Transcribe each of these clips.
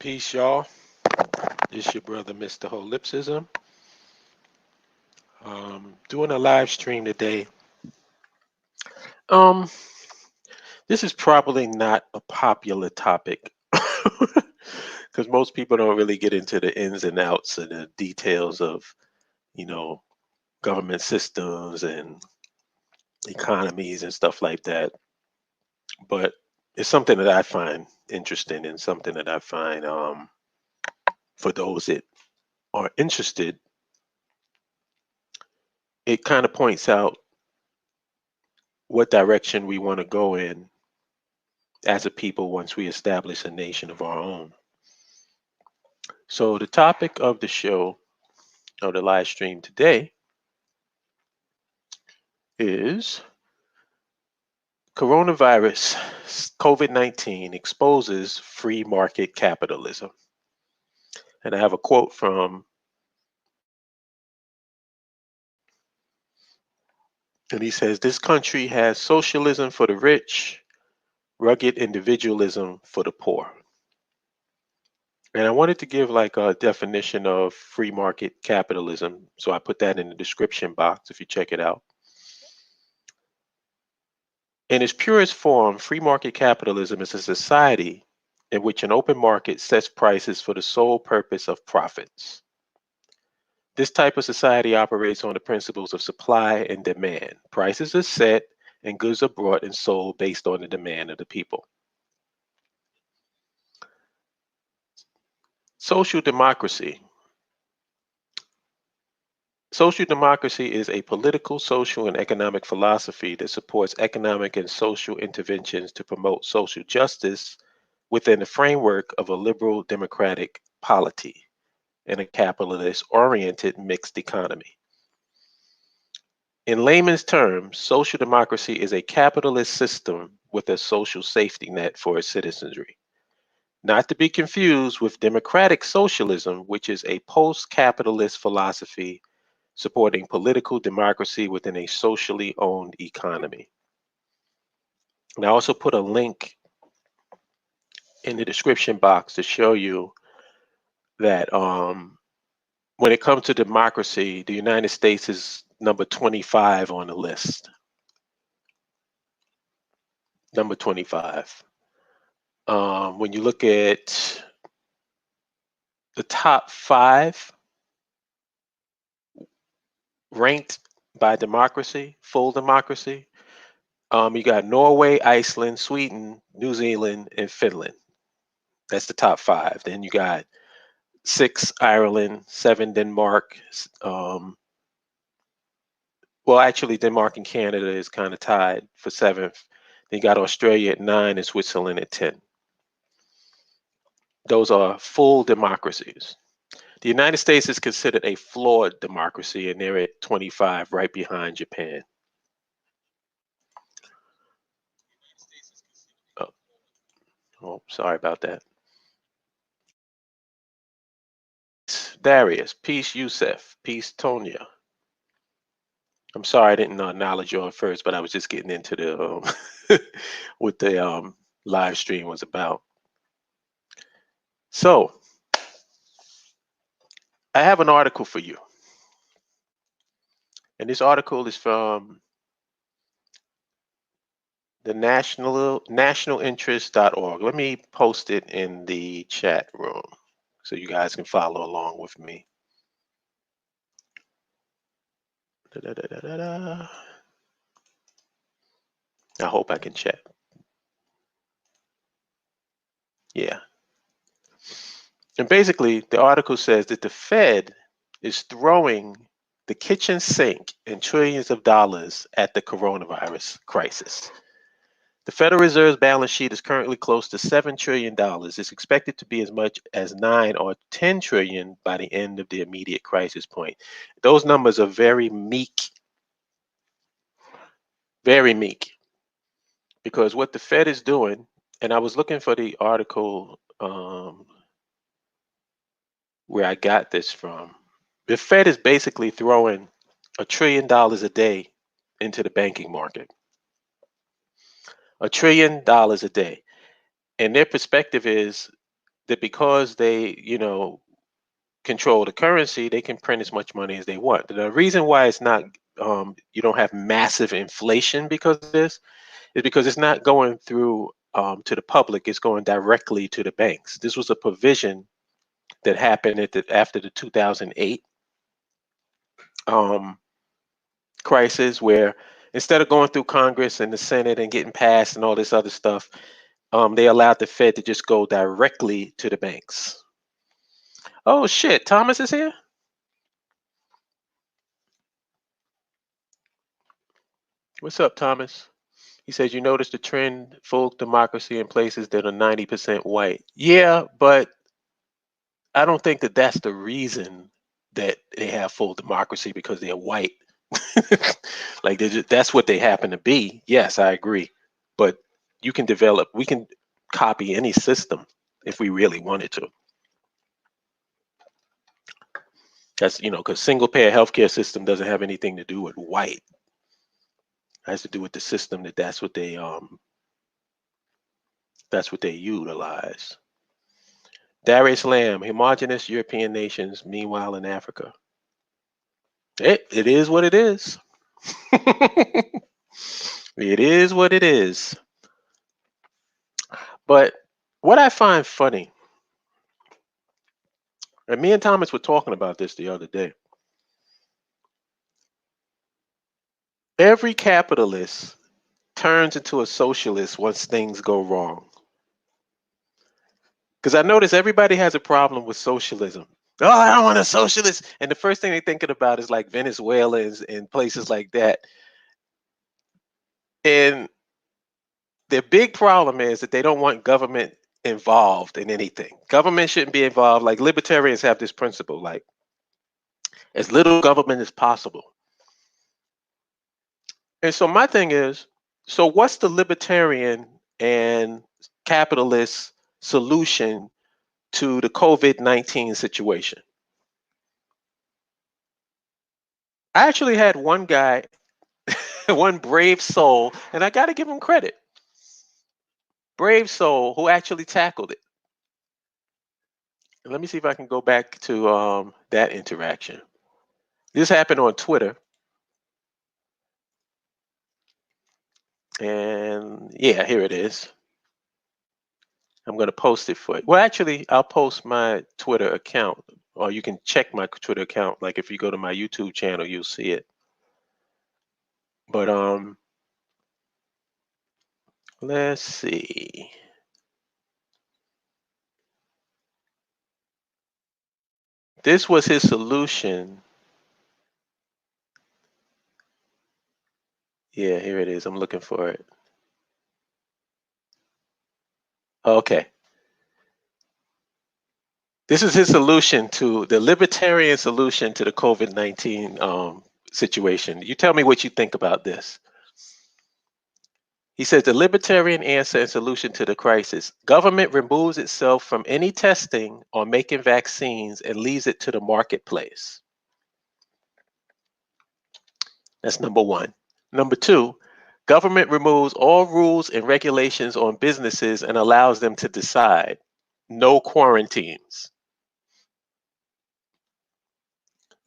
Peace, y'all. This your brother, Mr. Holipsism. Doing a live stream today. Um, this is probably not a popular topic because most people don't really get into the ins and outs and the details of, you know, government systems and economies and stuff like that. But it's something that I find interesting and something that I find for those that are interested, it kind of points out what direction we want to go in as a people once we establish a nation of our own. So, the topic of the show or the live stream today is coronavirus COVID-19 exposes free market capitalism. And I have a quote from, and he says, "This country has socialism for the rich, rugged individualism for the poor." And I wanted to give like a definition of free market capitalism. So I put that in the description box if you check it out. In its purest form, free market capitalism is a society in which an open market sets prices for the sole purpose of profits. This type of society operates on the principles of supply and demand. Prices are set and goods are bought and sold based on the demand of the people. Social democracy. Social democracy is a political, social, and economic philosophy that supports economic and social interventions to promote social justice within the framework of a liberal democratic polity and a capitalist oriented mixed economy. In layman's terms, social democracy is a capitalist system with a social safety net for its citizenry. Not to be confused with democratic socialism, which is a post capitalist philosophy supporting political democracy within a socially owned economy. And I also put a link in the description box to show you that when it comes to democracy, the United States is number 25 on the list. Number 25. When you look at the top five ranked by democracy, full democracy, you got Norway, Iceland, Sweden, New Zealand, and Finland. That's the top five. Then you got 6 Ireland, 7 Denmark. Well, actually, Denmark and Canada is kind of tied for 7th. Then you got Australia at 9 and Switzerland at 10. Those are full democracies. The United States is considered a flawed democracy, and they're at 25, right behind Japan. Oh, sorry about that. Darius, peace, Yusef, peace, Tonya. I'm sorry I didn't acknowledge you at first, but I was just getting into the what the live stream was about. So I have an article for you, and this article is from the nationalinterest.org. Let me post it in the chat room so you guys can follow along with me. I hope I can chat. Yeah. And basically, the article says that the Fed is throwing the kitchen sink and trillions of dollars at the coronavirus crisis. The Federal Reserve's balance sheet is currently close to $7 trillion. It's expected to be as much as 9 or 10 trillion by the end of the immediate crisis point. Those numbers are very meek, because what the Fed is doing, and I was looking for the article where I got this from. The Fed is basically throwing $1 trillion a day into the banking market. $1 trillion a day. And their perspective is that because they, control the currency, they can print as much money as they want. The reason why it's not, you don't have massive inflation because of this, is because it's not going through to the public. It's going directly to the banks. This was a provision that happened after the 2008 um, crisis, where instead of going through Congress and the Senate and getting passed and all this other stuff, they allowed the Fed to just go directly to the banks. Oh shit, Thomas is here? What's up, Thomas? He says, you notice the trend, full democracy in places that are 90% white. Yeah, but I don't think that that's the reason that they have full democracy because they're white. Like that's what they happen to be. Yes, I agree. But we can copy any system if we really wanted to. That's, because single payer healthcare system doesn't have anything to do with white. It has to do with the system that's what they utilize. Darius Lamb, homogenous European nations, meanwhile in Africa. It is what it is. It is what it is. But what I find funny, and me and Thomas were talking about this the other day, every capitalist turns into a socialist once things go wrong. Because I notice everybody has a problem with socialism. Oh, I don't want a socialist. And the first thing they're thinking about is like Venezuelans and places like that. And their big problem is that they don't want government involved in anything. Government shouldn't be involved. Like libertarians have this principle, like as little government as possible. And so my thing is, so what's the libertarian and capitalist solution to the COVID-19 situation? I actually had one guy, one brave soul, and I got to give him credit. Brave soul who actually tackled it. Let me see if I can go back to that interaction. This happened on Twitter. And yeah, here it is. I'm going to post it for you. Well, actually, I'll post my Twitter account, or you can check my Twitter account. Like if you go to my YouTube channel, you'll see it. But let's see. This was his solution. Yeah, here it is. I'm looking for it. Okay. This is his solution to the libertarian solution to the COVID-19 situation. You tell me what you think about this. He says the libertarian answer and solution to the crisis: government removes itself from any testing or making vaccines and leaves it to the marketplace. That's number one. Number two, government removes all rules and regulations on businesses and allows them to decide. No quarantines.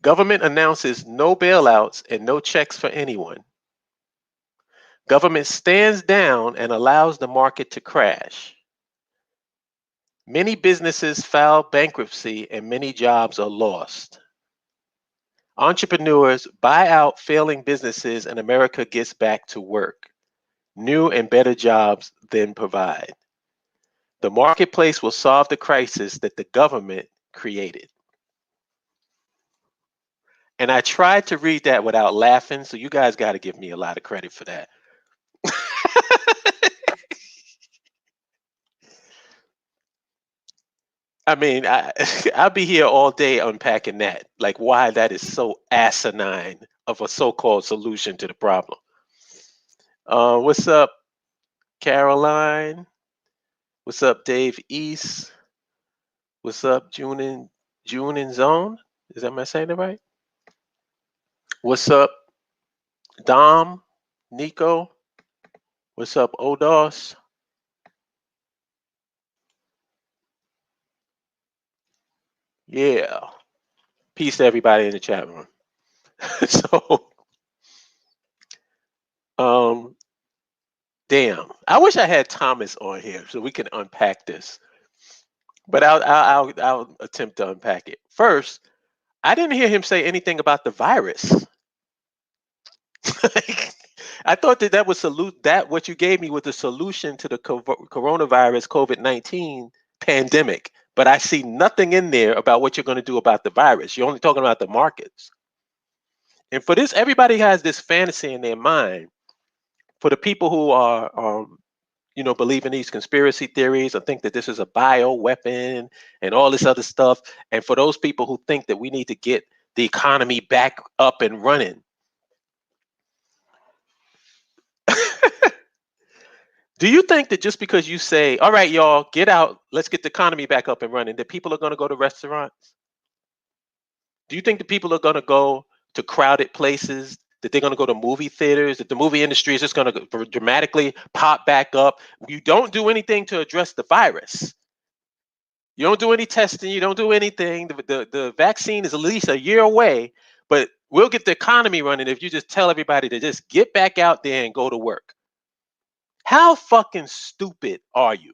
Government announces no bailouts and no checks for anyone. Government stands down and allows the market to crash. Many businesses file bankruptcy and many jobs are lost. Entrepreneurs buy out failing businesses and America gets back to work. New and better jobs then provide. The marketplace will solve the crisis that the government created. And I tried to read that without laughing, so you guys got to give me a lot of credit for that. I mean, I'll be here all day unpacking that, like why that is so asinine of a so-called solution to the problem. What's up, Caroline? What's up, Dave East? What's up, June and Zone? Is that am I saying it right? What's up, Dom, Nico? What's up, Odos? Yeah. Peace to everybody in the chat room. So, um, damn. I wish I had Thomas on here so we can unpack this. But I'll attempt to unpack it. First, I didn't hear him say anything about the virus. Like, I thought that was what you gave me was the solution to the coronavirus COVID-19 pandemic. But I see nothing in there about what you're going to do about the virus. You're only talking about the markets. And for this, everybody has this fantasy in their mind. For the people who are, believe in these conspiracy theories or think that this is a bio weapon and all this other stuff, and for those people who think that we need to get the economy back up and running, do you think that just because you say, all right, y'all, get out, let's get the economy back up and running, that people are going to go to restaurants? Do you think that people are going to go to crowded places, that they're going to go to movie theaters, that the movie industry is just going to dramatically pop back up? You don't do anything to address the virus. You don't do any testing. You don't do anything. The vaccine is at least a year away, but we'll get the economy running if you just tell everybody to just get back out there and go to work. How fucking stupid are you?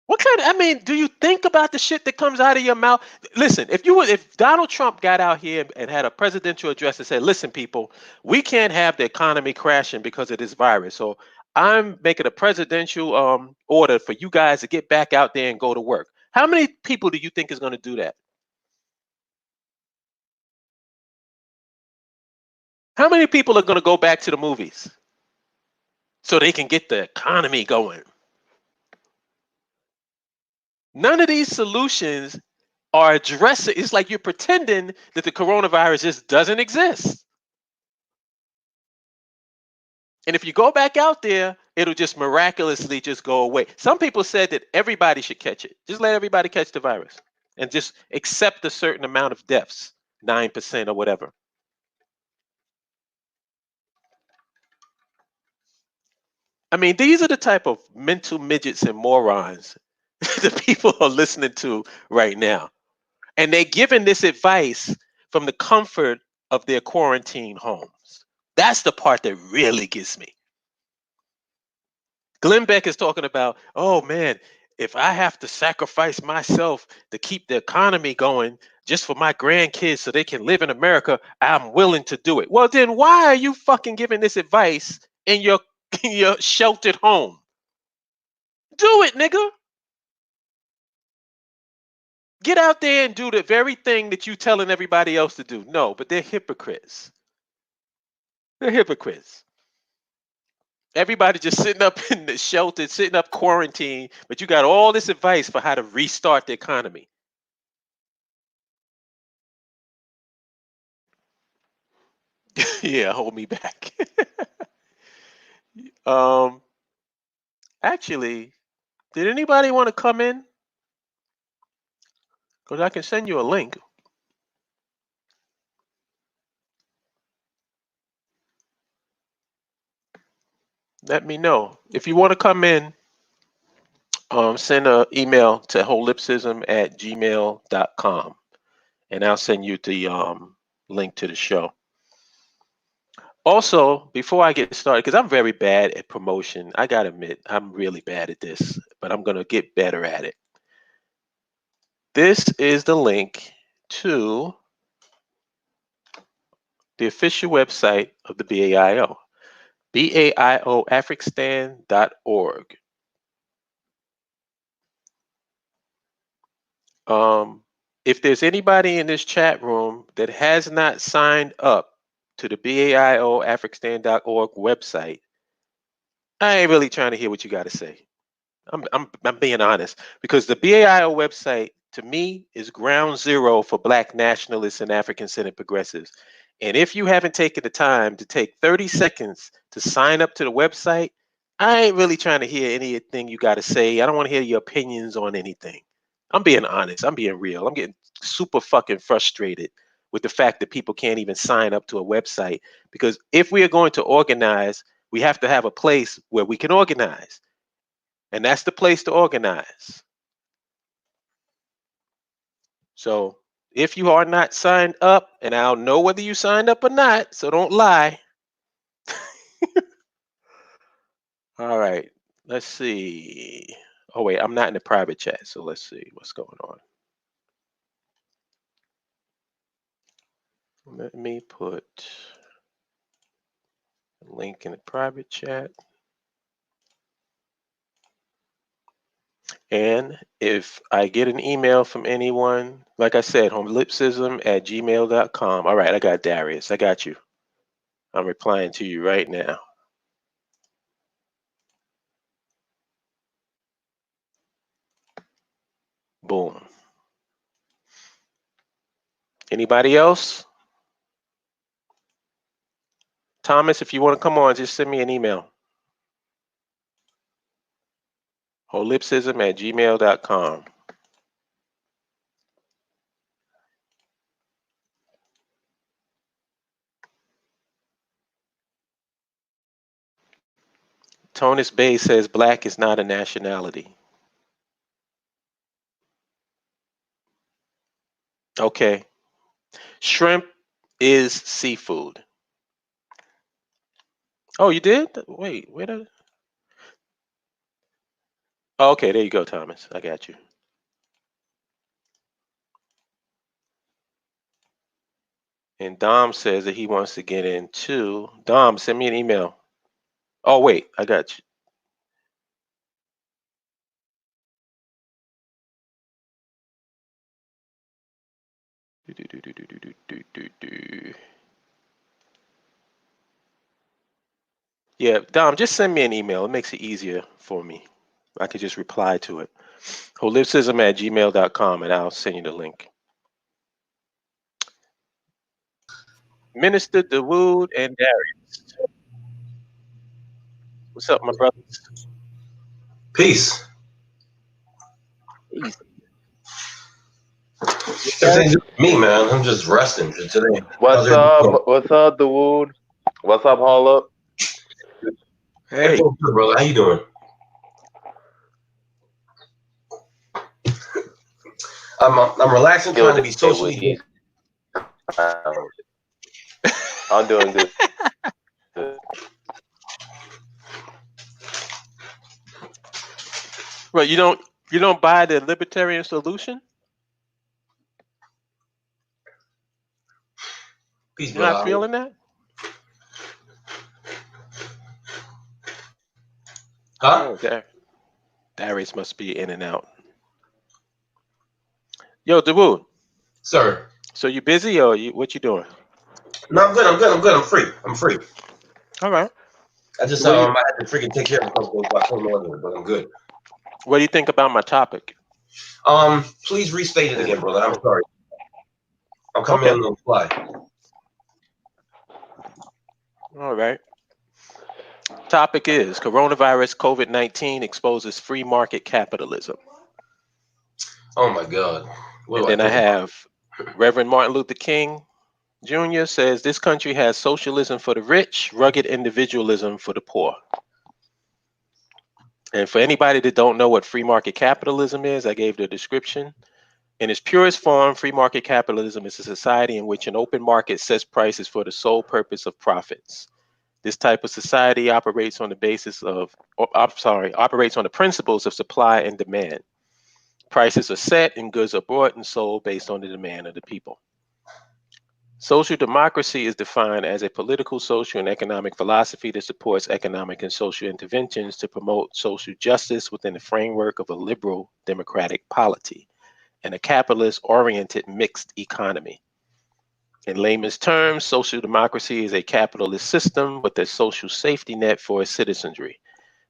What kind of, I mean, do you think about the shit that comes out of your mouth? Listen, if Donald Trump got out here and had a presidential address and said, listen, people, we can't have the economy crashing because of this virus. So I'm making a presidential order for you guys to get back out there and go to work. How many people do you think is going to do that? How many people are going to go back to the movies so they can get the economy going? None of these solutions are addressing. It's like you're pretending that the coronavirus just doesn't exist. And if you go back out there, it'll just miraculously just go away. Some people said that everybody should catch it. Just let everybody catch the virus and just accept a certain amount of deaths, 9% or whatever. I mean, these are the type of mental midgets and morons that people are listening to right now. And they're giving this advice from the comfort of their quarantine homes. That's the part that really gets me. Glenn Beck is talking about, oh man, if I have to sacrifice myself to keep the economy going just for my grandkids so they can live in America, I'm willing to do it. Well, then why are you fucking giving this advice in your in your sheltered home? Do it, nigga. Get out there and do the very thing that you telling everybody else to do. No, but they're hypocrites. They're hypocrites. Everybody just sitting up in the shelter, sitting up quarantine, but you got all this advice for how to restart the economy. Yeah, hold me back. um, Actually, did anybody want to come in? Because I can send you a link. Let me know if you want to come in. Send an email to holipsism@gmail.com, and I'll send you the link to the show. Also, before I get started, because I'm very bad at promotion, I gotta admit, I'm really bad at this, but I'm gonna get better at it. This is the link to the official website of the BAIO, BAIOAfricstan.org. If there's anybody in this chat room that has not signed up to the BAIOAfricstan.org website, I ain't really trying to hear what you got to say. I'm being honest, because the BAIO website to me is ground zero for Black nationalists and African-centered progressives. And if you haven't taken the time to take 30 seconds to sign up to the website, I ain't really trying to hear anything you got to say. I don't want to hear your opinions on anything. I'm being honest. I'm being real. I'm getting super fucking frustrated with the fact that people can't even sign up to a website, because if we are going to organize, we have to have a place where we can organize. And that's the place to organize. So if you are not signed up, and I'll know whether you signed up or not, so don't lie. All right, let's see. Oh wait, I'm not in the private chat, so let's see what's going on. Let me put a link in the private chat. And if I get an email from anyone, like I said, homelipsism@gmail.com. All right, I got Darius. I got you. I'm replying to you right now. Boom. Anybody else? Thomas, if you want to come on, just send me an email. Holipsism@gmail.com. Tonis Bay says black is not a nationality. Okay. Shrimp is seafood. Oh, you did? Wait, wait a... Oh, okay, there you go, Thomas. I got you. And Dom says that he wants to get in too. Dom, send me an email. Oh, wait, I got you. Yeah, Dom, just send me an email. It makes it easier for me. I could just reply to it. Holipsism@gmail.com, and I'll send you the link. Minister DeWood and Darius. What's up, my brothers? Peace. Peace. Me, man. I'm just resting today. What's up? What's up, DeWood? What's up, Holla? Hey, brother. How you doing? I'm relaxing, trying to be socially. I'm doing good. Well, you don't buy the libertarian solution? Peace, You're not feeling that? Huh? Oh, Darius must be in and out. Yo, DeWood. Sir. So you busy or what you doing? No, I'm good. I'm free. All right. I just I had to freaking take care of something, but I'm good. What do you think about my topic? Please restate it again, brother. I'm sorry. I'm coming in on the fly. All right. Topic is coronavirus COVID-19 exposes free market capitalism. Oh my God. And then I have Reverend Martin Luther King Jr. says this country has socialism for the rich, rugged individualism for the poor. And for anybody that don't know what free market capitalism is, I gave the description. In its purest form, free market capitalism is a society in which an open market sets prices for the sole purpose of profits. This type of society operates on the operates on the principles of supply and demand. Prices are set and goods are bought and sold based on the demand of the people. Social democracy is defined as a political, social, and economic philosophy that supports economic and social interventions to promote social justice within the framework of a liberal democratic polity and a capitalist-oriented mixed economy. In layman's terms, social democracy is a capitalist system with a social safety net for its citizenry,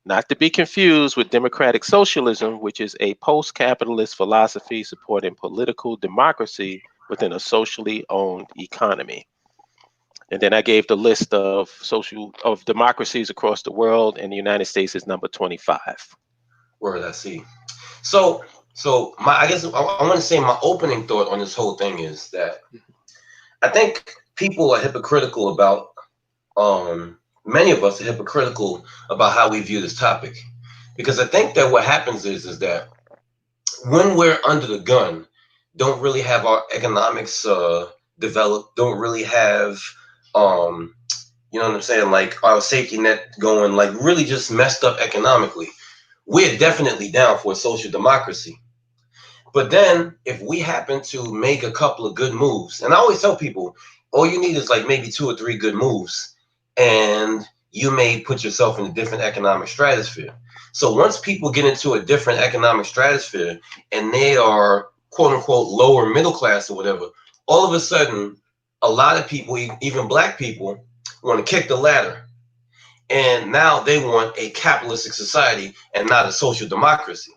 not to be confused with democratic socialism, which is a post-capitalist philosophy supporting political democracy within a socially owned economy. And then I gave the list of democracies across the world, and the United States is number 25. Word, I see. So I guess I want to say my opening thought on this whole thing is that I think people are hypocritical about many of us are hypocritical about how we view this topic, because I think that what happens is that when we're under the gun, don't really have our economics developed, don't really have you know what I'm saying, like our safety net going, like really just messed up economically. We're definitely down for social democracy. But then if we happen to make a couple of good moves, and I always tell people, all you need is like maybe 2 or 3 good moves, and you may put yourself in a different economic stratosphere. So once people get into a different economic stratosphere and they are quote unquote lower middle class or whatever, all of a sudden, a lot of people, even black people, want to kick the ladder. And now they want a capitalistic society and not a social democracy.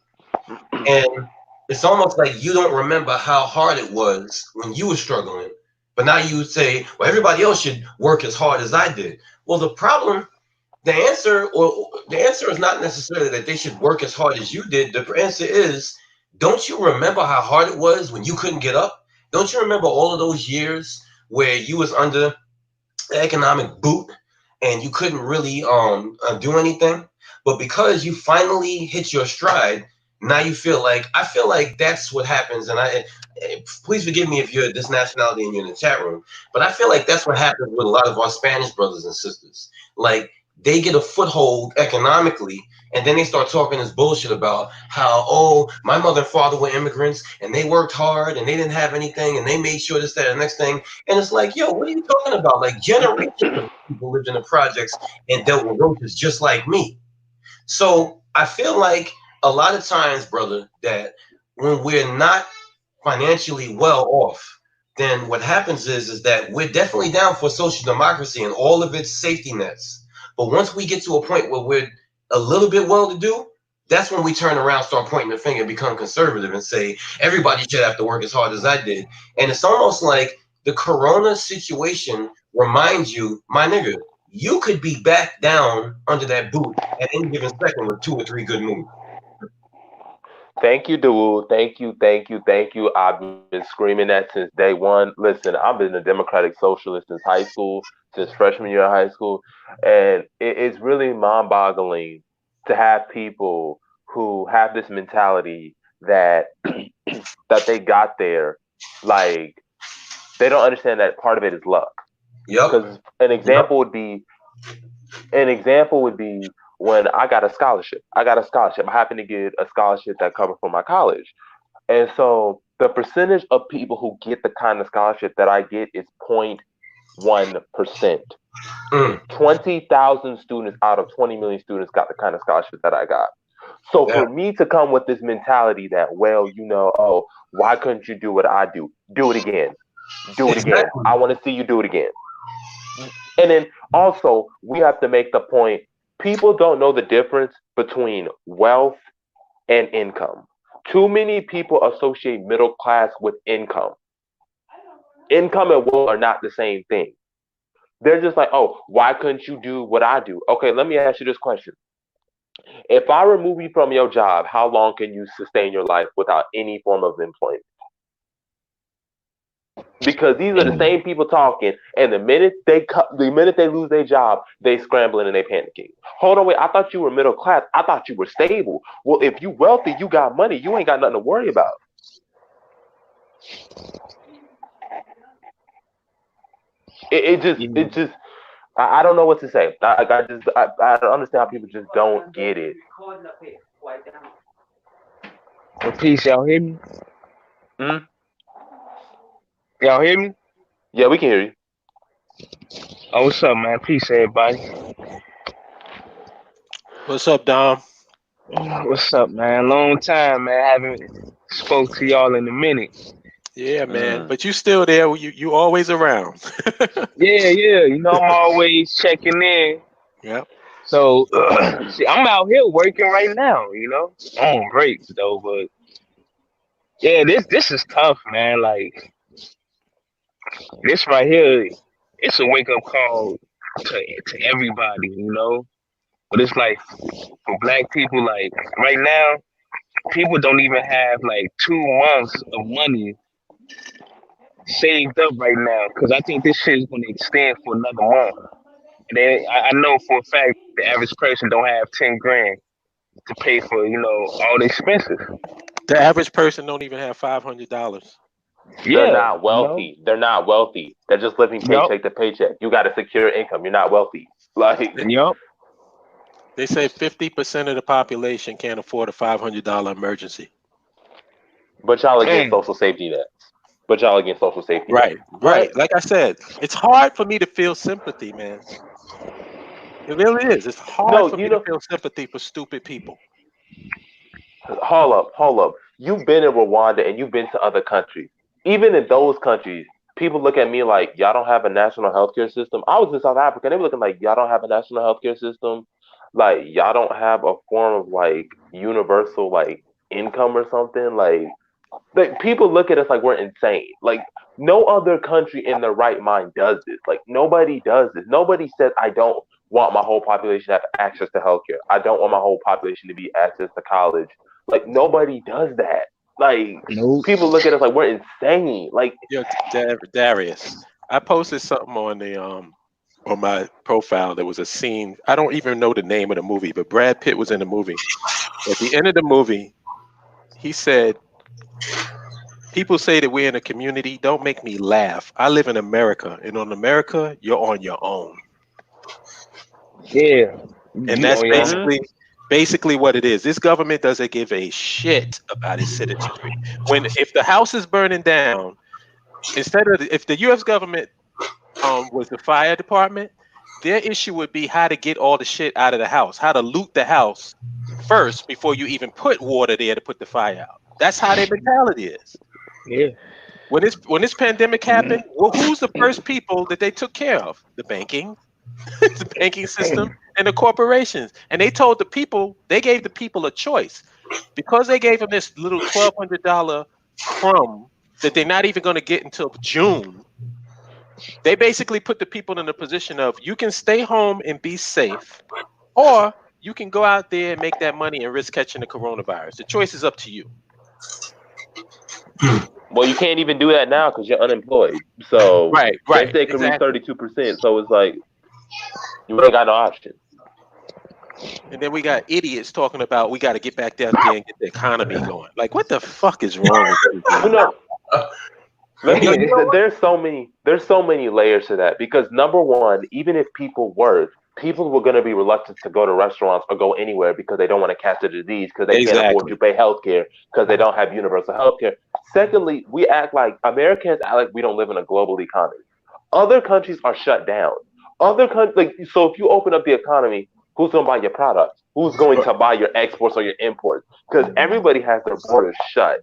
And it's almost like you don't remember how hard it was when you were struggling, but now you would say, well, everybody else should work as hard as I did. Well, the answer is not necessarily that they should work as hard as you did. The answer is, don't you remember how hard it was when you couldn't get up? Don't you remember all of those years where you was under the economic boot and you couldn't really do anything? But because you finally hit your stride, now you I feel like that's what happens. And please forgive me if you're this nationality and you're in the chat room, but I feel like that's what happens with a lot of our Spanish brothers and sisters. Like, they get a foothold economically, and then they start talking this bullshit about how, oh, my mother and father were immigrants and they worked hard and they didn't have anything and they made sure this, that, and the next thing. And it's like, yo, what are you talking about? Like, generations of people lived in the projects and dealt with roaches just like me. So I feel like a lot of times, brother, that when we're not financially well off, then what happens is that we're definitely down for social democracy and all of its safety nets. But once we get to a point where we're a little bit well-to-do, that's when we turn around, start pointing the finger, become conservative, and say everybody should have to work as hard as I did. And it's almost like the corona situation reminds you, my nigga, you could be back down under that boot at any given second with 2 or 3 good moves. Thank you, Dawood. Thank you, thank you, thank you. I've been screaming that since day one. Listen, I've been a Democratic Socialist since high school, since freshman year of high school, and it's really mind-boggling to have people who have this mentality that that they got there, like they don't understand that part of it is luck. Yep. Because an example would be when I got a scholarship. I happened to get a scholarship that covered for my college. And so the percentage of people who get the kind of scholarship that I get is 0.1%. 20,000 students out of 20 million students got the kind of scholarship that I got. So for me to come with this mentality that, well, oh, why couldn't you do what I do? Do it again. Do it again. I want to see you do it again. And then also, we have to make the point, people don't know the difference between wealth and income. Too many people associate middle class with income. Income and wealth are not the same thing. They're just like, oh, why couldn't you do what I do? Okay, let me ask you this question. If I remove you from your job, how long can you sustain your life without any form of employment? Because these are the same people talking, and the minute they lose their job, they scrambling and they panicking. Hold on, wait! I thought you were middle class. I thought you were stable. Well, if you wealthy, you got money. You ain't got nothing to worry about. It just. I don't know what to say. I don't understand how people just don't get it. Well, peace, y'all hear me? Hmm? Y'all hear me? Yeah, we can hear you. Oh, what's up, man? Peace, everybody. What's up, Dom? What's up, man? Long time, man. Haven't spoke to y'all in a minute. Yeah, man. But you still there. You always around. Yeah. You know, I'm always checking in. Yep. So, see, I'm out here working right now, you know? I'm on breaks, though, but yeah, this is tough, man. Like, this right here, it's a wake-up call to everybody, you know? But it's like, for black people, like, right now, people don't even have, like, 2 months of money saved up right now, because I think this shit is going to extend for another month. And then I know for a fact the average person don't have 10 grand to pay for, you know, all the expenses. The average person don't even have $500. They're Yeah, not wealthy. They're not wealthy. They're just living paycheck to paycheck. You got a secure income. You're not wealthy. Like, Yep. They say 50% of the population can't afford a $500 emergency. but y'all against Mm. social safety nets. But y'all against social safety nets. Right. Like I said, it's hard for me to feel sympathy, man. It really is. It's hard for me to feel sympathy for stupid people. Hold up. You've been in Rwanda and you've been to other countries. Even in those countries, people look at me like, y'all don't have a national healthcare system. I was in South Africa, and they were looking like, y'all don't have a national healthcare system. Like, y'all don't have a form of like universal like income or something. Like people look at us like we're insane. Like no other country in their right mind does this. Like nobody does this. Nobody says I don't want my whole population to have access to healthcare. I don't want my whole population to be access to college. Like nobody does that. Like Nope. people look at us like we're insane. Like Yo, Darius, I posted something on the on my profile. There was a scene. I don't even know the name of the movie, but Brad Pitt was in the movie. At the end of the movie, he said, "People say that we're in a community. Don't make me laugh. I live in America, and on America, you're on your own." Yeah. And that's basically what it is. This government doesn't give a shit about its citizenry. If the house is burning down, if the U.S. government was the fire department, their issue would be how to get all the shit out of the house, how to loot the house first before you even put water there to put the fire out. That's how their mentality is. Yeah. When this pandemic happened, well, who's the first people that they took care of? The banking, the banking system, and the corporations. And they told the people, they gave the people a choice. Because they gave them this little $1,200 crumb that they're not even going to get until June, they basically put the people in the position of you can stay home and be safe, or you can go out there and make that money and risk catching the coronavirus. The choice is up to you. well, you can't even do that now because you're unemployed. So Right, they could reach 32%. So it's like you ain't got no option. And then we got idiots talking about we got to get back out there and get the economy going. Like, what the fuck is wrong with you? You know, there's so many layers to that because number one, even if people were going to be reluctant to go to restaurants or go anywhere because they don't want to catch the disease because they can't afford to pay healthcare because they don't have universal healthcare. Secondly, we act like Americans act like we don't live in a global economy. Other countries are shut down. Other countries, so if you open up the economy, who's going to buy your products? Who's going to buy your exports or your imports? Because everybody has their borders shut.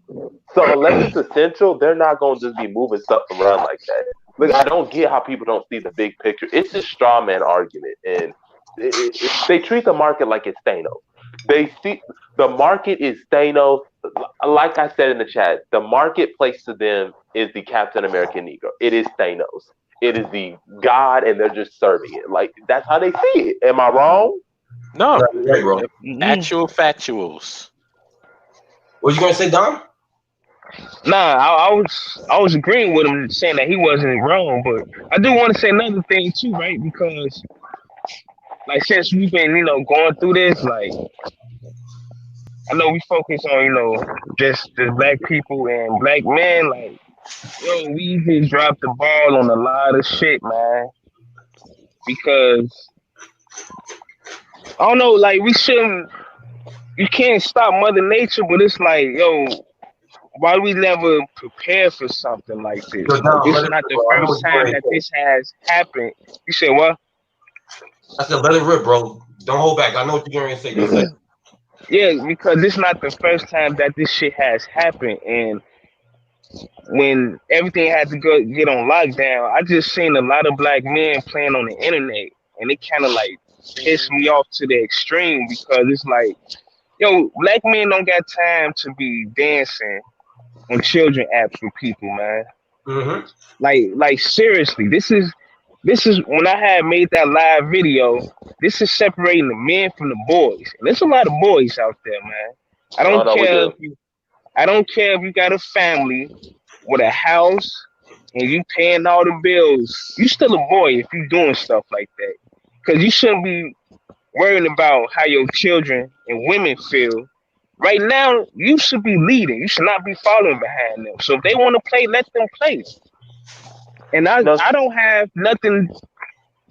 So unless it's essential, they're not going to just be moving stuff around like that. Look, I don't get how people don't see the big picture. It's a straw man argument, and they treat the market like it's Thanos. They see the market is Thanos. Like I said in the chat, the marketplace to them is the Captain American Negro. It is Thanos. It is the God, and they're just serving it. Like that's how they see it. Am I wrong? No, Right, bro. actual factuals. What you gonna say, Dom? Nah, I was agreeing with him saying that he wasn't wrong, but I do want to say another thing too, right? Because like since we've been, going through this, like I know we focus on, just the black people and black men, like we just dropped the ball on a lot of shit, man. Because I don't know, like you can't stop Mother Nature, but it's like, why we never prepare for something like this? Yo, Dom, This let is it not rip, the bro. I know first what you're time gonna that say. this has happened. You said what? I said, let it rip, bro. Don't hold back. I know what you're gonna say. Go ahead. Yeah, because it's not the first time that this shit has happened. And when everything had to get on lockdown, I just seen a lot of black men playing on the internet, and it kind of like pissed me off to the extreme because it's like, black men don't got time to be dancing on children apps with people, man. Mm-hmm. Like seriously, this is when I had made that live video. This is separating the men from the boys, and there's a lot of boys out there, man. I don't care if you got a family with a house and you paying all the bills. You still a boy if you doing stuff like that, because you shouldn't be worrying about how your children and women feel Right now, you should be leading. You should not be following behind them. So if they want to play, let them play. And I don't have nothing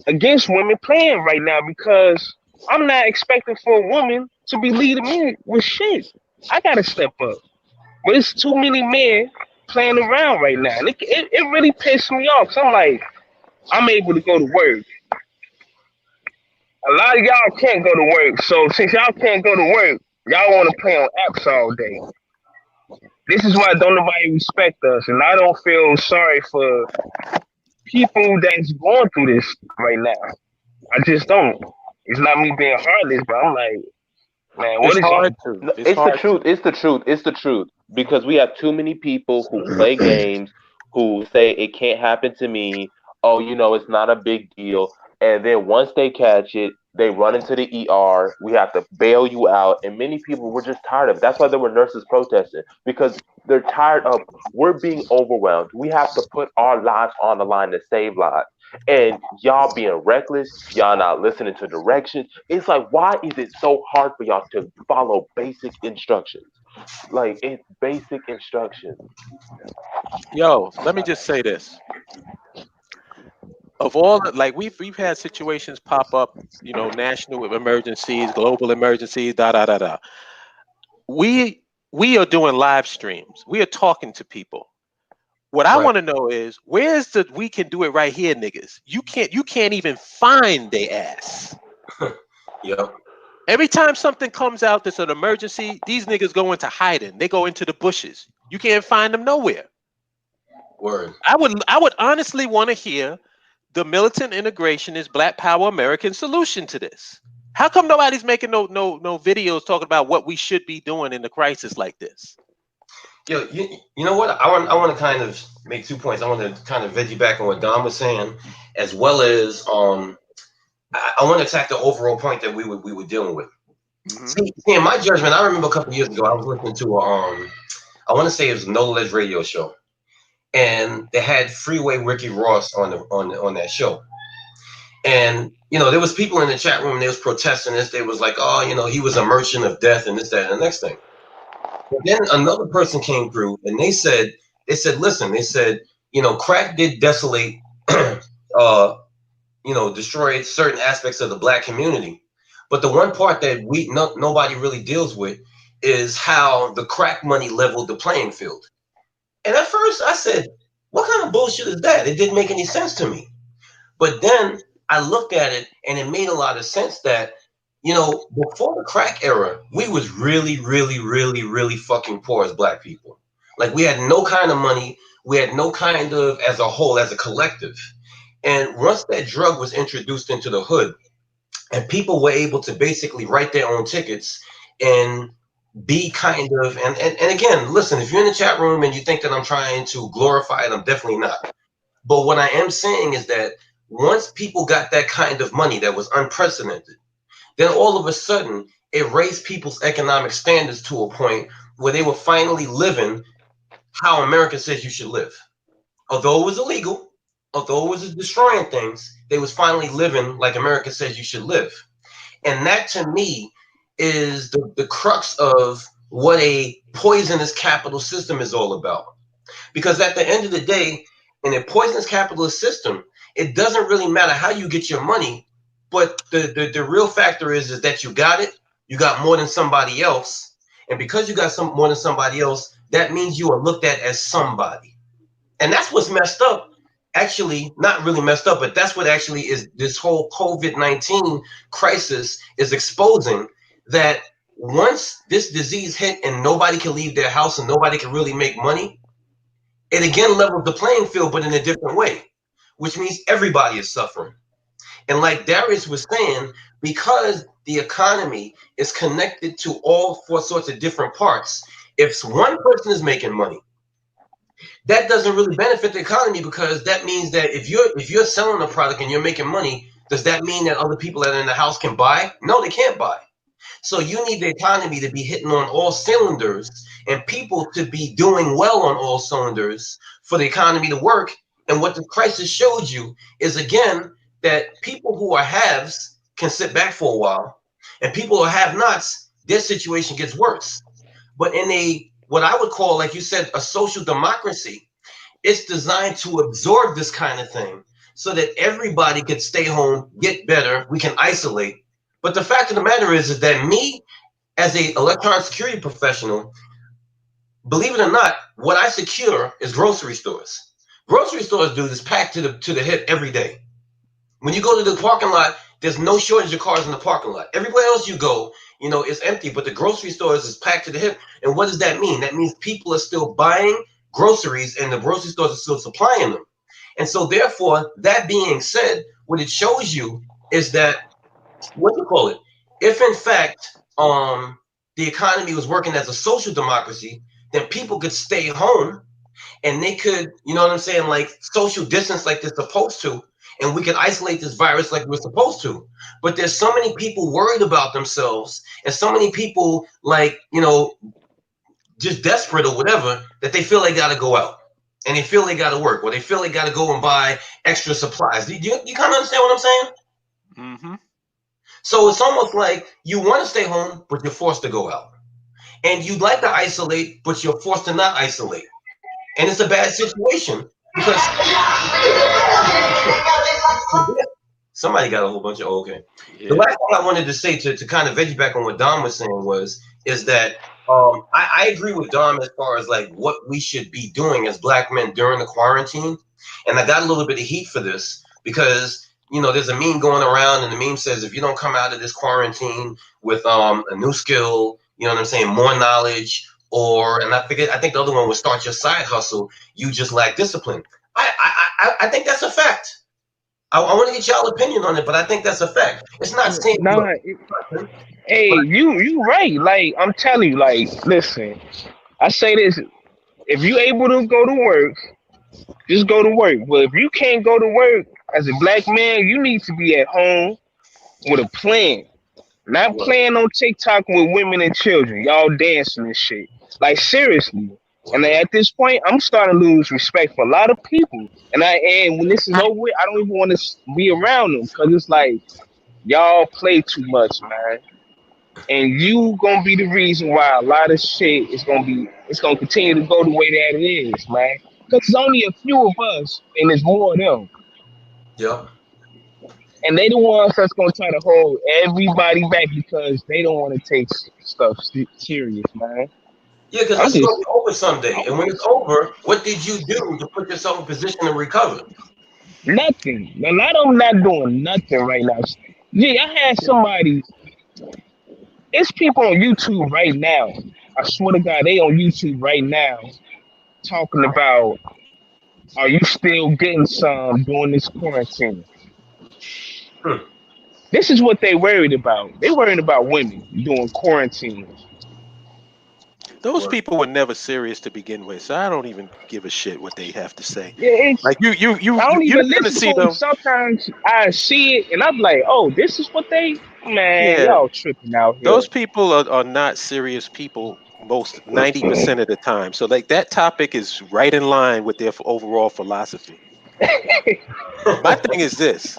against women playing right now because I'm not expecting for a woman to be leading me with shit. I gotta step up. But it's too many men playing around right now. And it really pissed me off. So I'm like, I'm able to go to work. A lot of y'all can't go to work. So since y'all can't go to work, y'all want to play on apps all day. This is why don't nobody respect us. And I don't feel sorry for people that's going through this right now. I just don't. It's not me being heartless, but I'm like, man, what It's is hard it? to. It's the truth. It's the truth. It's the truth. Because we have too many people who play games, who say it can't happen to me. Oh, it's not a big deal. And then once they catch it, they run into the ER. We have to bail you out. And many people were just tired of it. That's why there were nurses protesting, because they're tired of, we're being overwhelmed. We have to put our lives on the line to save lives. And y'all being reckless, y'all not listening to directions. It's like, why is it so hard for y'all to follow basic instructions? Like, it's basic instructions. Yo, let me just say this. Of all, like we've had situations pop up, national emergencies, global emergencies, da da da da. We are doing live streams. We are talking to people. What I want to know is, where's the we can do it right here, niggas? You can't even find their ass. Yep. Every time something comes out that's an emergency, these niggas go into hiding. They go into the bushes. You can't find them nowhere. Word. I would honestly want to hear the militant integration is Black Power American solution to this. How come nobody's making no videos talking about what we should be doing in a crisis like this? Yo, you know what? I want to kind of make 2 points. I want to kind of veggie back on what Don was saying, as well as I want to attack the overall point that we were dealing with. Mm-hmm. See, in my judgment, I remember a couple of years ago I was listening to I want to say it was a No Ledge radio show, and they had Freeway Ricky Ross on that show. And there was people in the chat room, they was protesting this. They was like, oh, he was a merchant of death and this, that, and the next thing. But then another person came through and they said, listen, crack did desolate, destroyed certain aspects of the Black community. But the one part that nobody really deals with is how the crack money leveled the playing field. And at first I said, what kind of bullshit is that? It didn't make any sense to me. But then I looked at it and it made a lot of sense that, before the crack era, we was really, really, really, really fucking poor as Black people. Like, we had no kind of money. We had no kind of, as a whole, as a collective. And once that drug was introduced into the hood and people were able to basically write their own tickets and be kind of, and again, listen, if you're in the chat room and you think that I'm trying to glorify it, I'm definitely not. But what I am saying is that once people got that kind of money that was unprecedented, then all of a sudden it raised people's economic standards to a point where they were finally living how America says you should live. Although it was illegal, although it was destroying things, they was finally living like America says you should live. And that, to me, is the crux of what a poisonous capitalist system is all about. Because at the end of the day, in a poisonous capitalist system, it doesn't really matter how you get your money, but the real factor is that you got it, you got more than somebody else, and because you got more than somebody else, that means you are looked at as somebody. And that's what's messed up. Actually, not really messed up, but that's what actually is this whole COVID-19 crisis is exposing, that once this disease hit and nobody can leave their house and nobody can really make money, it again levels the playing field, but in a different way, which means everybody is suffering. And like Darius was saying, because the economy is connected to all four sorts of different parts, if one person is making money, that doesn't really benefit the economy, because that means that if you're selling a product and you're making money, does that mean that other people that are in the house can buy? No, they can't buy. So you need the economy to be hitting on all cylinders and people to be doing well on all cylinders for the economy to work. And what the crisis showed you is, again, that people who are haves can sit back for a while, and people who are have-nots, their situation gets worse. but in a what I would call, like you said, a social democracy. It's designed to absorb this kind of thing so that everybody could stay home, get better. We can isolate. But the fact of the matter is that me, as a electronic security professional, believe it or not, what I secure is grocery stores. Grocery stores do this packed to the hip every day. When you go to the parking lot, there's no shortage of cars in the parking lot. Everywhere else you go, it's empty, but the grocery stores is packed to the hip. And what does that mean? That means people are still buying groceries and the grocery stores are still supplying them. And so therefore, that being said, what it shows you is that, if in fact the economy was working as a social democracy, then people could stay home and they could, like social distance like they're supposed to, and we could isolate this virus like we're supposed to. But there's so many people worried about themselves and so many people just desperate or whatever, that they feel they got to go out and they feel they got to work, or they feel they got to go and buy extra supplies. Do you kind of understand what I'm saying? Mm-hmm. So it's almost like you want to stay home, but you're forced to go out. And you'd like to isolate, but you're forced to not isolate. And it's a bad situation because somebody got a whole bunch of okay. Yeah. The last thing I wanted to say to kind of veggie back on what Dom was saying is that I agree with Dom as far as like what we should be doing as Black men during the quarantine. And I got a little bit of heat for this because there's a meme going around, and the meme says if you don't come out of this quarantine with a new skill, more knowledge, and I think the other one was start your side hustle, you just lack discipline. I think that's a fact. I want to get y'all opinion on it, but I think that's a fact. It's not saying hey, you right. Like I'm telling you, like listen, I say this: if you able to go to work, just go to work. But if you can't go to work as a Black man, you need to be at home with a plan. Not playing on TikTok with women and children. Y'all dancing and shit. Like seriously. And at this point, I'm starting to lose respect for a lot of people. And when this is over with, I don't even want to be around them because it's like y'all play too much, man. And you gonna be the reason why a lot of shit it's gonna continue to go the way that it is, man. Because it's only a few of us, and there's more of them. Yep. And they the ones that's gonna try to hold everybody back because they don't want to take stuff serious, man. Yeah, because this is gonna be over someday. And when it's over, what did you do to put yourself in position to recover? Nothing. A lot of them not doing nothing right now. Yeah, I had somebody. It's people on YouTube right now. I swear to God, they on YouTube right now talking about, are you still getting some during this quarantine? This is what they worried about. They worried about women doing quarantine. Those people were never serious to begin with, so I don't even give a shit what they have to say. Yeah, like you I don't even listen see to them. Sometimes I see it and I'm like, oh, this is what they, man, y'all tripping out here. Those people are not serious people most 90% of the time. So like that topic is right in line with their overall philosophy. My thing is this.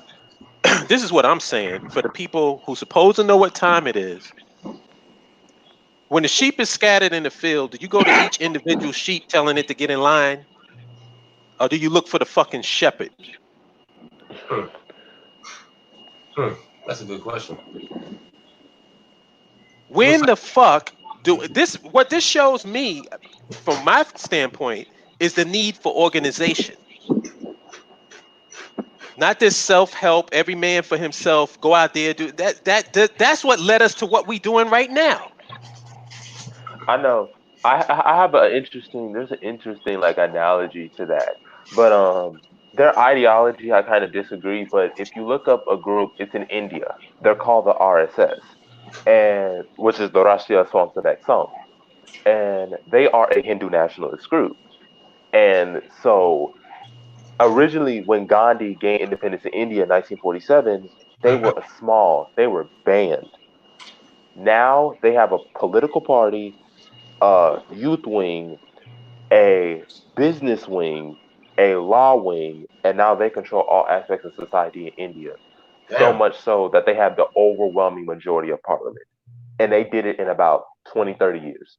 This is what I'm saying for the people who supposed to know what time it is. When the sheep is scattered in the field, do you go to each individual sheep telling it to get in line? Or do you look for the fucking shepherd? That's a good question. When the fuck do this? What this shows me, from my standpoint, is the need for organization. Not this self-help, every man for himself, go out there, do that. That's what led us to what we doing right now. I know. I have there's an interesting like analogy to that. But their ideology I kind of disagree, but if you look up a group, it's in India. They're called the RSS, and which is the Rashtriya Swayamsevak Sangh. And they are a Hindu nationalist group. And so originally when Gandhi gained independence in India in 1947, they were they were banned. Now they have a political party, a youth wing, a business wing, a law wing, and now they control all aspects of society in India. Damn. So much so that they have the overwhelming majority of parliament. And they did it in about 20, 30 years.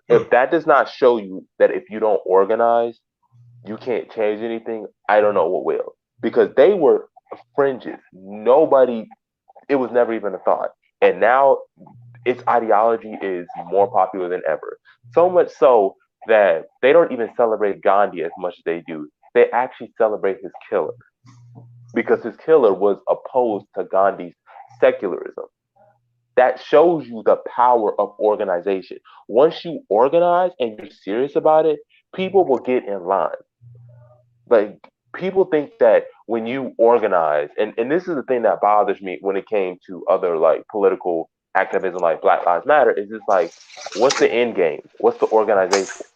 If that does not show you that if you don't organize, you can't change anything, I don't know what will. Because they were fringes. Nobody, it was never even a thought. And now its ideology is more popular than ever. So much so that they don't even celebrate Gandhi as much as they do. They actually celebrate his killer because his killer was opposed to Gandhi's secularism. That shows you the power of organization. Once you organize and you're serious about it, people will get in line. Like, people think that when you organize, and this is the thing that bothers me when it came to other like political activism like Black Lives Matter, is just like, what's the end game? What's the organization?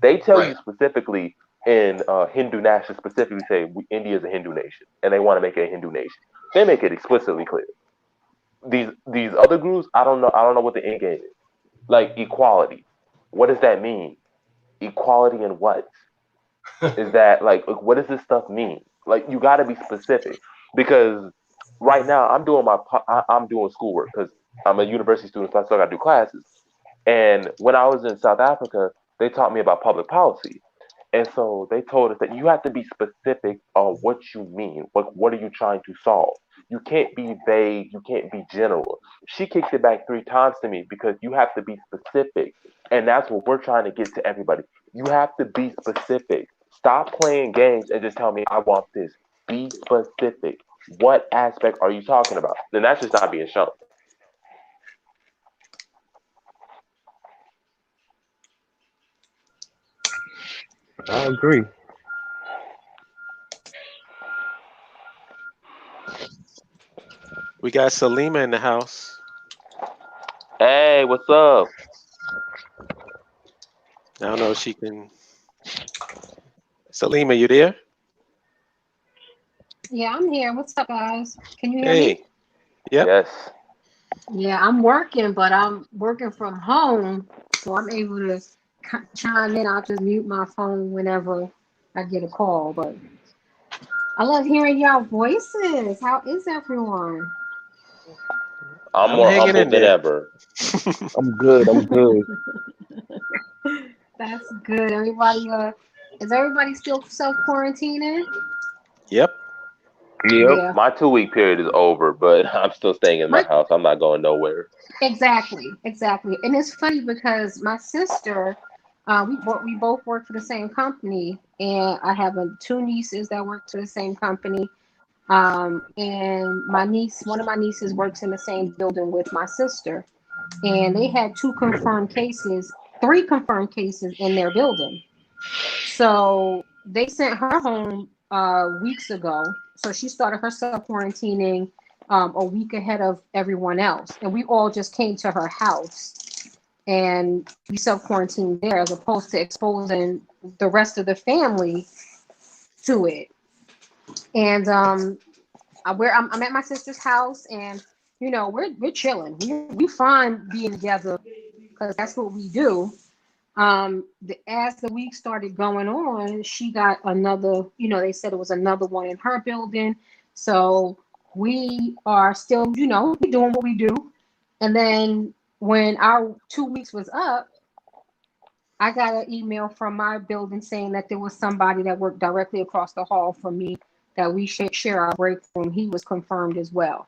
They tell you specifically in Hindu nations, specifically say India is a Hindu nation and they want to make it a Hindu nation. They make it explicitly clear. These other groups, I don't know what the end game is. Like equality. What does that mean? Equality in what? Is that like what does this stuff mean? Like, you got to be specific, because right now I'm doing schoolwork because I'm a university student, so I still got to do classes. And when I was in South Africa, they taught me about public policy. And so they told us that you have to be specific on what you mean. What are you trying to solve? You can't be vague. You can't be general. She kicks it back 3 times to me because you have to be specific. And that's what we're trying to get to everybody. You have to be specific. Stop playing games and just tell me, I want this. Be specific. What aspect are you talking about? Then that's just not being shown. I agree. We got Salima in the house. Hey, what's up? I don't know if she can. Salima, you there? Yeah, I'm here. What's up, guys? Can you hear me? Hey. Yep. Yes. Yeah, I'm working, but I'm working from home, so I'm able to chime in. I'll just mute my phone whenever I get a call. But I love hearing y'all voices. How is everyone? I'm more hanging humble in than there. ever. I'm good. I'm good. That's good. Everybody, is everybody still self-quarantining? Yep. Yep. Yeah. My 2-week period is over, but I'm still staying in my house. I'm not going nowhere. Exactly. And it's funny because my sister, we both work for the same company, and I have 2 nieces that work for the same company. And one of my nieces works in the same building with my sister, and they had 3 confirmed cases in their building. So they sent her home weeks ago. So she started her self-quarantining a week ahead of everyone else. And we all just came to her house and we self-quarantined there, as opposed to exposing the rest of the family to it. And I'm at my sister's house, and we're chilling. We fine being together because that's what we do. As the week started going on, she got another, they said it was another one in her building. So we are still, doing what we do. And then when our 2 weeks was up, I got an email from my building saying that there was somebody that worked directly across the hall from me that we should share our break room. He was confirmed as well.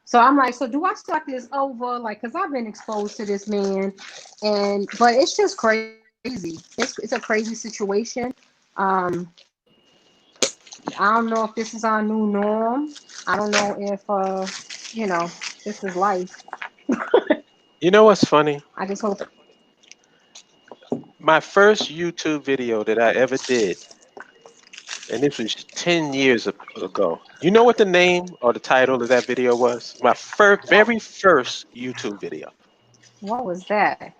So I'm like, so do I start this over? Like, because I've been exposed to this man, but it's just crazy. It's a crazy situation. I don't know if this is our new norm. I don't know if this is life. You know what's funny? I just hope. My first YouTube video that I ever did, and this was 10 years ago. You know what the name or the title of that video was? My very first YouTube video. What was that?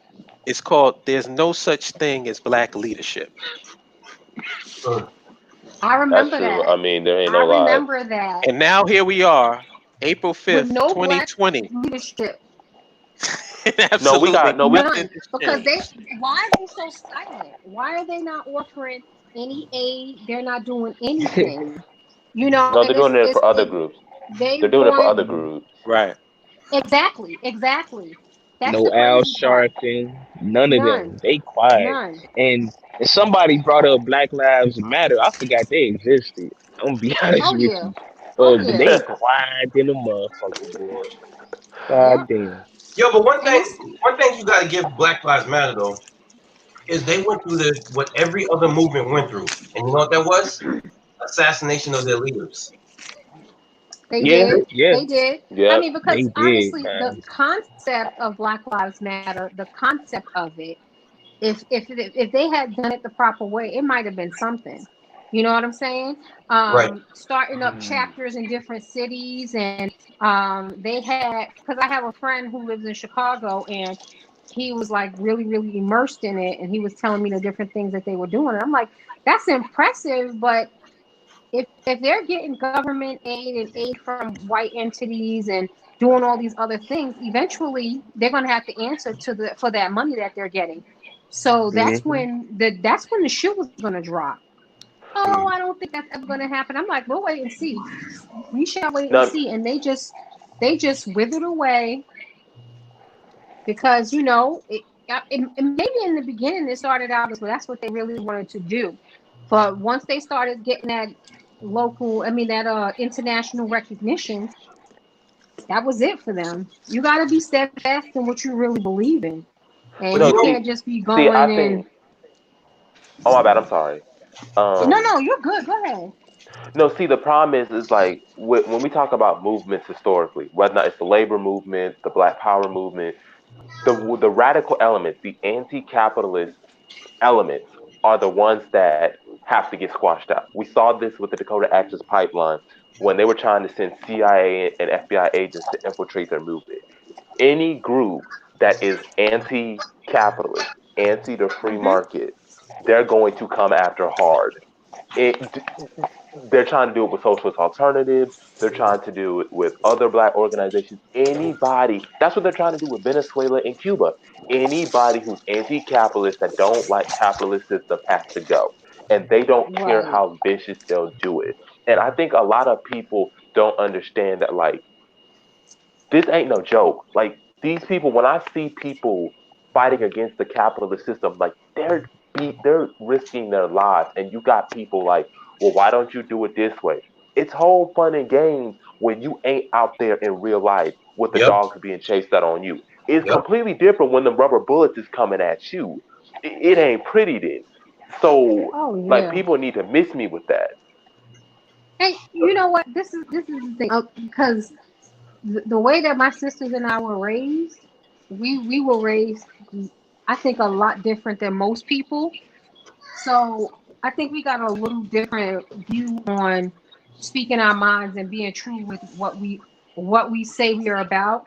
It's called "There's No Such Thing as Black Leadership." I remember That's true. that. I mean, there ain't I no lie. remember that. And now here we are, April With 5th, no 2020. black leadership. Absolutely None. Because changed. why are they so silent? Why are they not offering any aid? They're not doing anything. No, they're doing it for other groups. They're doing it for other groups. Right. Exactly. That's no the Al crazy part. Sharpton, none of them. None. They quiet. None. And somebody brought up Black Lives Matter. I forgot they existed. I'm gonna be honest Oh with yeah. you. Oh But yeah. they quiet in the motherfucker, boy. God Yep. damn. Yo, but one And thing, it's one thing you gotta give Black Lives Matter though is they went through this what every other movement went through, and you know what that was? Assassination of their leaders. they Yeah, did. yeah, They did. I Yep. mean, they because did, honestly, the man. concept of Black Lives Matter, the concept of it, if they had done it the proper way, it might have been something. You know what I'm saying? Right. Starting up chapters in different cities, and they had, because I have a friend who lives in Chicago, and he was like really, really immersed in it, and he was telling me the different things that they were doing. And I'm like, that's impressive, but if they're getting government aid and aid from white entities and doing all these other things, eventually they're going to have to answer to the for that money that they're getting. So Hmm. that's when the shoe was going to drop. Oh, I don't think that's ever going to happen. I'm like, we'll wait and see. We shall wait and Now, see. And they just withered away because it maybe in the beginning it started out as well. That's what they really wanted to do, but once they started getting that international recognition, that was it for them. You got to be steadfast in what you really believe in, but and no, you You can't just be see, I going and think. Oh my bad. I'm sorry. no, Um, no, you're good. Go ahead. no, see, the problem is like when we talk about movements historically, whether or not it's the labor movement, the Black Power movement, the radical elements, the anti-capitalist elements are the ones that have to get squashed out. We saw this with the Dakota Access Pipeline when they were trying to send CIA and FBI agents to infiltrate their movement. Any group that is anti-capitalist, anti the free Hmm. market, they're going to come after hard. It, they're trying to do it with socialist alternatives. They're trying to do it with other black organizations. Anybody, that's what they're trying to do with Venezuela and Cuba. Anybody who's anti-capitalist that don't like capitalist system has to go. And they don't care Right. how vicious they'll do it. And I think a lot of people don't understand that like this ain't no joke. Like these people, when I see people fighting against the capitalist system, like they're risking their lives, and you got people like, well, why don't you do it this way? It's whole fun and games when you ain't out there in real life with the Yep. dogs being chased out on you. It's Yep. completely different when the rubber bullets is coming at you. It ain't pretty then. So Oh like yeah. people need to miss me with that. Hey, you know what? This is the thing because the way that my sisters and I were raised, we were raised, I think, a lot different than most people. So I think we got a little different view on speaking our minds and being true with what we say we are about.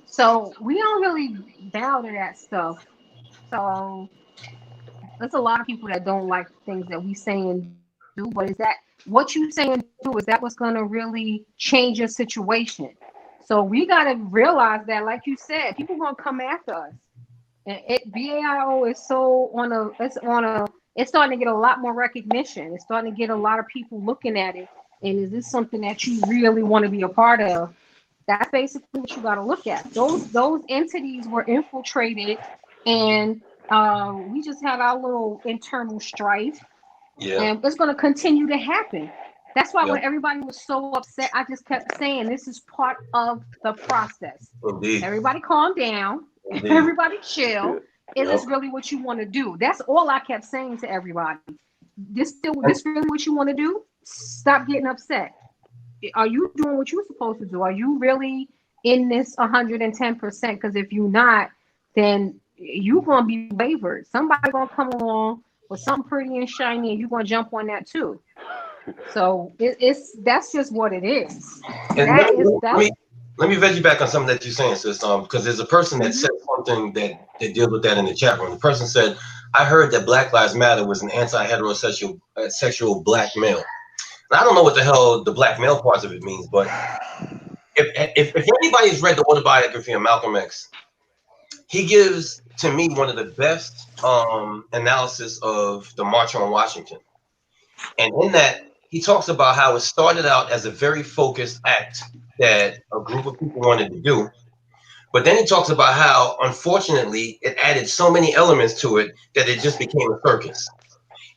So we don't really bow to that stuff. So there's a lot of people that don't like things that we say and do. But is that what you say and do? Is that what's going to really change your situation? So we got to realize that, like you said, people going to come after us. And BAIO is it's starting to get a lot more recognition. It's starting to get a lot of people looking at it. And is this something that you really want to be a part of? That's basically what you got to look at. Those entities were infiltrated, and we just had our little internal strife, Yeah. and it's going to continue to happen. That's why Yep. when everybody was so upset, I just kept saying this is part of the process. Indeed. Everybody calm down. Indeed. Everybody chill. Is Yep. this really what you want to do? That's all I kept saying to everybody. And This really what you want to do? Stop getting upset. Are you doing what you're supposed to do? Are you really in this 110%? Because if you're not, then you're gonna be wavered. Somebody gonna come along with something pretty and shiny, and you're gonna jump on that too. So it's that's just what it is. and That is let that's. me let me veg you back on something that you're saying, sis. Because there's a person that Mhm. said something that deals with that in the chat room. The person said, "I heard that Black Lives Matter was an anti-heterosexual sexual black male." And I don't know what the hell the black male parts of it means, but if anybody's read the autobiography of Malcolm X, he gives to me one of the best analysis of the March on Washington. And in that, he talks about how it started out as a very focused act that a group of people wanted to do. But then he talks about how, unfortunately, it added so many elements to it that it just became a circus.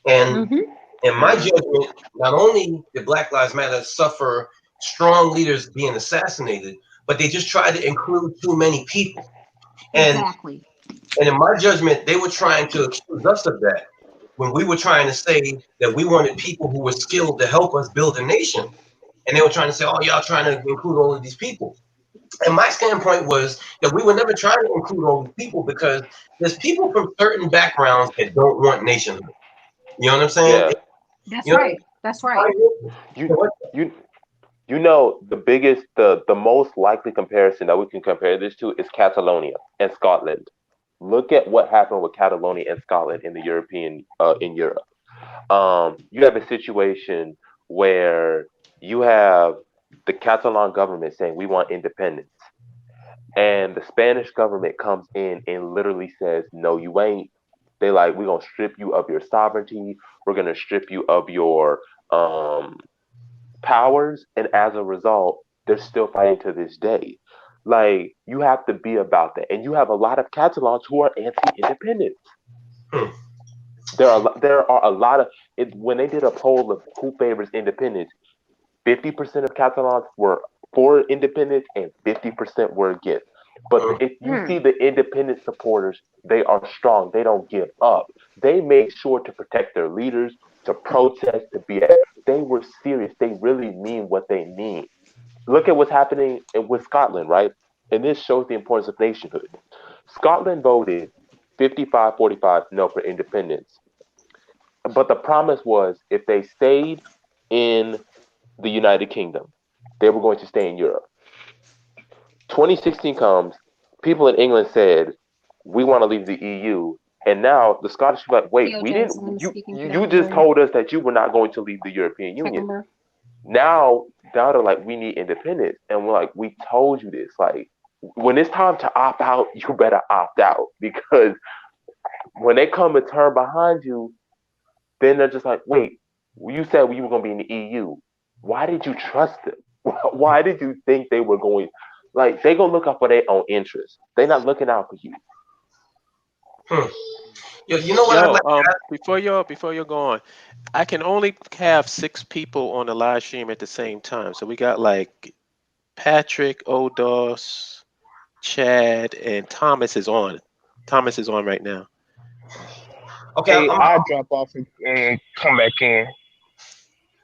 And in my judgment, not only did Black Lives Matter suffer strong leaders being assassinated, but they just tried to include too many people. And in my judgment, they were trying to accuse us of that when we were trying to say that we wanted people who were skilled to help us build a nation. And they were trying to say, oh, y'all trying to include all of these people. And my standpoint was that we were never trying to include all these people because there's people from certain backgrounds that don't want nationhood. You know what I'm saying? Yeah. That's right. That's right. You know, the most likely comparison that we can compare this to is Catalonia and Scotland. Look at what happened with Catalonia and Scotland in the in Europe. You have a situation where you have the Catalan government saying we want independence, and the Spanish government comes in and literally says, no, you ain't. They like, we're gonna strip you of your sovereignty. We're gonna strip you of your powers, and as a result, they're still fighting to this day. Like, you have to be about that, and you have a lot of Catalans who are anti-independence. There are a lot of when they did a poll of who favors independence, 50% of Catalans were for independence and 50% were against. But if you see the independent supporters, they are strong. They don't give up. They made sure to protect their leaders, to protest, to be. They were serious. They really mean what they mean. Look at what's happening with Scotland, right? And this shows the importance of nationhood. Scotland voted 55-45 no for independence. But the promise was if they stayed in the United Kingdom, they were going to stay in Europe. 2016 comes, people in England said, we want to leave the EU. And now the Scottish are like, wait, we didn't. You just told us that you were not going to leave the European Union. Now they're like, we need independence. And we're like, we told you this. Like, when it's time to opt out, you better opt out. Because when they come and turn behind you, then they're just like, wait, you said you were going to be in the EU. Why did you trust them? Why did you think they were going? Like, they going to look out for their own interests. They're not looking out for you. You know what? Before you go on, I can only have 6 people on the live stream at the same time. So we got like Patrick, Odos, Chad, and Thomas is on. Thomas is on right now. Okay, I'll drop off and come back in.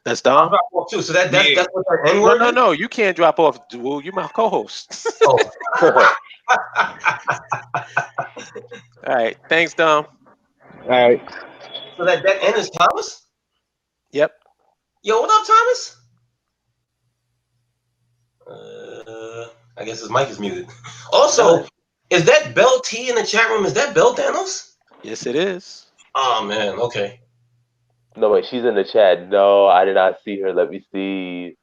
That's Dom. I'll drop off too. So that's what that N-word. No, you can't drop off. Well, you're my co-host. Oh. All right. Thanks, Dom. All right. So that N is Thomas? Yep. Yo, what up, Thomas? I guess his mic is muted. Also, is that Bell T in the chat room? Is that Bell Thanos? Yes, it is. Oh, man. Okay. No, wait, she's in the chat. No, I did not see her. Let me see.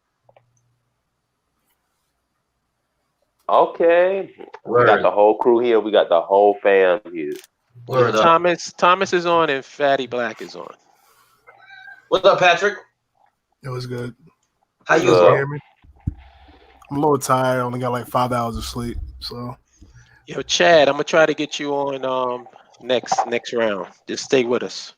Okay. We got the whole crew here. We got the whole fam here. Thomas is on and Fatty Black is on. What's up, Patrick? It was good. How you doing? I'm a little tired. I only got like 5 hours of sleep. So, yo, Chad, I'm gonna try to get you on next round. Just stay with us.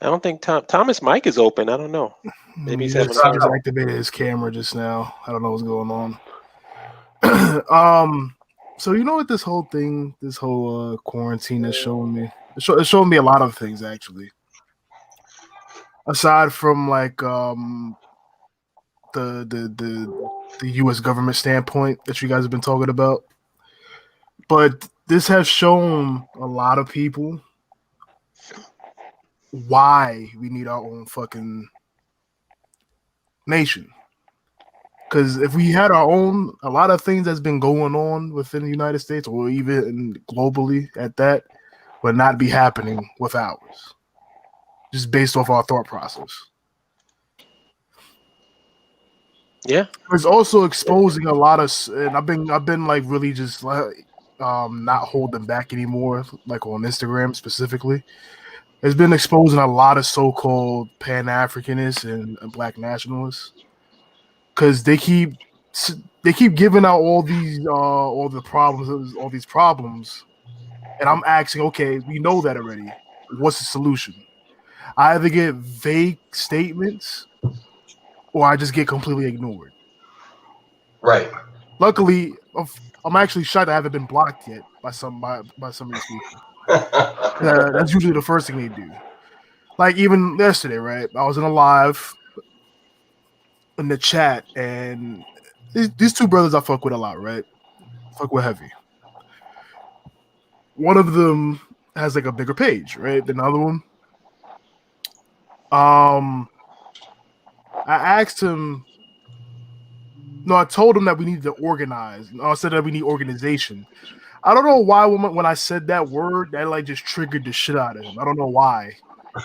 I don't think Thomas' mic is open. I don't know. Maybe he's having activated his camera just now. I don't know what's going on. So you know what this whole quarantine is showing me? It's showing me a lot of things actually. Aside from like the U.S. government standpoint that you guys have been talking about, but this has shown a lot of people why we need our own fucking nation. Because if we had our own, a lot of things that's been going on within the United States or even globally at that would not be happening with ours. Just based off our thought process. Yeah. It's also exposing a lot of, and I've been like really just like not holding back anymore, like on Instagram specifically. It's been exposing a lot of so-called Pan-Africanists and Black nationalists because they keep giving out all these all these problems, and I'm asking, okay, we know that already. What's the solution? I either get vague statements or I just get completely ignored. Right. Luckily, I'm actually shocked I haven't been blocked yet by some of these people. That's usually the first thing they do. Like even yesterday, right? I was in a live in the chat, and these two brothers I fuck with a lot, right? Fuck with heavy. One of them has like a bigger page, right, than the other one. I asked him. No, I told him that we need to organize. I said that we need organization. I don't know why when I said that word, that like just triggered the shit out of him. I don't know why.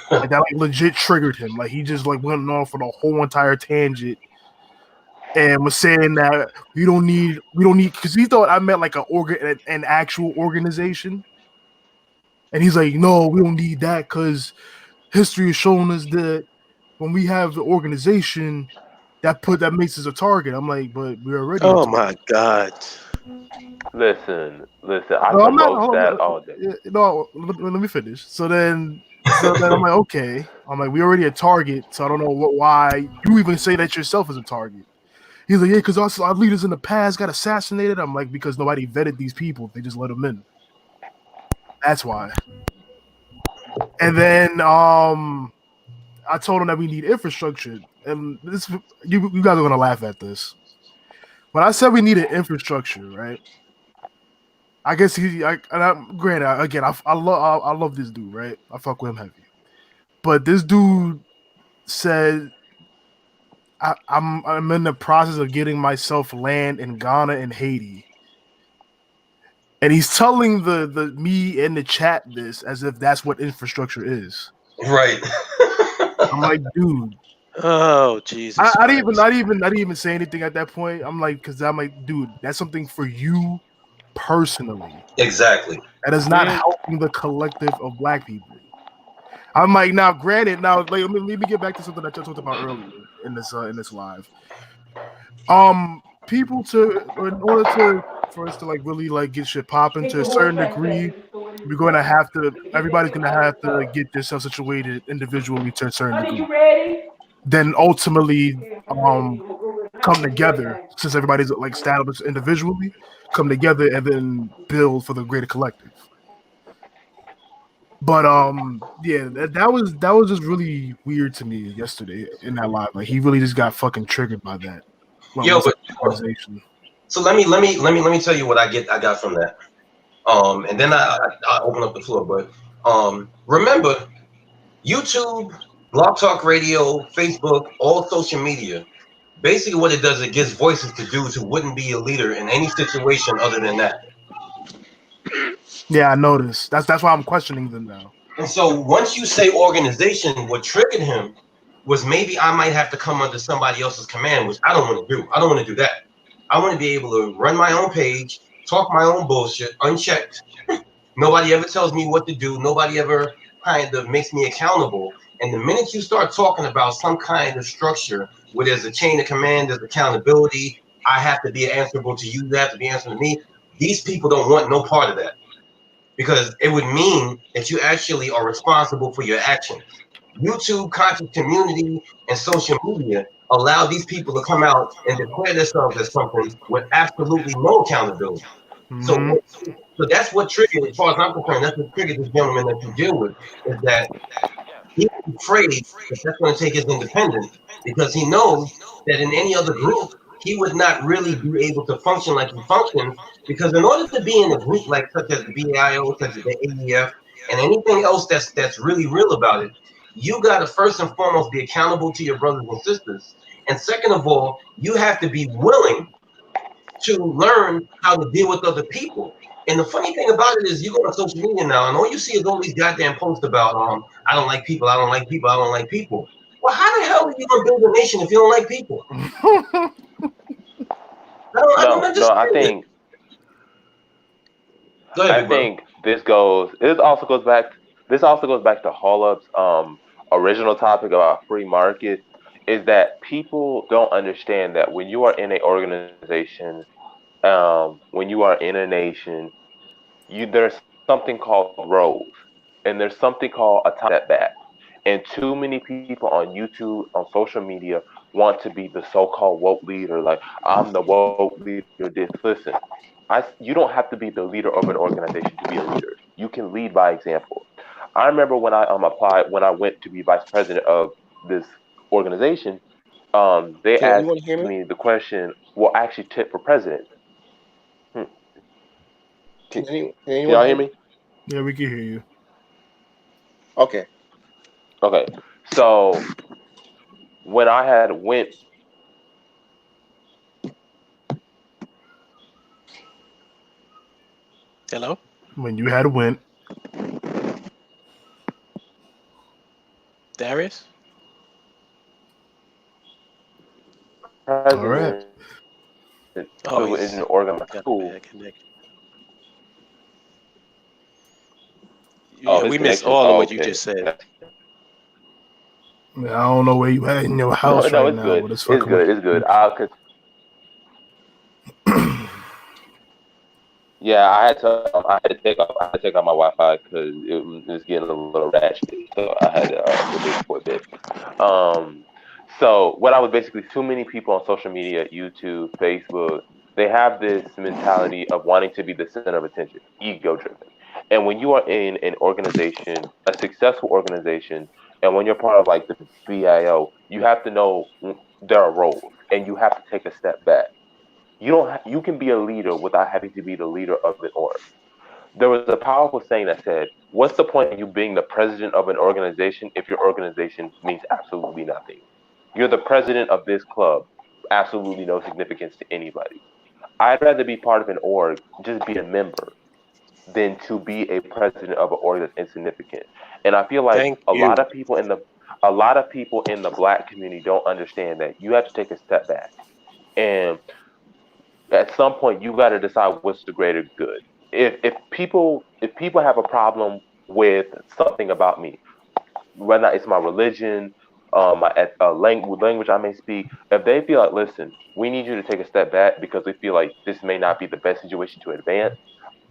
Like that like legit triggered him. Like he just like went on for the whole entire tangent and was saying that we don't need because he thought I meant like an actual organization. And he's like, no, we don't need that because history has shown us that when we have the organization, that makes us a target. I'm like, but we're already. Oh my God! Listen. I promote that all day. No, let me finish. So then I'm like, okay. I'm like, we already a target, so I don't know why you even say that yourself as a target. He's like, yeah, because our leaders in the past got assassinated. I'm like, because nobody vetted these people; they just let them in. That's why. And then I told him that we need infrastructure, and this you guys are gonna laugh at this. When I said we needed infrastructure, right? I guess granted, again, I love this dude, right? I fuck with him heavy, but this dude said I'm in the process of getting myself land in Ghana and Haiti, and he's telling the me in the chat this as if that's what infrastructure is. Right. I'm like, dude. Oh Jesus! I didn't even say anything at that point. I'm like, because I'm like, dude, that's something for you personally. Exactly. That is not helping the collective of Black people. I'm like, now, granted, like, let me get back to something that I talked about earlier in this live. People for us to like really like get shit popping to a certain degree, everybody's gonna have to get themselves situated individually to a certain degree. Then ultimately, come together since everybody's like established individually, come together and then build for the greater collective. But yeah, that was just really weird to me yesterday in that live. Like he really just got fucking triggered by that. Yo, but so let me tell you what I got from that. And then I open up the floor. But remember, YouTube, Blog Talk Radio, Facebook, all social media. Basically, what it does, it gives voices to dudes who wouldn't be a leader in any situation other than that. Yeah, I noticed. That's why I'm questioning them now. And so once you say organization, what triggered him was maybe I might have to come under somebody else's command, which I don't want to do. I don't want to do that. I want to be able to run my own page, talk my own bullshit, unchecked. Nobody ever tells me what to do. Nobody ever kind of makes me accountable. And the minute you start talking about some kind of structure where there's a chain of command, there's accountability, I have to be answerable to you, you have to be answerable to me, these people don't want no part of that. Because it would mean that you actually are responsible for your actions. YouTube, conscious community, and social media allow these people to come out and declare themselves as something with absolutely no accountability. Mm-hmm. So that's what triggered, as far as I'm concerned, that's what triggered this gentleman that you deal with, is that he's afraid that that's going to take his independence, because he knows that in any other group, he would not really be able to function like he functions, because in order to be in a group like such as the BIO, such as the AEF, and anything else that's really real about it, you got to first and foremost be accountable to your brothers and sisters. And second of all, you have to be willing to learn how to deal with other people. And the funny thing about it is, you go on social media now, and all you see is all these goddamn posts about, I don't like people, I don't like people, I don't like people. Well, how the hell are you going to build a nation if you don't like people? I think this also goes back to Hollup's original topic about free market. is that people don't understand that when you are in an organization, when you are in a nation, there's something called roles, and there's something called a time step back. And too many people on YouTube, on social media, want to be the so-called woke leader. Like, I'm the woke leader. This, listen, you don't have to be the leader of an organization to be a leader. You can lead by example. I remember when I when I went to be vice president of this organization, they Can anyone asked hear me? me the question, "Well, actually, tip for president." Hmm. Can, Can can anyone y'all hear hear me? me? Yeah, we can hear you. Okay. Okay, so when I had went, Hello? When you had went, Darius? all right. president Oh, in he's an organ got a school. bad connection. Oh, Yeah, his we missed connection. all of Oh, what you okay. just said. I don't know where you at in your No, house no, right it's now, good. but it's It's fucking with good. It's good. you. Yeah, I had to take off my Wi-Fi because it was getting a little ratchet. So I had to remove it for a bit. Um, so what I was basically, too many people on social media, YouTube, Facebook, they have this mentality of wanting to be the center of attention, ego-driven. And when you are in an organization, a successful organization, and when you're part of like the BIO, you have to know there are roles, and you have to take a step back. You can be a leader without having to be the leader of an org. There was a powerful saying that said, "What's the point of you being the president of an organization if your organization means absolutely nothing? You're the president of this club, absolutely no significance to anybody." I'd rather be part of an org, just be a member, than to be a president of an org that's insignificant. And I feel like Thank you. a lot of people in the black community don't understand that you have to take a step back. And at some point you got to decide what's the greater good. If people have a problem with something about me, whether it's my religion, language I may speak, if they feel like, listen, we need you to take a step back because we feel like this may not be the best situation to advance,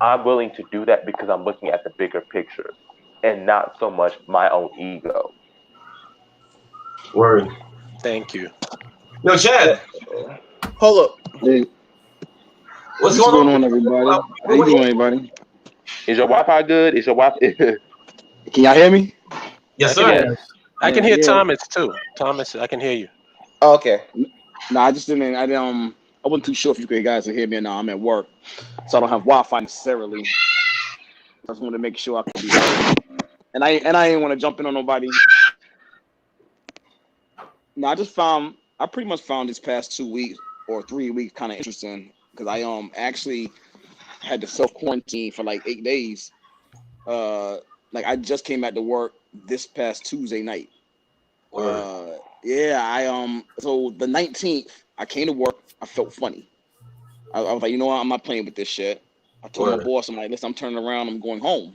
I'm willing to do that because I'm looking at the bigger picture and not so much my own ego. Word. Thank you. Yo, Chad, Hold up. Hey, what's what's going going on? on, everybody? How you What doing, everybody? Is your Wi-Fi good? Is your Wi-Fi? Can y'all hear me? Yes, I can sir. hear. Yes. I can Yeah, hear yeah. Thomas too. Thomas, I can hear you. Oh, okay. No, I just didn't. I wasn't too sure if you guys could hear me or not. I'm at work, so I don't have Wi-Fi necessarily. I just wanted to make sure I could be heard. And I didn't want to jump in on nobody. No, I pretty much found this past 2 weeks or 3 weeks kind of interesting because I actually had to self quarantine for like 8 days. Like I just came back to work this past Tuesday night. Word. Yeah, so the 19th I came to work. I felt funny. I was like, you know what, I'm not playing with this shit. I told my Word. boss, I'm like, listen, I'm turning around, I'm going home.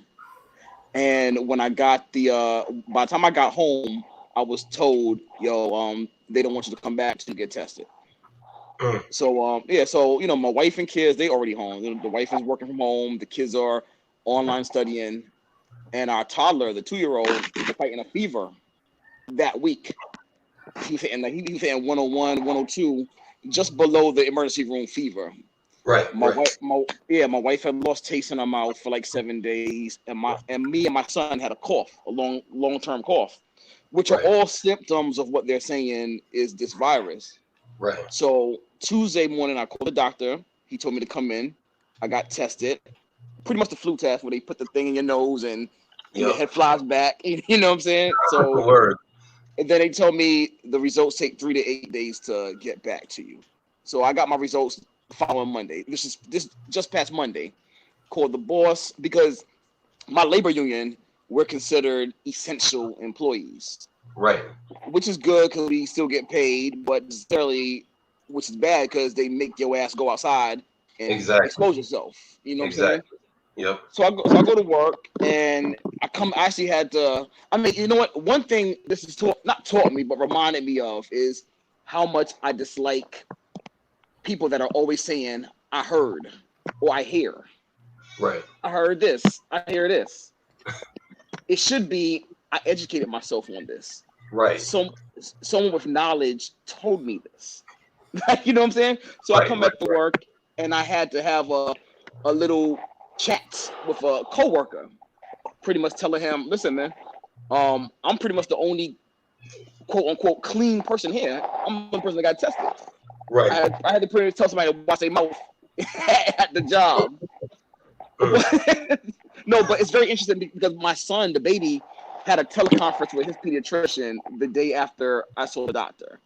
And when I got by the time I got home, I was told, yo, they don't want you to come back to get tested. Mm. So yeah, so my wife and kids, they already home. The wife is working from home, the kids are online studying, and our toddler, the 2-year-old, was fighting a fever that week. He was hitting 101, 102, just below the emergency room fever. Right. My Right. wife had lost taste in her mouth for like 7 days, and me and my son had a cough, a long-term cough, which are Right. all symptoms of what they're saying is this virus. Right. So Tuesday morning, I called the doctor. He told me to come in. I got tested, pretty much the flu test where they put the thing in your nose and your Yep. head flies back. You know what I'm saying? So Word. and then they told me the results take 3 to 8 days to get back to you. So I got my results the following Monday. This just past Monday. Called the boss because my labor union, we're considered essential employees, Right. which is good because we still get paid, but necessarily, which is bad because they make your ass go outside and Exactly. expose yourself. You know what I'm saying? Exactly. Yep. So I go to work, and I actually had to. I mean, you know what? One thing this is not taught me, but reminded me of is how much I dislike people that are always saying, "I heard" or "I hear." Right. I heard this. I hear this. It should be I educated myself on this. Right. Someone with knowledge told me this. You know what I'm saying? So I come back to work, and I had to have a little chat with a coworker, pretty much telling him, "Listen, man, I'm pretty much the only quote unquote clean person here. I'm the person that got tested. Right. I had to pretty much tell somebody to watch their mouth at the job." No, but it's very interesting because my son, the baby, had a teleconference with his pediatrician the day after I saw the doctor.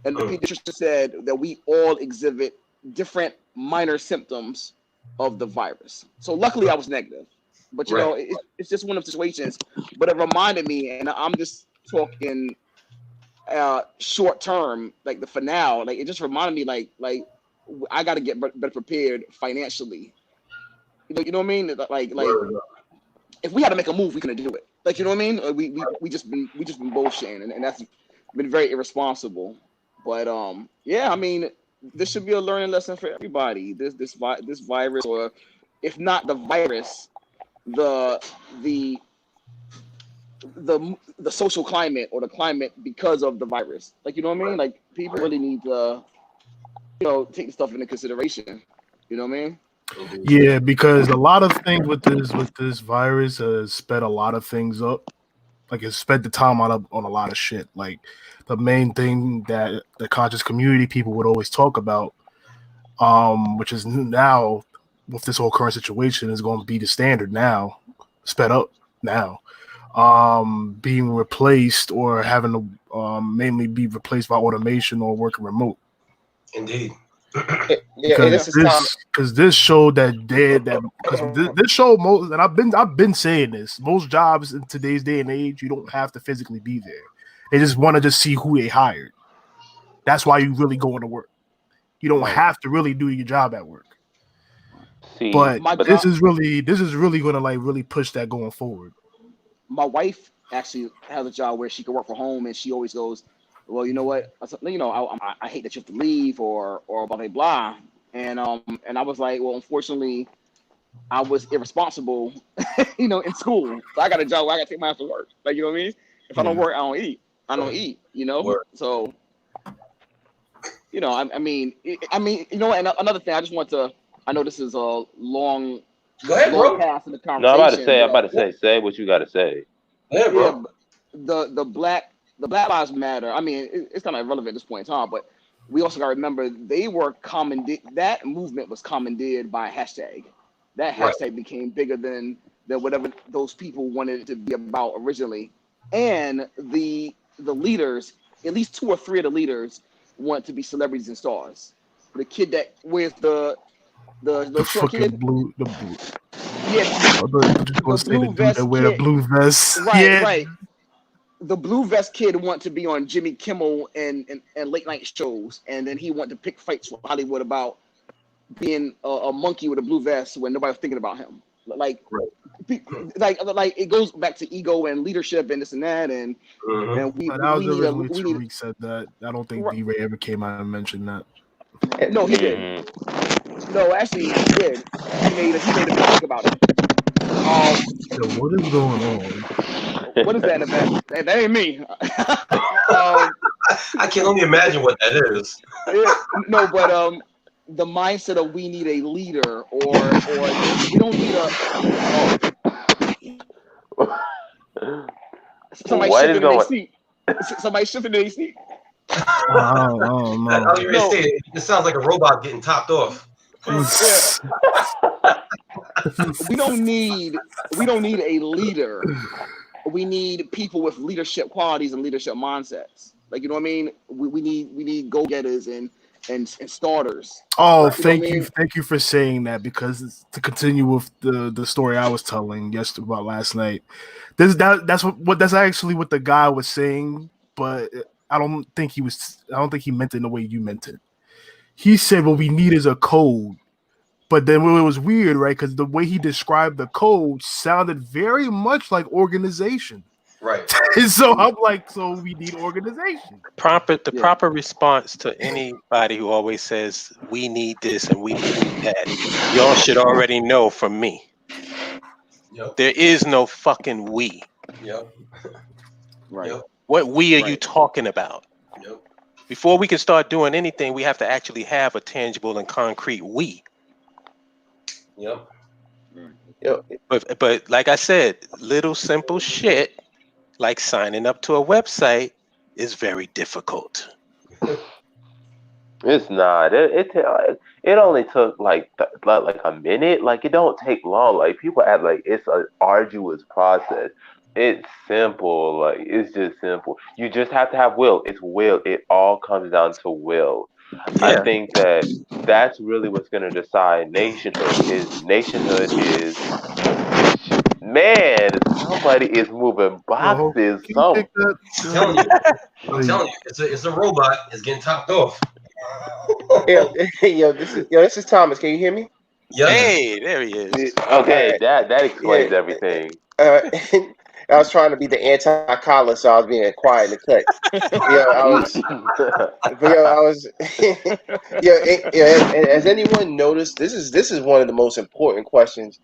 And the pediatrician said that we all exhibit different minor symptoms of the virus. So luckily I was negative. But, you know, it's just one of the situations. But it reminded me, and I'm just talking short term, like the for now, like it just reminded me like I got to get better prepared financially. You know what I mean? Like if we had to make a move, we couldn't do it. Like, you know what I mean? We just been bullshitting, and that's been very irresponsible. But yeah, I mean, this should be a learning lesson for everybody. This virus, or if not the virus, the social climate or the climate because of the virus. Like, you know what I mean? Like, people really need to, you know, take the stuff into consideration. You know what I mean? Yeah, because a lot of things with this virus has sped a lot of things up. Like, it sped the time on a lot of shit. Like, the main thing that the conscious community people would always talk about, which is now with this whole current situation, is going to be the standard now, sped up now, being replaced or having to mainly be replaced by automation or working remote. Indeed. Because this showed that this showed most, and I've been saying this, most jobs in today's day and age, you don't have to physically be there. They just want to just see who they hired. That's why you really go into work. You don't have to really do your job at work. But this is really going to like really push that going forward. My wife actually has a job where she can work from home, and she always goes, "Well, you know what? You know, I hate that you have to leave or blah blah blah." And I was like, "Well, unfortunately, I was irresponsible, you know, in school. So I got a job where I got to take my ass to work. Like, you know what I mean? If I don't work, I don't eat. I don't eat. You know. So, you know, I mean, you know, and another thing, I just want to. I know this is a long. Go ahead, bro. Pass in the conversation. No, I'm about to say, say what you got to say. Yeah, bro. The Black Lives Matter. I mean, it's kind of irrelevant at this point in time, but we also got to remember they were that movement was commandeered by a hashtag. That hashtag became bigger than whatever those people wanted it to be about originally. And the leaders, at least 2 or 3 of the leaders, want to be celebrities and stars. The kid that wears the short kid, blue. Yeah, the vest that wear the blue vest. Right. The blue vest kid want to be on Jimmy Kimmel and late night shows, and then he want to pick fights with Hollywood about being a monkey with a blue vest when nobody's thinking about him. Like it goes back to ego and leadership and this and that, and we need Tariq said that. I don't think D-Ray ever came out and mentioned that. No, he did. No, actually, he did. He made a talk about it. What is going on? What is that event? That ain't me. I can only imagine what that is. No, but the mindset of we need a leader, or we don't need somebody shifting in their seat. Somebody shifting in their seat. Oh no! It sounds like a robot getting topped off. We don't need a leader. We need people with leadership qualities and leadership mindsets. Like, you know what I mean? We need go-getters and starters. Oh, thank you for saying that, because to continue with the story I was telling yesterday about last night, that's actually what the guy was saying, but I don't think he meant it in the way you meant it. He said what we need is a code But then it was weird, right? Because the way he described the code sounded very much like organization. Right. And so I'm like, so we need organization. The proper response to anybody who always says we need this and we need that, y'all should already know from me. Yep. There is no fucking we. Yep. Right. Yep. What we are you talking about? Yep. Before we can start doing anything, we have to actually have a tangible and concrete we. Yep. Yep. But like I said, little simple shit like signing up to a website is very difficult. It's not. It only took like a minute. Like it don't take long. Like people act like it's an arduous process. It's simple. Like it's just simple. You just have to have will. It's will. It all comes down to will. I think that's really what's going to decide nationhood is man, somebody is moving boxes. I'm telling you, it's a robot. It's getting topped off. This is Thomas. Can you hear me? Yeah. Hey, there he is. Okay, that explains everything. I was trying to be the anti-collar, so I was being quiet in the cut. Has anyone noticed? This is one of the most important questions.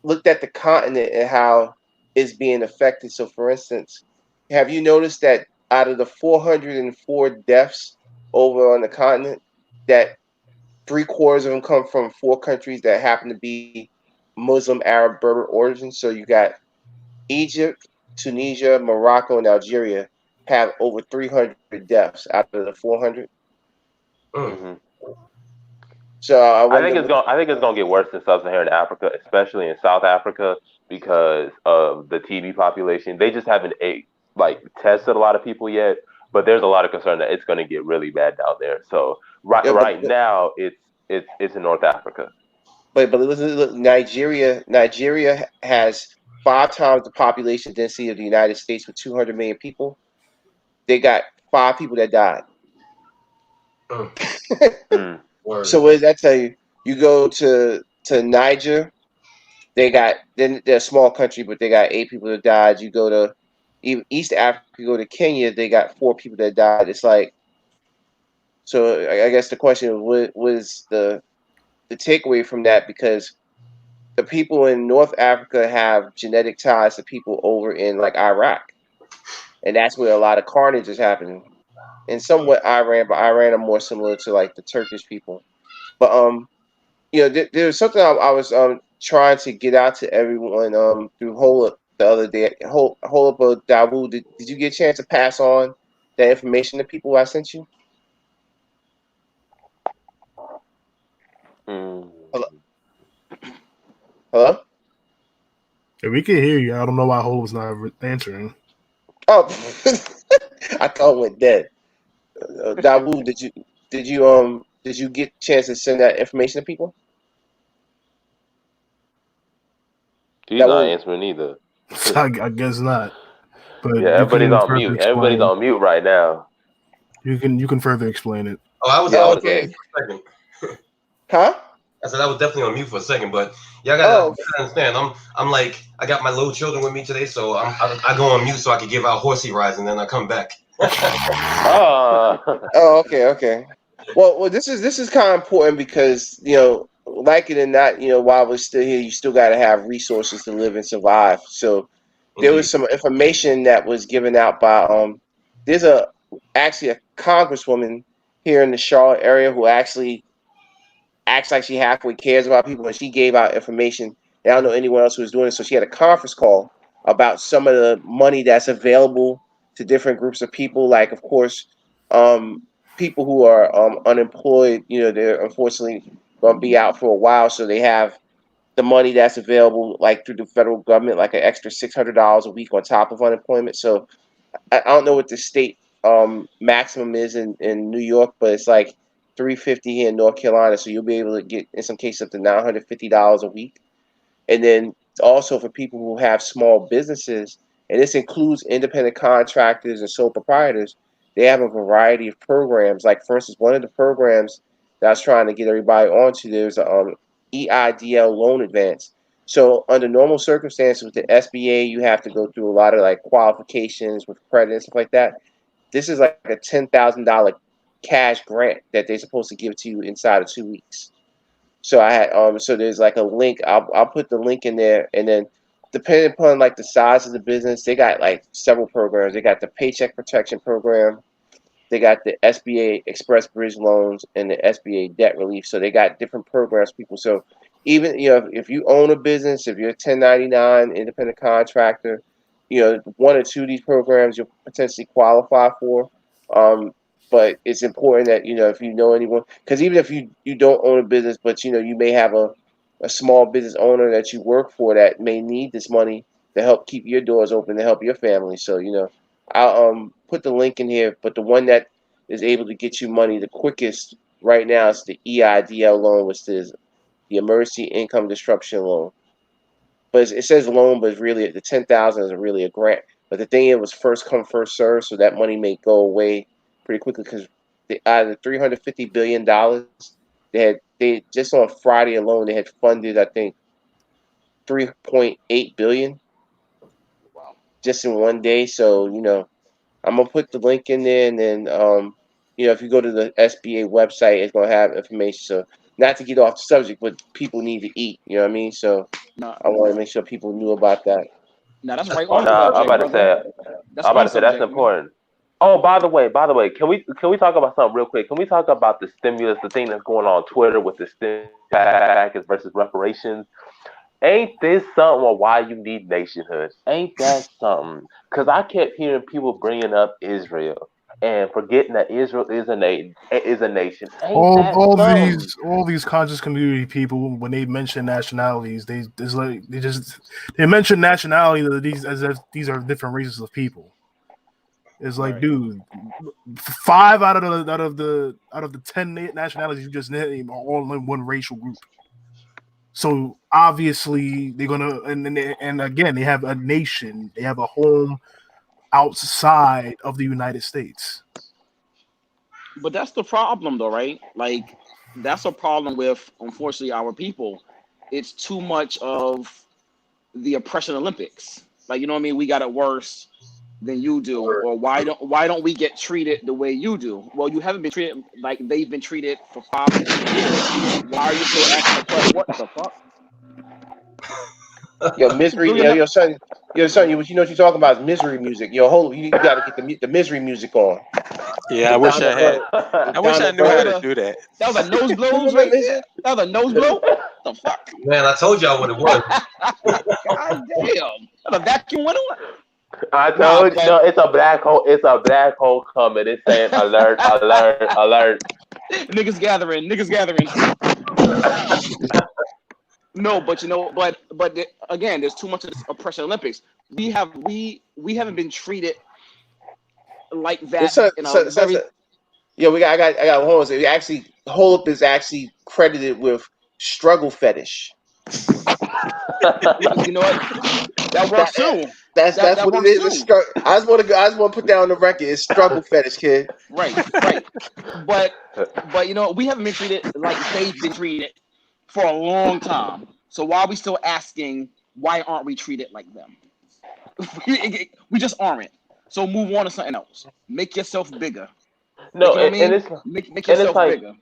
Looked at the continent and how it's being affected. So, for instance, have you noticed that out of the 404 deaths over on the continent, that 3/4 of them come from 4 countries that happen to be Muslim, Arab, Berber origin? So you got Egypt, Tunisia, Morocco, and Algeria have over 300 deaths out of the 400. Mm-hmm. So I think it's gonna get worse in sub-Saharan Africa, especially in South Africa, because of the TB population. They just haven't tested a lot of people yet, but there's a lot of concern that it's going to get really bad down there. So right now it's in North Africa. But look, Nigeria has 5 times the population density of the United States with 200 million people. They got 5 people that died. So what does that tell you? You go to Niger, they're a small country, but they got 8 people that died. You go to even East Africa, you go to Kenya, they got 4 people that died. It's like, so I guess the question is, what is the takeaway from that? Because the people in North Africa have genetic ties to people over in like Iraq, and that's where a lot of carnage is happening. And somewhat Iran, but Iran are more similar to like the Turkish people. But there's something I was trying to get out to everyone through Holeup the other day. Holeup Dawood, did you get a chance to pass on that information to people I sent you? Hello? Yeah, we can hear you. I don't know why Holeup's not answering. Oh, I thought it went dead. Dawood, did you get a chance to send that information to people? He's not answering either. I guess not. But yeah, everybody's on mute. Everybody's on mute right now. You can further explain it. Oh, I was okay. For a second. Huh? I said I was definitely on mute for a second, but y'all gotta understand. I'm like, I got my little children with me today, so I go on mute so I can give out horsey rides, and then I come back. Oh, okay. Well, this is kind of important because like it or not, while we're still here, you still got to have resources to live and survive. So there was some information that was given out by there's actually a congresswoman here in the Charlotte area who actually acts like she halfway cares about people, and she gave out information. I don't know anyone else who was doing it, so she had a conference call about some of the money that's available to different groups of people. Like, of course, people who are unemployed, they're unfortunately going to be out for a while, so they have the money that's available, like through the federal government, like an extra $600 a week on top of unemployment. So I don't know what the state maximum is in New York, but it's like $350 here in North Carolina. So you'll be able to get, in some cases, up to $950 a week. And then also for people who have small businesses, and this includes independent contractors and sole proprietors, they have a variety of programs. Like, for instance, one of the programs that I was trying to get everybody onto. There's a EIDL loan advance. So under normal circumstances with the SBA, you have to go through a lot of like qualifications with credit and stuff like that. This is like a $10,000 cash grant that they're supposed to give to you inside of 2 weeks. So I had so there's like a link. I'll put the link in there, and then depending upon like the size of the business, they got like several programs. They got the Paycheck Protection Program, they got the SBA Express Bridge Loans, and the SBA Debt Relief. So they got different programs, people. So even if you own a business, if you're a 1099 independent contractor, one or two of these programs you'll potentially qualify for. But it's important that if you know anyone, because even if you don't own a business, but you may have a small business owner that you work for that may need this money to help keep your doors open, to help your family. So I'll put the link in here, but the one that is able to get you money the quickest right now is the EIDL loan, which is the Emergency Income Disruption Loan. But it says loan, but it's really the $10,000 is really a grant. But the thing, it was first come, first serve, so that money may go away pretty quickly, because out of the $350 billion, they just on Friday alone they had funded, I think, $3.8 billion just in one day. So I'm gonna put the link in there, and then if you go to the SBA website, it's gonna have information. So not to get off the subject, but people need to eat. You know what I mean? So I want to make sure people knew about that. Now that's right on I'm subject, about to brother. say that's important. Oh, by the way, can we talk about something real quick? Can we talk about the stimulus, the thing that's going on Twitter with the stimulus package versus reparations? Ain't this something or why you need nationhood? Ain't that something? Because I kept hearing people bringing up Israel and forgetting that Israel is a nation. Ain't All these conscious community people, when they mention nationalities, they mention nationality as if these are different races of people. It's like, dude, 5 out of the 10 nationalities you just named are all in one racial group. So obviously they're gonna, and again, they have a nation, they have a home outside of the United States. But that's the problem, though, right? Like, that's a problem with, unfortunately, our people. It's too much of the oppression Olympics. Like, you know what I mean? We got it worse than you do, or why don't we get treated the way you do? Well, you haven't been treated like they've been treated for 5 years. Why are you still asking the question? What the fuck? Yo, misery. Your son. What you're talking about is misery music. You got to get the misery music on. Yeah, I wish I had. I wish I knew how to do that. That was a nose blows right there. That was a nose blow. What the fuck? Man, I told y'all what it was. God damn. That a vacuum window? I told you, it's a black hole. It's a black hole coming. It's saying alert, alert, alert. Niggas gathering. No, but again, there's too much of this oppression Olympics. We haven't been treated like that. I got hold on. Actually, Holop is actually credited with struggle fetish. You know what? That works too. That's what it is. I just want to put that on the record. It's struggle fetish, kid. Right. But we haven't been treated like they've been treated for a long time. So why are we still asking, why aren't we treated like them? We just aren't. So move on to something else. Make yourself bigger. No, make yourself bigger.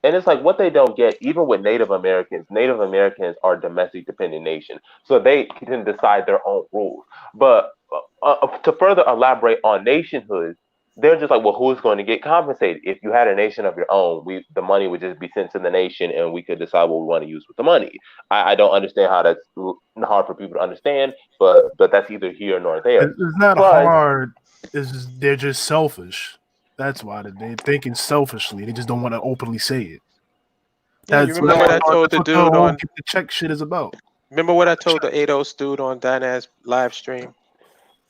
And it's like what they don't get, even with Native Americans are a domestic dependent nation. So they can decide their own rules. But to further elaborate on nationhood, they're just like, well, who's going to get compensated? If you had a nation of your own, the money would just be sent to the nation and we could decide what we want to use with the money. I don't understand how that's hard for people to understand, but that's either here nor there. It's not hard. They're just selfish. That's why they're thinking selfishly. They just don't want to openly say it. Yeah, you remember what I told the dude on the check shit is about? Remember what I told the ADOS dude on Dyna's live stream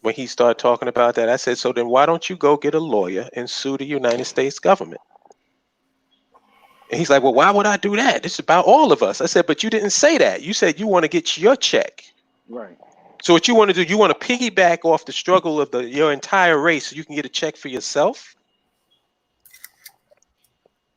when he started talking about that? I said, so then why don't you go get a lawyer and sue the United States government? And he's like, well, why would I do that? It's about all of us. I said, but you didn't say that. You said you want to get your check. Right. So what you want to do, you want to piggyback off the struggle of your entire race so you can get a check for yourself?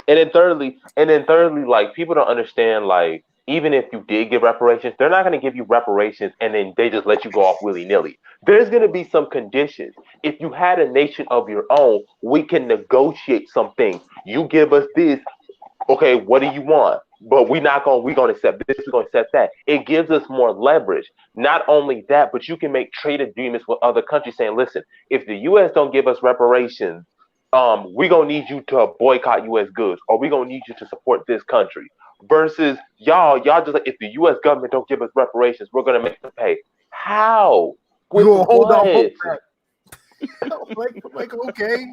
And then thirdly, like people don't understand, like even if you did give reparations, they're not going to give you reparations and then they just let you go off willy nilly. There's going to be some conditions. If you had a nation of your own, we can negotiate some things. You give us this, okay? What do you want? But we're gonna accept this. We're gonna accept that. It gives us more leverage. Not only that, but you can make trade agreements with other countries saying, listen, if the U.S. don't give us reparations, we're gonna need you to boycott U.S. goods, or we're gonna need you to support this country. Versus y'all just like, if the U.S. government don't give us reparations, we're gonna make them pay. How? We With gonna hold our what? vote back. like okay.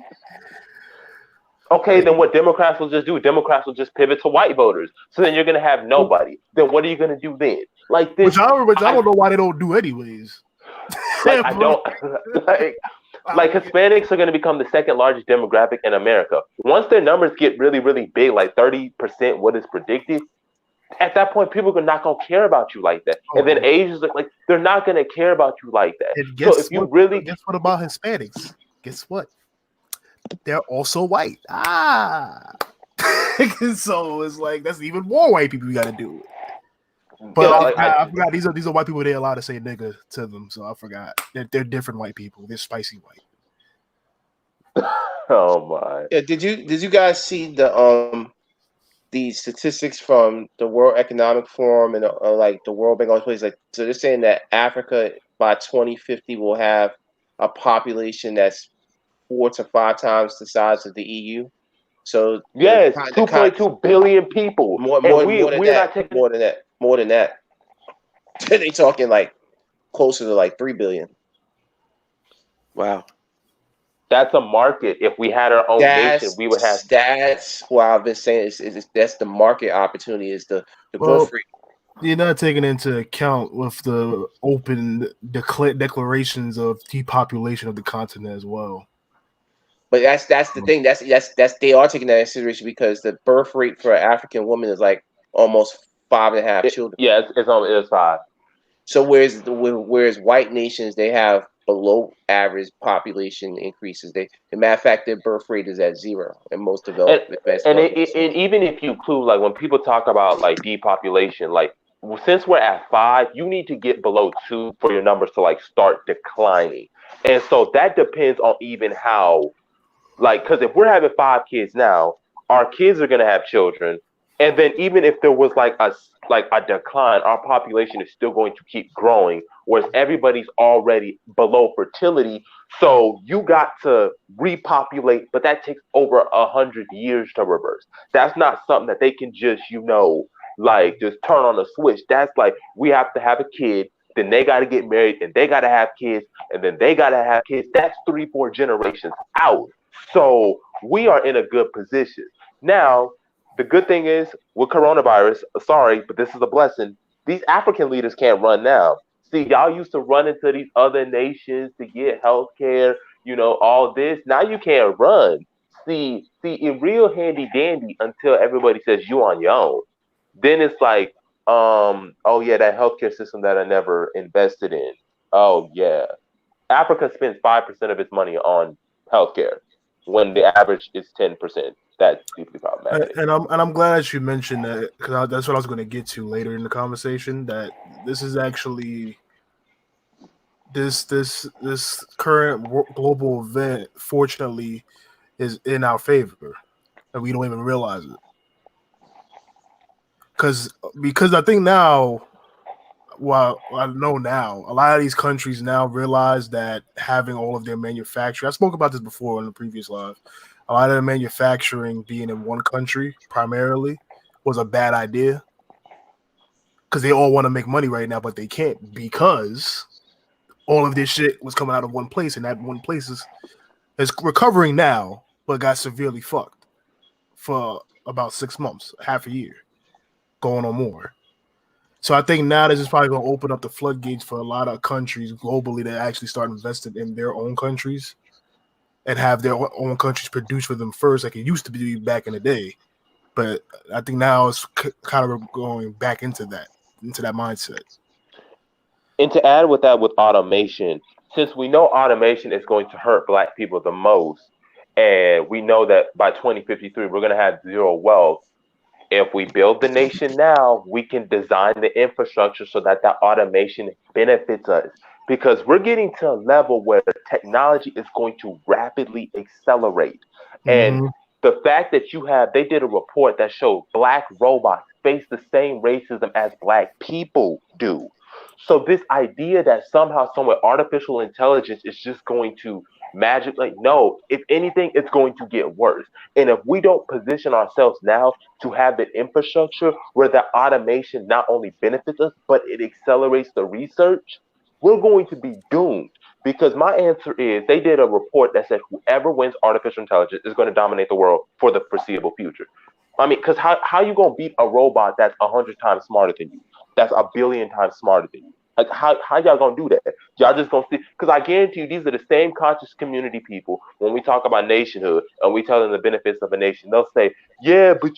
Okay, then what Democrats will just do? Democrats will just pivot to white voters. So then you're gonna have nobody. Then what are you gonna do then? Like this, Which I don't know why they don't do anyways. like I don't like Hispanics are gonna become the second largest demographic in America. Once their numbers get really, really big, like 30%, what is predicted, at that point people are not gonna care about you like that. And then Asians like they're not gonna care about you like that. And guess so if you really guess what about Hispanics? Guess what? They're also white. So it's like that's even more white people you got to do. But I forgot these are white people. They're allowed to say nigga to them, so I forgot. They're different white people. They're spicy white. Oh my! Yeah, did you guys see the statistics from the World Economic Forum and like the World Bank, all these places? Like, so they're saying that Africa by 2050 will have a population that's 4 to 5 times the size of the EU. So yes, 2.2 billion people. More than that. They talking like closer to like 3 billion. Wow. That's a market. If we had our own nation, we would have. That's what I've been saying. That's the market opportunity. Is the birth rate. You're not taking into account with the open declarations of depopulation of the continent as well. But that's the thing. That's they are taking that into consideration because the birth rate for an African woman is like almost 5.5 children. Yeah, it's 5. So whereas white nations, they have below average population increases. As a matter of fact, their birth rate is at 0 in most developed. And even if you include, like when people talk about like depopulation, like since we're at 5, you need to get below 2 for your numbers to like start declining. And so that depends on even how, like, because if we're having 5 kids now, our kids are going to have children. And then even if there was like a decline, our population is still going to keep growing, whereas everybody's already below fertility. So you got to repopulate, but that takes over 100 years to reverse. That's not something that they can just, like just turn on a switch. That's like, we have to have a kid, then they got to get married, and they got to have kids, and then they got to have kids. That's 3-4 generations out. So we are in a good position. Now, the good thing is with coronavirus, sorry, but this is a blessing. These African leaders can't run now. See, y'all used to run into these other nations to get healthcare, all this. Now you can't run. See, in real handy dandy until everybody says you on your own. Then it's like, oh yeah, that healthcare system that I never invested in. Oh yeah. Africa spends 5% of its money on healthcare when the average is 10%. That's deeply problematic. And I'm glad that you mentioned that, because that's what I was going to get to later in the conversation. That this is actually this current global event, fortunately, is in our favor, and we don't even realize it. Because I think now, well, I know now, a lot of these countries now realize that having all of their manufacturing, I spoke about this before in the previous live, a lot of the manufacturing being in one country primarily was a bad idea, because they all want to make money right now, but they can't because all of this shit was coming out of one place, and that one place is recovering now, but got severely fucked for about 6 months, half a year, going on more. So I think now this is probably going to open up the floodgates for a lot of countries globally to actually start investing in their own countries and have their own countries produce for them first, like it used to be back in the day. But I think now it's kind of going back into that mindset. And to add with that, with automation, since we know automation is going to hurt Black people the most, and we know that by 2053 we're going to have zero wealth. If we build the nation now, we can design the infrastructure so that that automation benefits us, because we're getting to a level where technology is going to rapidly accelerate. And the fact that they did a report that showed black robots face the same racism as black people do. So this idea that somehow, somewhere, artificial intelligence is just going to magically, no, if anything, it's going to get worse. And if we don't position ourselves now to have the infrastructure where that automation not only benefits us, but it accelerates the research, we're going to be doomed. Because my answer is, they did a report that said whoever wins artificial intelligence is going to dominate the world for the foreseeable future. I mean, because how you going to beat a robot that's 100 times smarter than you? That's a billion times smarter than you? Like, how y'all going to do that? Y'all just going to see? Because I guarantee you, these are the same conscious community people. When we talk about nationhood and we tell them the benefits of a nation, they'll say, yeah, but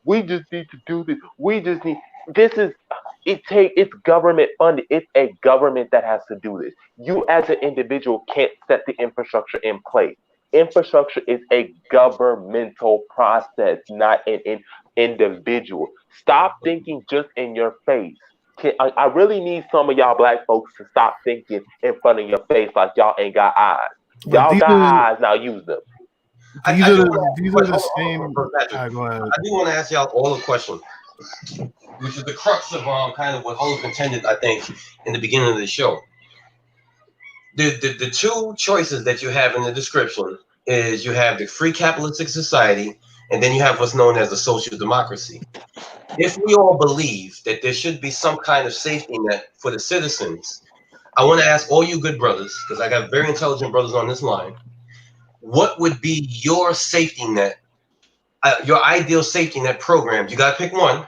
we just need to do this. We just need, it's government funded. It's a government that has to do this. You as an individual can't set the infrastructure in place. Infrastructure is a governmental process, not an individual. Stop thinking just in your face. I really need some of y'all black folks to stop thinking in front of your face like y'all ain't got eyes. Y'all got eyes, now use them. These are the same. Go ahead. I do want to ask y'all all a question, which is the crux of kind of what Hope intended, I think, in the beginning of the show. The two choices that you have in the description is you have the free capitalistic society, and then you have what's known as the social democracy. If we all believe that there should be some kind of safety net for the citizens, I want to ask all you good brothers, because I got very intelligent brothers on this line, what would be your safety net, your ideal safety net program? You got to pick one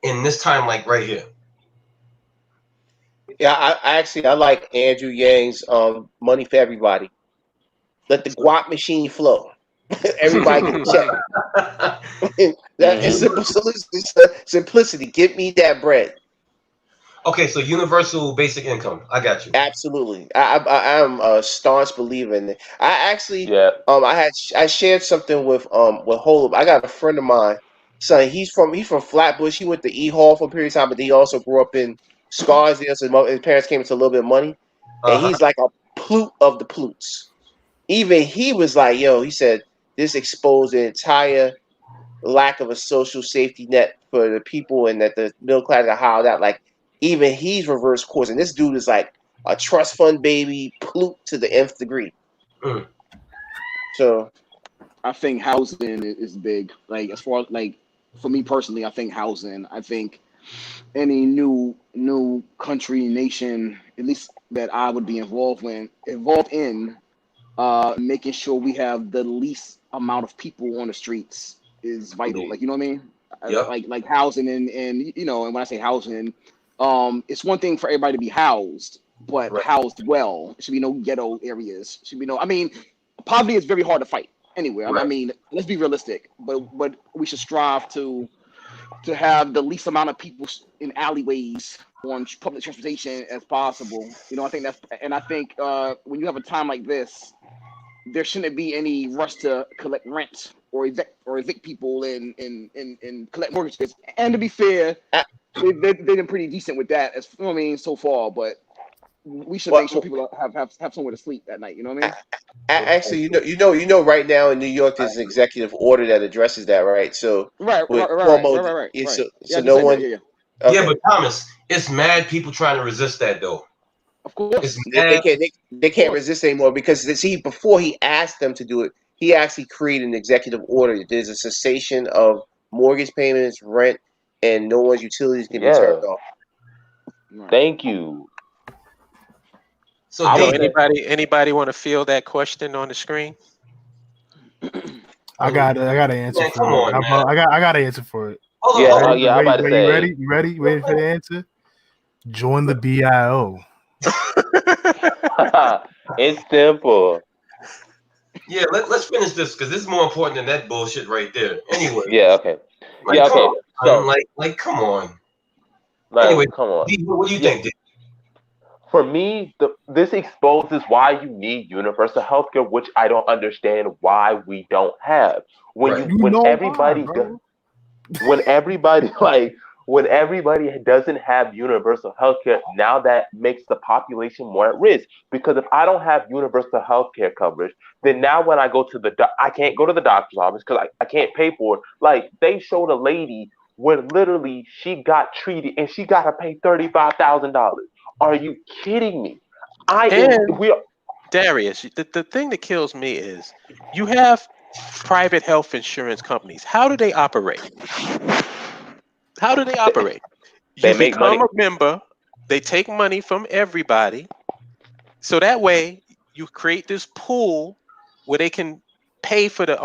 in this time, like right here. Yeah, I like Andrew Yang's Money for Everybody. Let the guap machine flow. Everybody can check. That is simplicity. Give me that bread. Okay, so universal basic income. I got you. Absolutely. I'm a staunch believer in it. I actually, I shared something with Holub. I got a friend of mine. Son, he's from Flatbush. He went to E Hall for a period of time, but he also grew up in Scarsdale. So his parents came into a little bit of money, and he's like a plute of the plutes. Even he was like, yo, he said this exposed the entire lack of a social safety net for the people, and that the middle class are hollowed out. Like, even he's reverse course, and this dude is like a trust fund baby, plute to the nth degree. So, I think housing is big. Like, as far as, like, for me personally, I think housing. I think any new country, nation, at least that I would be involved in, making sure we have the least amount of people on the streets is vital. Like, you know what I mean? Yep. Like housing and and when I say housing, it's one thing for everybody to be housed, but housed well. There should be no ghetto areas. Should be no. I mean, poverty is very hard to fight anywhere. I mean, let's be realistic, but we should strive to have the least amount of people in alleyways on public transportation as possible. I think when you have a time like this, there shouldn't be any rush to collect rent or evict people and collect mortgages. And to be fair, they've been pretty decent with that, so far. But we should make sure people have somewhere to sleep at night. You know what I mean? Actually, right now in New York, there's an executive order that addresses that, right? So right. So no one. Yeah, but Thomas, it's mad people trying to resist that though. Of course, they can't resist anymore because before he asked them to do it, he actually created an executive order. There's a cessation of mortgage payments, rent, and no one's utilities can be turned off. Thank you. So, anybody want to field that question on the screen? I got an answer for it. I got an answer for it. I'm about to say. You ready? You ready for the answer? Join the BIO. It's simple. Yeah, let's finish this because this is more important than that bullshit right there. Anyway. Yeah. Okay. Come on. Come on. Come on. What do you think, Dick? For me, this exposes why you need universal healthcare, which I don't understand why we don't have. Right. You know why, bro. When everybody when everybody doesn't have universal healthcare, now that makes the population more at risk. Because if I don't have universal healthcare coverage, then now when I go to I can't go to the doctor's office because I can't pay for it. Like they showed a lady where literally she got treated and she got to pay $35,000. Are you kidding me? Darius, the thing that kills me is you have private health insurance companies. How do they operate? How do they operate? They You make become money. a member, they take money from everybody, so that way you create this pool where they can pay for the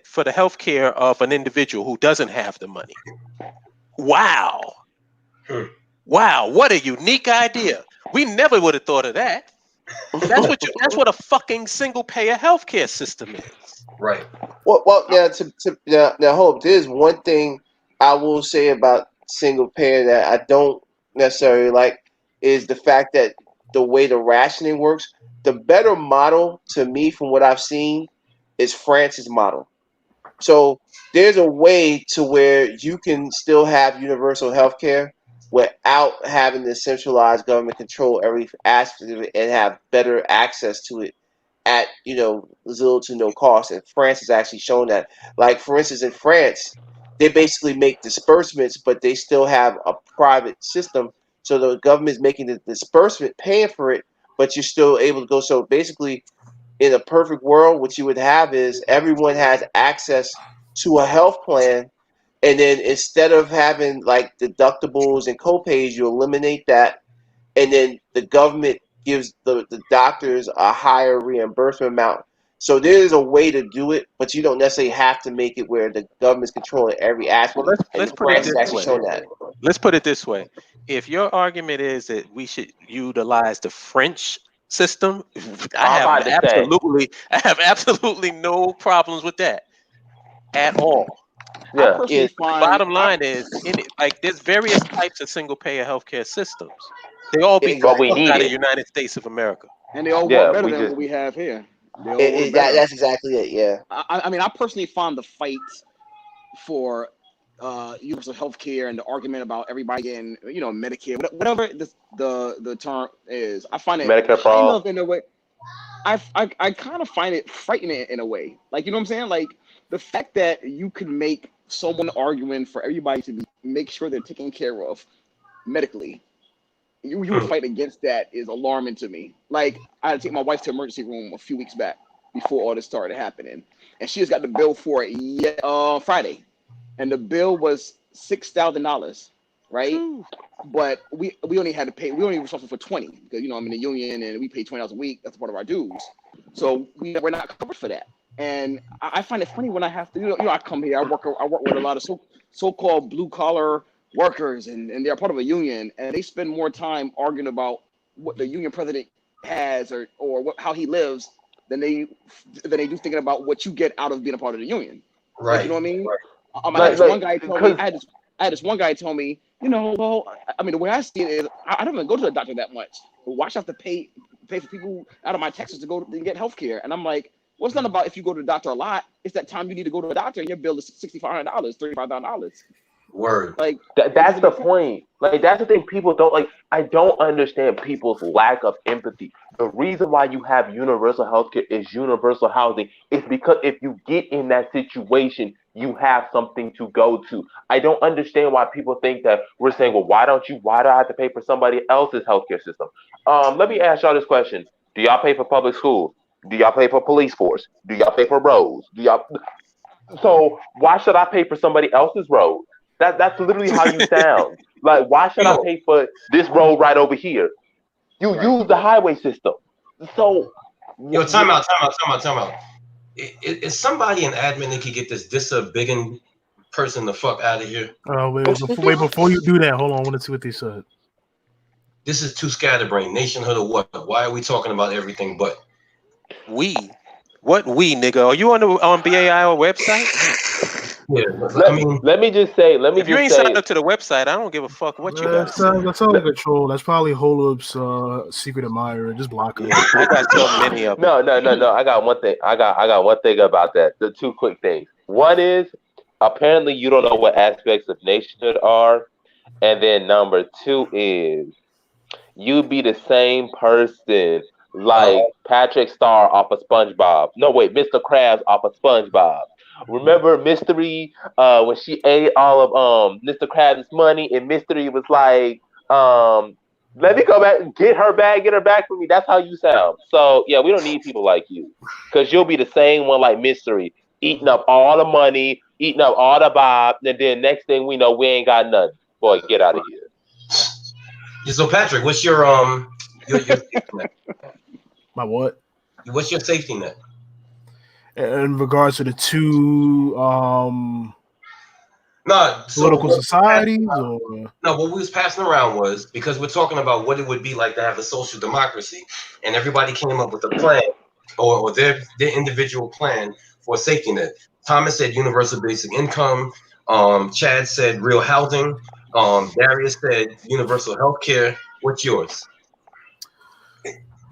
for the health care of an individual who doesn't have the money. Wow. Wow, what a unique idea. We never would have thought of that. That's what a fucking single payer healthcare system is. Right. Well, now, Hope, there's one thing I will say about single payer that I don't necessarily like is the fact that the way the rationing works. The better model to me, from what I've seen, is France's model. So there's a way to where you can still have universal health care without having the centralized government control every aspect of it and have better access to it at little to no cost. And France has actually shown that. Like, for instance, in France, they basically make disbursements, but they still have a private system. So the government is making the disbursement, paying for it, but you're still able to go. So basically, in a perfect world, what you would have is everyone has access to a health plan, and then instead of having like deductibles and copays, you eliminate that, and then the government gives the doctors a higher reimbursement amount. So there is a way to do it, but you don't necessarily have to make it where the government's controlling every aspect. Well, let's And put it France has this actually way. shown that. Let's put it this way. If your argument is that we should utilize the French system, I have absolutely no problems with that at all. I personally find Bottom line is, there's various types of single payer healthcare systems. They all be out of the United States of America, and they all work better than what we have here. That's exactly it. Yeah. I mean, I personally find the fight for universal health care and the argument about everybody getting, Medicare, whatever the term is, I find it Medicare kind of in a way. I kind of find it frightening in a way. Like, you know what I'm saying? Like, the fact that you could make someone arguing for everybody to make sure they're taken care of medically, you would fight against that is alarming to me. Like, I had to take my wife to emergency room a few weeks back before all this started happening, and she just got the bill for it Friday, and the bill was $6,000, right? But we only had to pay. We only were responsible for 20 because I'm in the union and we pay $20 a week. That's part of our dues, so we're not covered for that. And I find it funny when I have to, I come here. I work with a lot of so-called blue collar workers, and they're part of a union, and they spend more time arguing about what the union president has or how he lives than they do thinking about what you get out of being a part of the union. Right. Like, you know what I mean? I had this one guy tell me. I had this one guy tell me, well, I mean, the way I see it is, I don't even go to the doctor that much. Why should I have to pay for people out of my taxes to go and get health care? And I'm like, well, it's not about if you go to the doctor a lot. It's that time you need to go to the doctor and your bill is $6,500, $35,000. Word. Like, that's the point. Like, that's the thing people don't like. I don't understand people's lack of empathy. The reason why you have universal healthcare is universal housing. It's because if you get in that situation, you have something to go to. I don't understand why people think that we're saying, well, why do I have to pay for somebody else's healthcare system? Let me ask y'all this question. Do y'all pay for public schools? Do y'all pay for police force? Do y'all pay for roads? So why should I pay for somebody else's road? That's literally how you sound. Like, why should I pay for this road right over here? You use the highway system. So time out. Is somebody in admin that could get this a biggin person the fuck out of here? Wait, before you do that, hold on. I want to see what they said. This is too scatterbrained. Nationhood or what? Why are we talking about everything but? What we, nigga? Are you on BAI website? Yeah, I mean, let me just say. If you ain't signed up to the website, I don't give a fuck what you got to say. That's all control. That's probably Holup's secret admirer. Just block him. Yeah, I got so many of them. No. I got one thing. I got one thing about that. The two quick things. One is apparently you don't know what aspects of nationhood are, and then number two is you be the same person like Patrick Star off of SpongeBob. No, wait, Mr. Krabs off of SpongeBob. Remember Mystery when she ate all of Mr. Krabs' money and Mystery was like, let me go back and get her back for me. That's how you sound. So yeah, we don't need people like you. Cause you'll be the same one like Mystery, eating up all the money, eating up all the Bob, and then next thing we know, we ain't got nothing. Boy, get out of here. Yeah, so Patrick, what's your safety net? My what? What's your safety net? In regards to the two political so societies, or no, what we was passing around was because we're talking about what it would be like to have a social democracy, and everybody came up with a plan or their individual plan for a safety net. Thomas said universal basic income. Chad said real housing. Darius said universal health care. What's yours?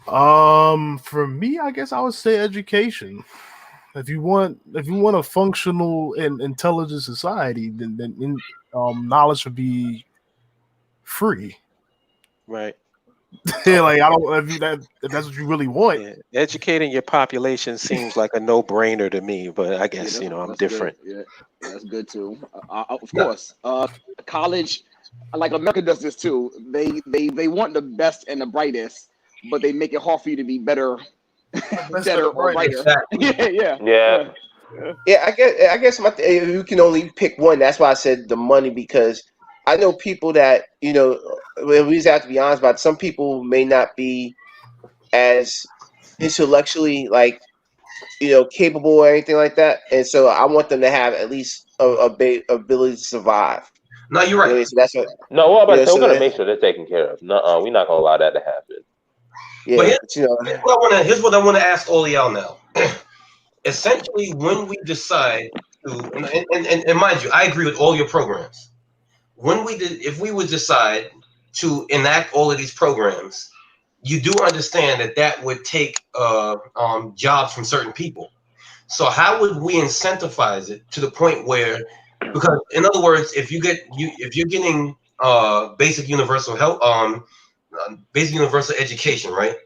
for me, I guess I would say education. If you want a functional and intelligent society, then knowledge should be free. Right. Yeah, like I don't if that's what you really want. Yeah. Educating your population seems like a no-brainer to me, but I guess I'm different. Good. Yeah, that's good too. Of course, college, like America does this too. They want the best and the brightest, but they make it hard for you to be better, better or brighter. Yeah. Yeah, I guess if you can only pick one, that's why I said the money, because I know people that, we just have to be honest about it. Some people may not be as intellectually capable or anything like that, and so I want them to have at least a ability to survive. No, you're right. So that's what. No, we're gonna make sure they're taken care of. No, we're not gonna allow that to happen. Yeah, but here's what I want to ask all of y'all now. Essentially, when we decide to, and mind you, I agree with all your programs. If we would decide to enact all of these programs, you do understand that would take jobs from certain people. So how would we incentivize it to the point where, because in other words, if you're getting basic universal health, basic universal education, right?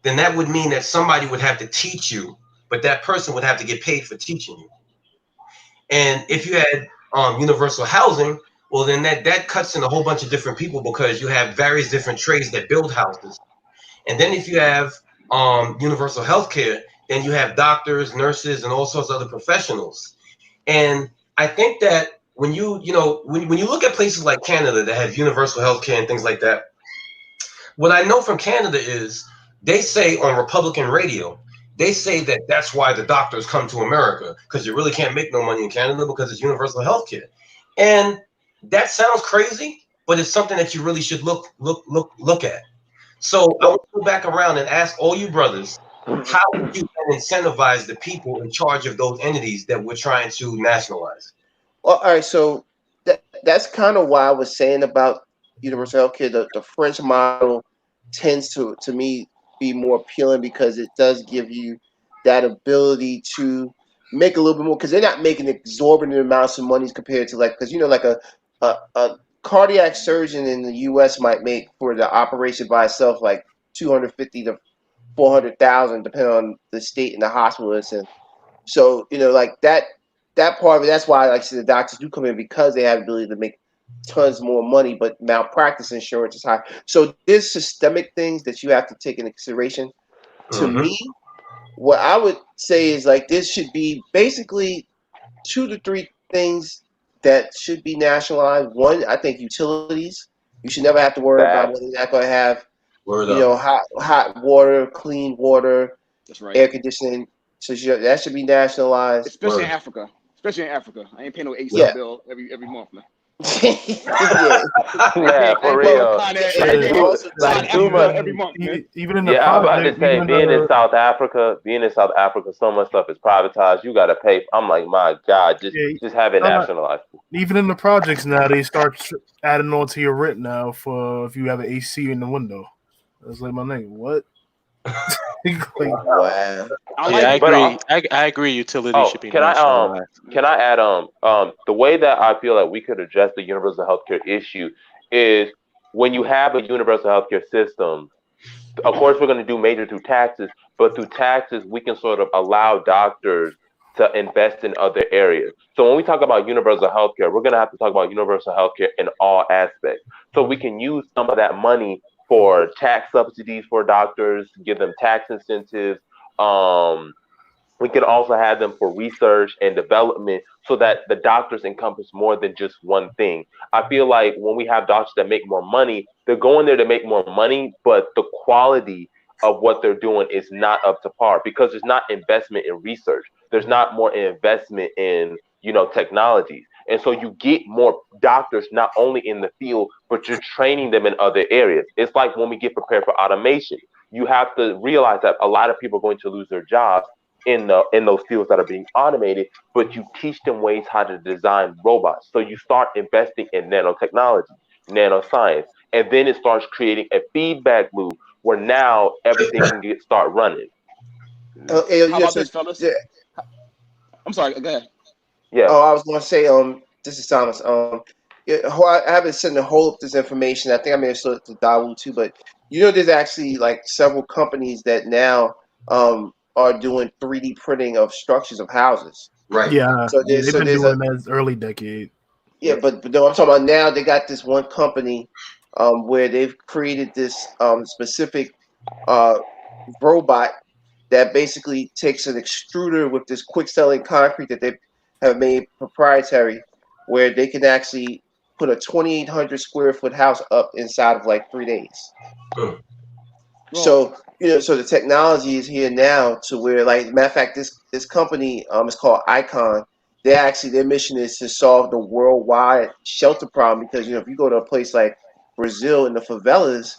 Then that would mean that somebody would have to teach you, but that person would have to get paid for teaching you. And if you had universal housing, well, then that cuts in a whole bunch of different people, because you have various different trades that build houses. And then if you have universal health care, then you have doctors, nurses, and all sorts of other professionals. And I think that when you look at places like Canada that have universal health care and things like that, what I know from Canada is they say on Republican radio, they say that that's why the doctors come to America, because you really can't make no money in Canada because it's universal health care. And that sounds crazy, but it's something that you really should look at. So I want to go back around and ask all you brothers, how would you incentivize the people in charge of those entities that we're trying to nationalize? Well, all right, so that's kind of why I was saying about universal health care. The French model tends to me be more appealing, because it does give you that ability to make a little bit more, because they're not making exorbitant amounts of money compared to because a cardiac surgeon in the U.S. might make for the operation by itself like $250,000 to $400,000, depending on the state and the hospital it's in. So that part of it. That's why the doctors do come in, because they have the ability to make tons more money, but malpractice insurance is high. So there's systemic things that you have to take into consideration. To me, what I would say is this should be basically 2 to 3 things that should be nationalized. One, I think utilities. You should never have to worry about whether you're not going to have hot water, clean water, that's right, air conditioning. So that should be nationalized. Especially in Africa. I ain't paying no AC bill every month, man. Yeah. Yeah, for real. Like too much. every month, man. Even in the Yeah, I'm about to project, say, even being in South Africa, so much stuff is privatized. You got to pay. I'm like, my God, just have it nationalized. even in the projects now, they start adding on to your rent now for if you have an AC in the window. It's like, my nigga, what? Wow. I agree. I agree. Utilities should be nationalized. Can I add the way that I feel that we could address the universal healthcare issue is when you have a universal healthcare system. Of course, we're going to do major through taxes, but through taxes, we can sort of allow doctors to invest in other areas. So when we talk about universal healthcare, we're going to have to talk about universal healthcare in all aspects. So we can use some of that money for tax subsidies for doctors, give them tax incentives. We can also have them for research and development so that the doctors encompass more than just one thing. I feel like when we have doctors that make more money, they're going there to make more money, but the quality of what they're doing is not up to par because there's not investment in research. There's not more investment in, technologies. And so you get more doctors not only in the field, but you're training them in other areas. It's like when we get prepared for automation, you have to realize that a lot of people are going to lose their jobs in those fields that are being automated, but you teach them ways how to design robots. So you start investing in nanotechnology, nanoscience, and then it starts creating a feedback loop where now everything can start running. How about this, fellas? Yeah. I'm sorry, go ahead. Yeah. Oh, I was going to say, this is Thomas. I haven't sent the whole of this information. I think I may have showed it to Dawu too, but there's actually like several companies that now are doing 3D printing of structures of houses. Right. Yeah. They've been doing that as early decade. Yeah, but no, I'm talking about now. They got this one company where they've created this specific robot that basically takes an extruder with this quick selling concrete that they have made proprietary, where they can actually put a 2,800 square foot house up inside of like 3 days. So so the technology is here now to where, like, matter of fact, this company is called Icon. Their mission is to solve the worldwide shelter problem because if you go to a place like Brazil in the favelas,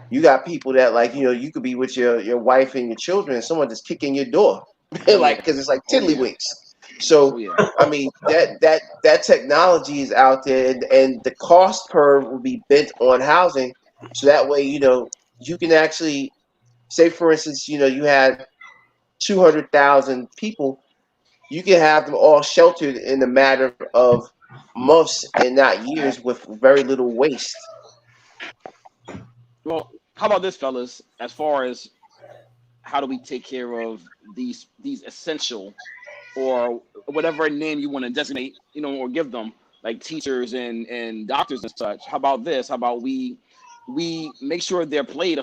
you got people that you could be with your wife and your children and someone just kicking your door, because it's like tiddlywinks. So I mean that technology is out there, and the cost curve will be bent on housing, so that way you can actually say, for instance, you had 200,000 people, you can have them all sheltered in a matter of months and not years with very little waste. Well, how about this, fellas? As far as how do we take care of these essential, or whatever name you want to designate, or give them, like teachers and doctors and such. How about this? How about we make sure they're paid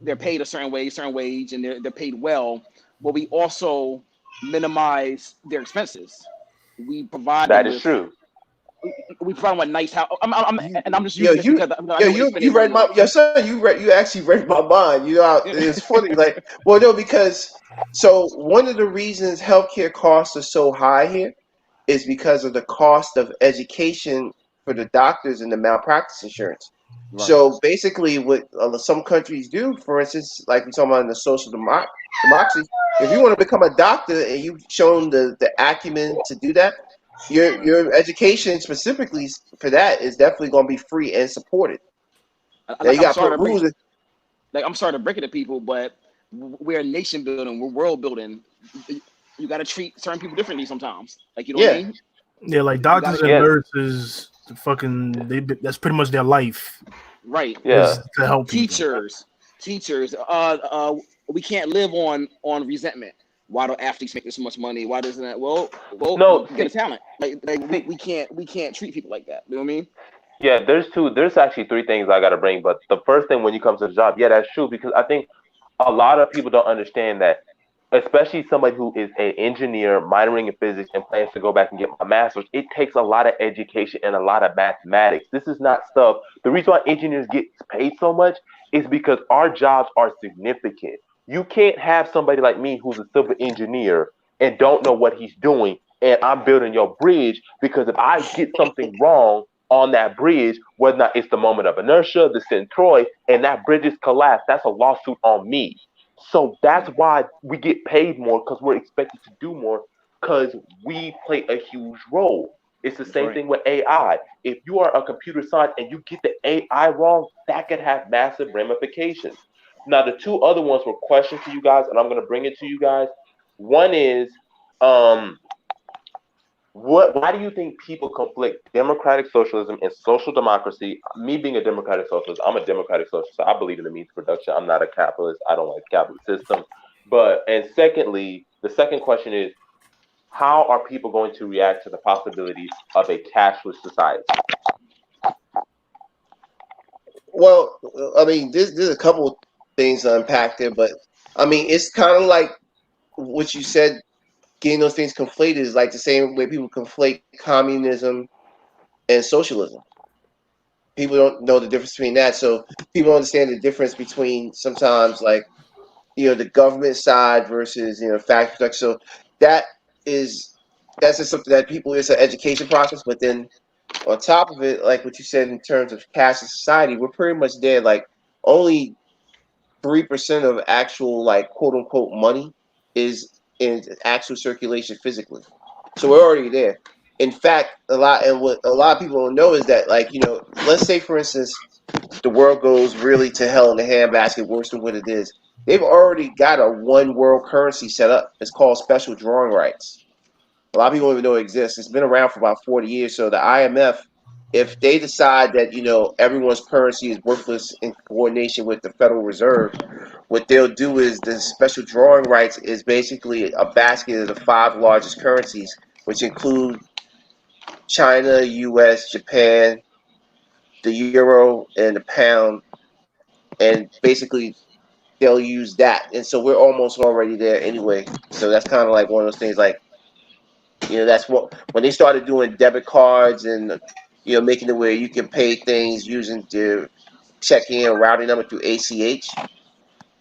they're paid a certain wage, and they're paid well, but we also minimize their expenses. We provide that is true. We provide them a nice house. I'm just using this because you read my you actually read my mind. It's funny, because one of the reasons healthcare costs are so high here is because of the cost of education for the doctors and the malpractice insurance. Right. So basically, what some countries do, for instance, like we're talking about in the social democracy, if you want to become a doctor and you've shown the acumen to do that, your education specifically for that is definitely going to be free and supported. Now you got to put rules. I'm sorry to break it to people, but we're nation building, we're world building. You got to treat certain people differently sometimes. What I mean? Yeah, like doctors and nurses, that's pretty much their life. Right. Yeah. To help teachers. We can't live on resentment. Why do athletes make this much money? Why doesn't that? Well, no, get a talent. We can't treat people like that. You know what I mean? Yeah, there's actually three things I got to bring. But the first thing, when you come to the job, yeah, that's true, because I think a lot of people don't understand that, especially somebody who is an engineer minoring in physics and plans to go back and get my master's. It takes a lot of education and a lot of mathematics. This is not stuff. The reason why engineers get paid so much is because our jobs are significant. You can't have somebody like me who's a civil engineer and don't know what he's doing, and I'm building your bridge, because if I get something wrong, on that bridge, whether or not it's the moment of inertia, the Troy, and that bridge is collapsed, that's a lawsuit on me. So that's why we get paid more, because we're expected to do more, because we play a huge role. It's the same thing with AI. If you are a computer science and you get the AI wrong, that could have massive ramifications. Now, the two other ones were questions to you guys, and I'm going to bring it to you guys. One is, um, why do you think people conflict democratic socialism and social democracy? Me being a democratic socialist, I'm a democratic socialist. So I believe in the means of production. I'm not a capitalist. I don't like the capitalist system. And secondly, the second question is, how are people going to react to the possibility of a cashless society? Well, I mean, there's a couple things to unpack there, but I mean, it's kind of like what you said. Getting those things conflated is like the same way people conflate communism and socialism. People don't know the difference between that, so people understand the difference between sometimes like the government side versus factory production. So that is that's just something that people, it's an education process. But then on top of it, like what you said in terms of cashless society, we're pretty much there. Like only 3% of actual like quote unquote money is in actual circulation physically. So we're already there. In fact, what a lot of people don't know is that, like, let's say for instance, the world goes really to hell in a handbasket, worse than what it is. They've already got a one world currency set up. It's called special drawing rights. A lot of people don't even know it exists. It's been around for about 40 years. So the IMF, if they decide that everyone's currency is worthless in coordination with the Federal Reserve, what they'll do is the special drawing rights is basically a basket of the 5 largest currencies, which include China, U.S., Japan, the euro, and the pound, and basically they'll use that. And so we're almost already there anyway. So that's kind of like one of those things. Like, that's what when they started doing debit cards and making it where you can pay things using the checking and routing number through ACH.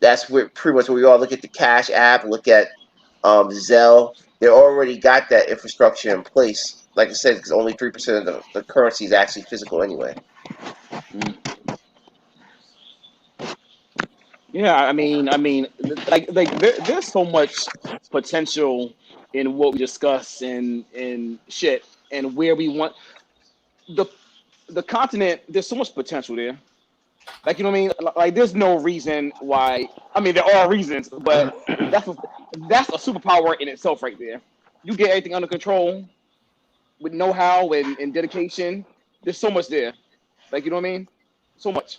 That's where pretty much where we all look at the Cash App, look at Zelle. They already got that infrastructure in place. Like I said, because only 3% of the currency is actually physical anyway. Yeah, I mean, like there's so much potential in what we discuss and shit, and where we want the continent. There's so much potential there. Like, you know what I mean? Like, there's no reason why. I mean, there are reasons, but that's a superpower in itself, right there. You get everything under control with know-how and dedication. There's so much there. Like, you know what I mean? So much.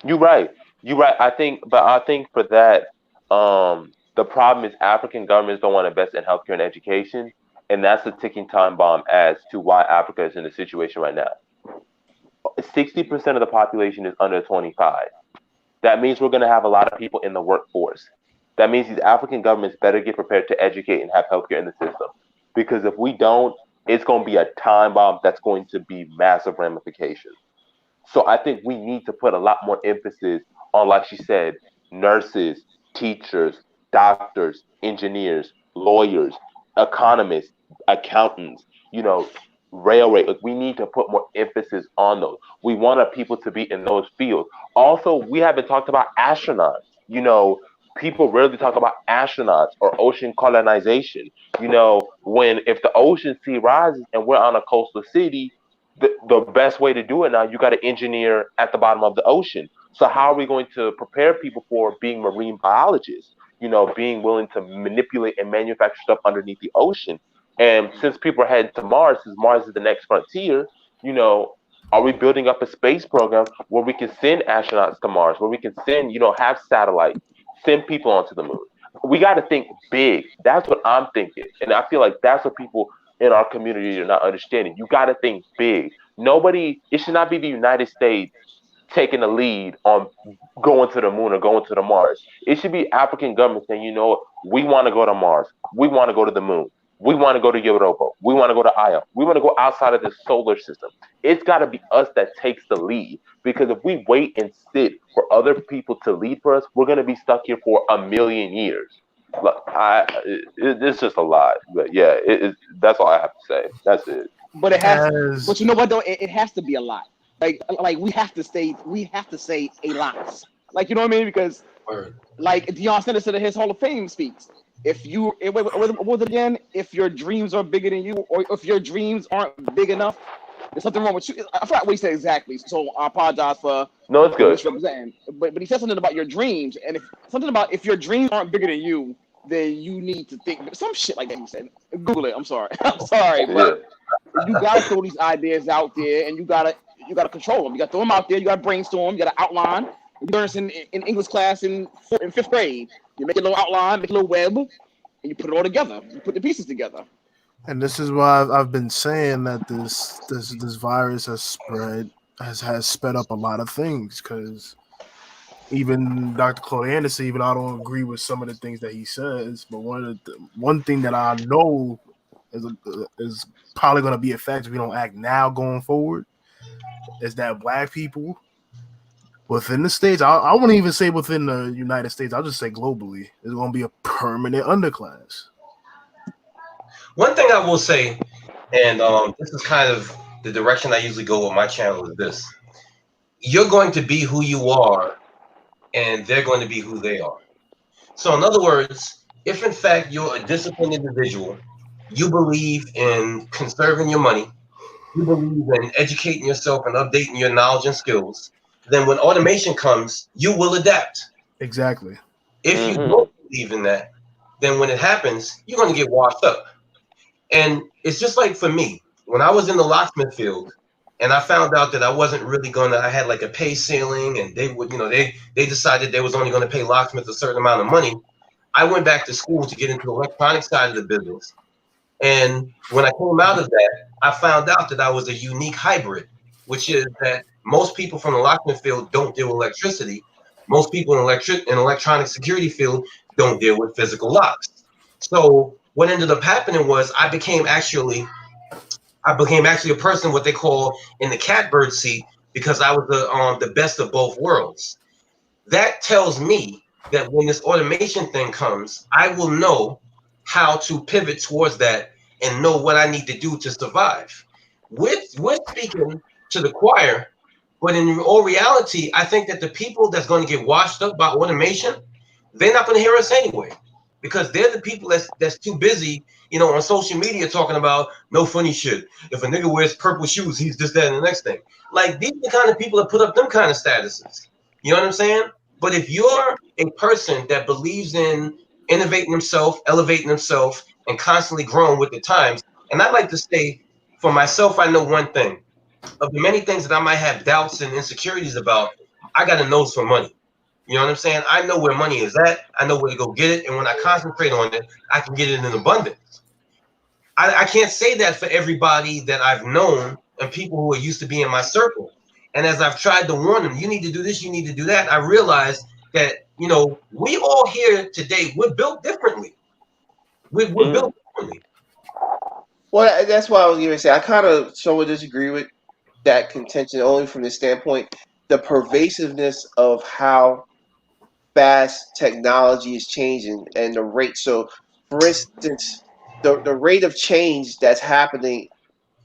You're right. You're right. I think for that, the problem is African governments don't want to invest in healthcare and education, and that's a ticking time bomb as to why Africa is in the situation right now. 60% of the population is under 25. That means we're going to have a lot of people in the workforce. That means these African governments better get prepared to educate and have healthcare in the system. Because if we don't, it's going to be a time bomb that's going to be massive ramifications. So I think we need to put a lot more emphasis on, like she said, nurses, teachers, doctors, engineers, lawyers, economists, accountants, railway. Like, we need to put more emphasis on those. We want our people to be in those fields. Also, we haven't talked about astronauts. People rarely talk about astronauts or ocean colonization. If the ocean sea rises and we're on a coastal city, the best way to do it now, you got to engineer at the bottom of the ocean. So how are we going to prepare people for being marine biologists? Being willing to manipulate and manufacture stuff underneath the ocean. And since people are heading to Mars, since Mars is the next frontier, are we building up a space program where we can send astronauts to Mars, where we can send, have satellites, send people onto the moon? We got to think big. That's what I'm thinking. And I feel like that's what people in our community are not understanding. You got to think big. It should not be the United States taking the lead on going to the moon or going to the Mars. It should be African governments saying, we want to go to Mars. We want to go to the moon. We want to go to Europa. We want to go to Io. We want to go outside of the solar system. It's got to be us that takes the lead. Because if we wait and sit for other people to lead for us, we're going to be stuck here for a million years. Look, it's just a lot. But yeah, that's all I have to say. That's it. But it has. As But you know what though? It has to be a lot. Like we have to say a lot. Like you know what I mean? Because Word. like Deion Sanders said in his Hall of Fame speech, what was it again? If your dreams are bigger than you, or if your dreams aren't big enough, there's something wrong with you. I forgot what he said exactly, so I apologize for No, it's good. misrepresenting. But he said something about your dreams, and if your dreams aren't bigger than you, then you need to think some shit like that. He said, Google it. I'm sorry, I'm sorry, but you gotta throw these ideas out there, and you gotta control them. You gotta throw them out there. You gotta brainstorm. You gotta outline. You learn this in English class in fifth grade. You make a little outline, make a little web, and you put it all together. You put the pieces together. And this is why I've been saying that this virus has sped up a lot of things, because even Dr. Claude Anderson, even I don't agree with some of the things that he says, but one thing that I know is probably going to be a fact if we don't act now going forward is that Black people within the States, I wouldn't even say within the United States, I'll just say globally, is going to be a permanent underclass. One thing I will say, and this is kind of the direction I usually go with my channel, is this: you're going to be who you are, and they're going to be who they are. So in other words, if in fact you're a disciplined individual, you believe in conserving your money, you believe in educating yourself and updating your knowledge and skills, then when automation comes, you will adapt. Exactly. If you don't believe in that, then when it happens, you're going to get washed up. And it's just like for me, when I was in the locksmith field and I found out that I wasn't really I had like a pay ceiling, and they would, they decided they was only going to pay locksmiths a certain amount of money. I went back to school to get into the electronic side of the business. And when I came out of that, I found out that I was a unique hybrid, which is that most people from the locksmith field don't deal with electricity. Most people in electronic security field don't deal with physical locks. So what ended up happening was I became actually a person what they call in the catbird seat, because I was the best of both worlds. That tells me that when this automation thing comes, I will know how to pivot towards that and know what I need to do to survive. We're speaking to the choir, but in all reality, I think that the people that's going to get washed up by automation, they're not going to hear us anyway, because they're the people that's too busy, on social media talking about no funny shit. If a nigga wears purple shoes, he's this, that, and the next thing. Like, these are the kind of people that put up them kind of statuses. You know what I'm saying? But if you're a person that believes in innovating himself, elevating himself, and constantly growing with the times, and I like to say, for myself, I know one thing. Of the many things that I might have doubts and insecurities about, I got a nose for money. You know what I'm saying? I know where money is at. I know where to go get it. And when I concentrate on it, I can get it in abundance. I can't say that for everybody that I've known and people who are used to being in my circle. And as I've tried to warn them, you need to do this, you need to do that, I realized that, we all here today, we're built differently. We're built differently. Well, that's why I was going to say, I kind of somewhat disagree with that contention, only from the standpoint, the pervasiveness of how fast technology is changing and the rate. So, for instance, the rate of change that's happening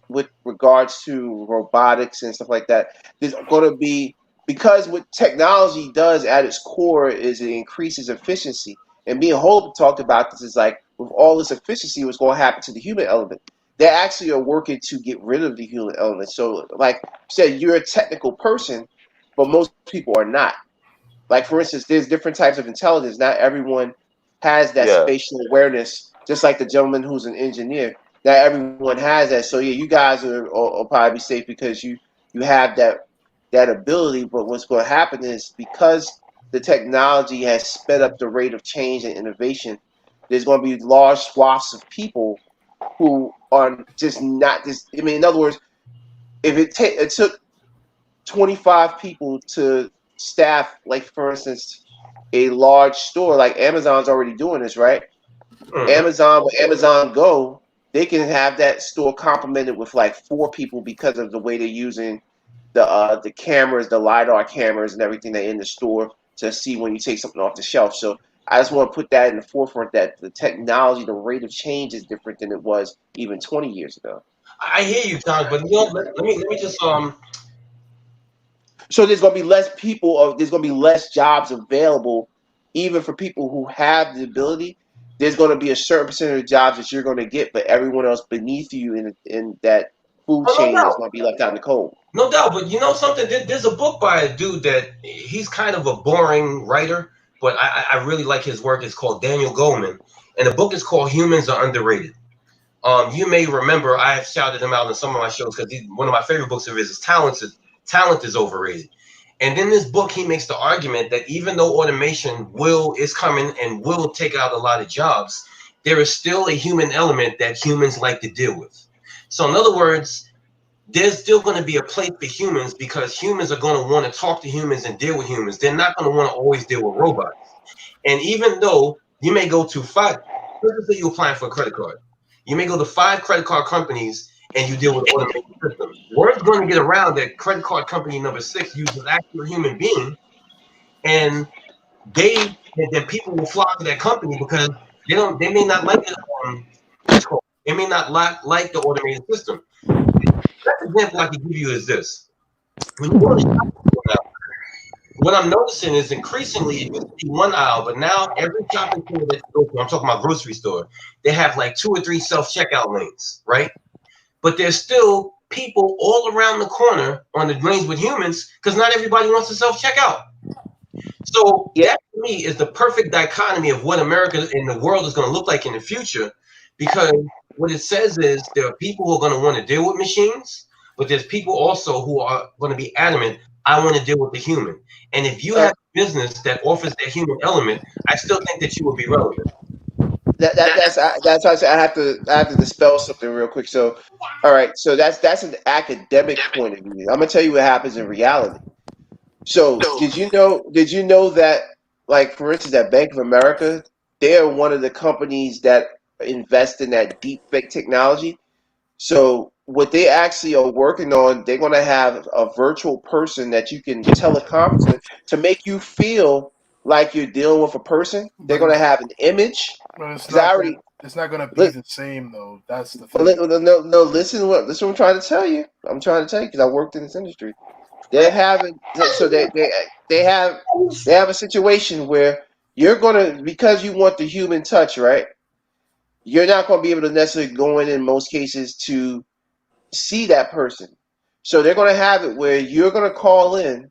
with regards to robotics and stuff like that is going to be, because what technology does at its core is it increases efficiency. And me and Hope talked about this, is like, with all this efficiency, what's going to happen to the human element? They actually are working to get rid of the human element. So, like you said, you're a technical person, but most people are not. Like, for instance, there's different types of intelligence. Not everyone has that spatial awareness, just like the gentleman who's an engineer. Not everyone has that. So, yeah, you guys will probably be safe because you have that ability. But what's going to happen is, because the technology has sped up the rate of change and innovation, there's going to be large swaths of people who are just not this. I mean, in other words, if it took 25 people to staff, like, for instance, a large store, like Amazon's already doing this, right? Amazon, with Amazon Go, they can have that store complemented with like 4 people because of the way they're using the cameras, the LiDAR cameras and everything that are in the store to see when you take something off the shelf. So I just want to put that in the forefront that the technology, the rate of change is different than it was even 20 years ago. I hear you, Tom, but let me just So there's going to be less people, there's going to be less jobs available, even for people who have the ability. There's going to be a certain percentage of jobs that you're going to get, but everyone else beneath you in that food chain is going to be left out in the cold. No doubt, but you know something? There's a book by a dude that he's kind of a boring writer, but I really like his work. It's called Daniel Goleman, and the book is called Humans Are Underrated. You may remember I have shouted him out in some of my shows because one of my favorite books of his is Talent is Overrated. And in this book, he makes the argument that even though automation is coming and will take out a lot of jobs, there is still a human element that humans like to deal with. So in other words, there's still going to be a place for humans because humans are going to want to talk to humans and deal with humans. They're not going to want to always deal with robots. And even though you may go to let's say you're applying for a credit card. You may go to 5 credit card companies and you deal with automated systems. Word's going to get around that credit card company number 6 uses actual human being, and then people will flock to that company because they may not like they may not like the automated system. Best example I can give you is this. When you go to shop now, what I'm noticing is increasingly it used to be one aisle, but now every shopping center that you go to, I'm talking about grocery store, they have like 2 or 3 self-checkout lanes, right? But there's still people all around the corner on the lanes with humans because not everybody wants to self-checkout. So that to me is the perfect dichotomy of what America and the world is going to look like in the future, because what it says is there are people who are going to want to deal with machines, but there's people also who are going to be adamant, I want to deal with the human. And if you have a business that offers that human element, I still think that you will be relevant. That's why I say I have to dispel something real quick. So, all right, so that's an academic point of view. I'm gonna tell you what happens in reality. So, did you know that, like, for instance, at Bank of America, they are one of the companies that invest in that deep fake technology. So what they actually are working on, they're going to have a virtual person that you can teleconference with to make you feel like you're dealing with a person. They're going to have an image. But it's not going to be the same, though. That's the thing. No, listen to what I'm trying to tell you. I'm trying to tell you because I worked in this industry. They're having they have a situation where you're going to, because you want the human touch, right? You're not going to be able to necessarily go in most cases to see that person. So they're going to have it where you're going to call in.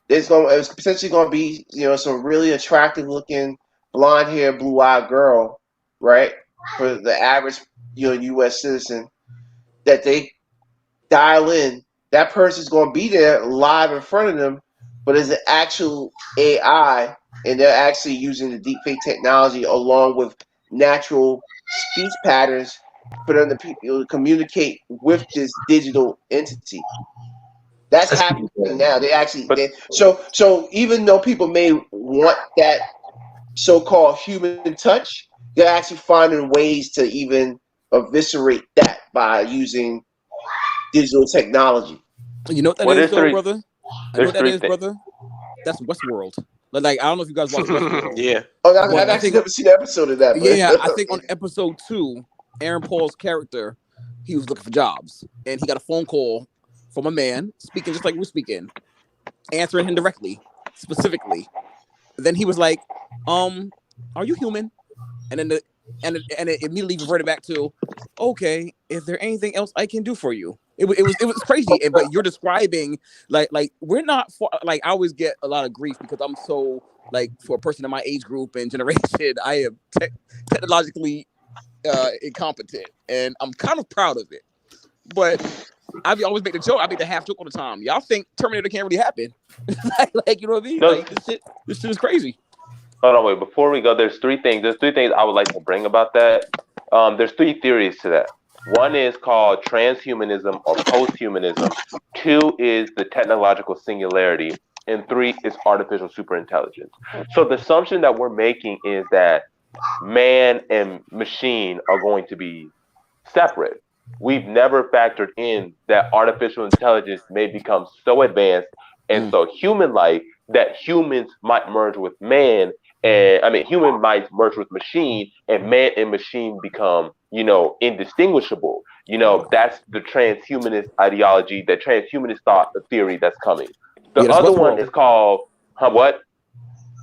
It's potentially going to be, some really attractive looking blonde hair, blue eyed girl, right? For the average, U.S. citizen that they dial in. That person's going to be there live in front of them, but it's an actual AI, and they're actually using the deepfake technology along with natural speech patterns for them to communicate with this digital entity. That's happening now. So even though people may want that so-called human touch, they're actually finding ways to even eviscerate that by using digital technology. You know what that is, though, brother? I know what that is, brother. That's Westworld. Like, I don't know if you guys watch Westworld. Yeah. Oh, I've actually never seen an episode of that. But. Yeah, I think on episode 2, Aaron Paul's character, he was looking for jobs, and he got a phone call from a man speaking just like we're speaking, answering him directly, specifically. Then he was like, "Are you human?" And then it immediately reverted back to, "Okay, is there anything else I can do for you?" It was crazy, but you're describing like we're not like, I always get a lot of grief because I'm so, like, for a person in my age group and generation, I am technologically incompetent, and I'm kind of proud of it. But I always make the joke. I make the half joke all the time. Y'all think Terminator can't really happen? like, you know what I mean? No. Like, this shit is crazy. Hold on, wait. Before we go, there's 3 things. There's 3 things I would like to bring about that. There's 3 theories to that. 1 is called transhumanism or posthumanism. 2 is the technological singularity. And 3 is artificial superintelligence. So the assumption that we're making is that man and machine are going to be separate. We've never factored in that artificial intelligence may become so advanced and so human-like that humans might merge with man and I mean, human might merge with machine, and man and machine become, indistinguishable. That's the transhumanist ideology, the transhumanist thought, the theory that's coming. The other one is called, what?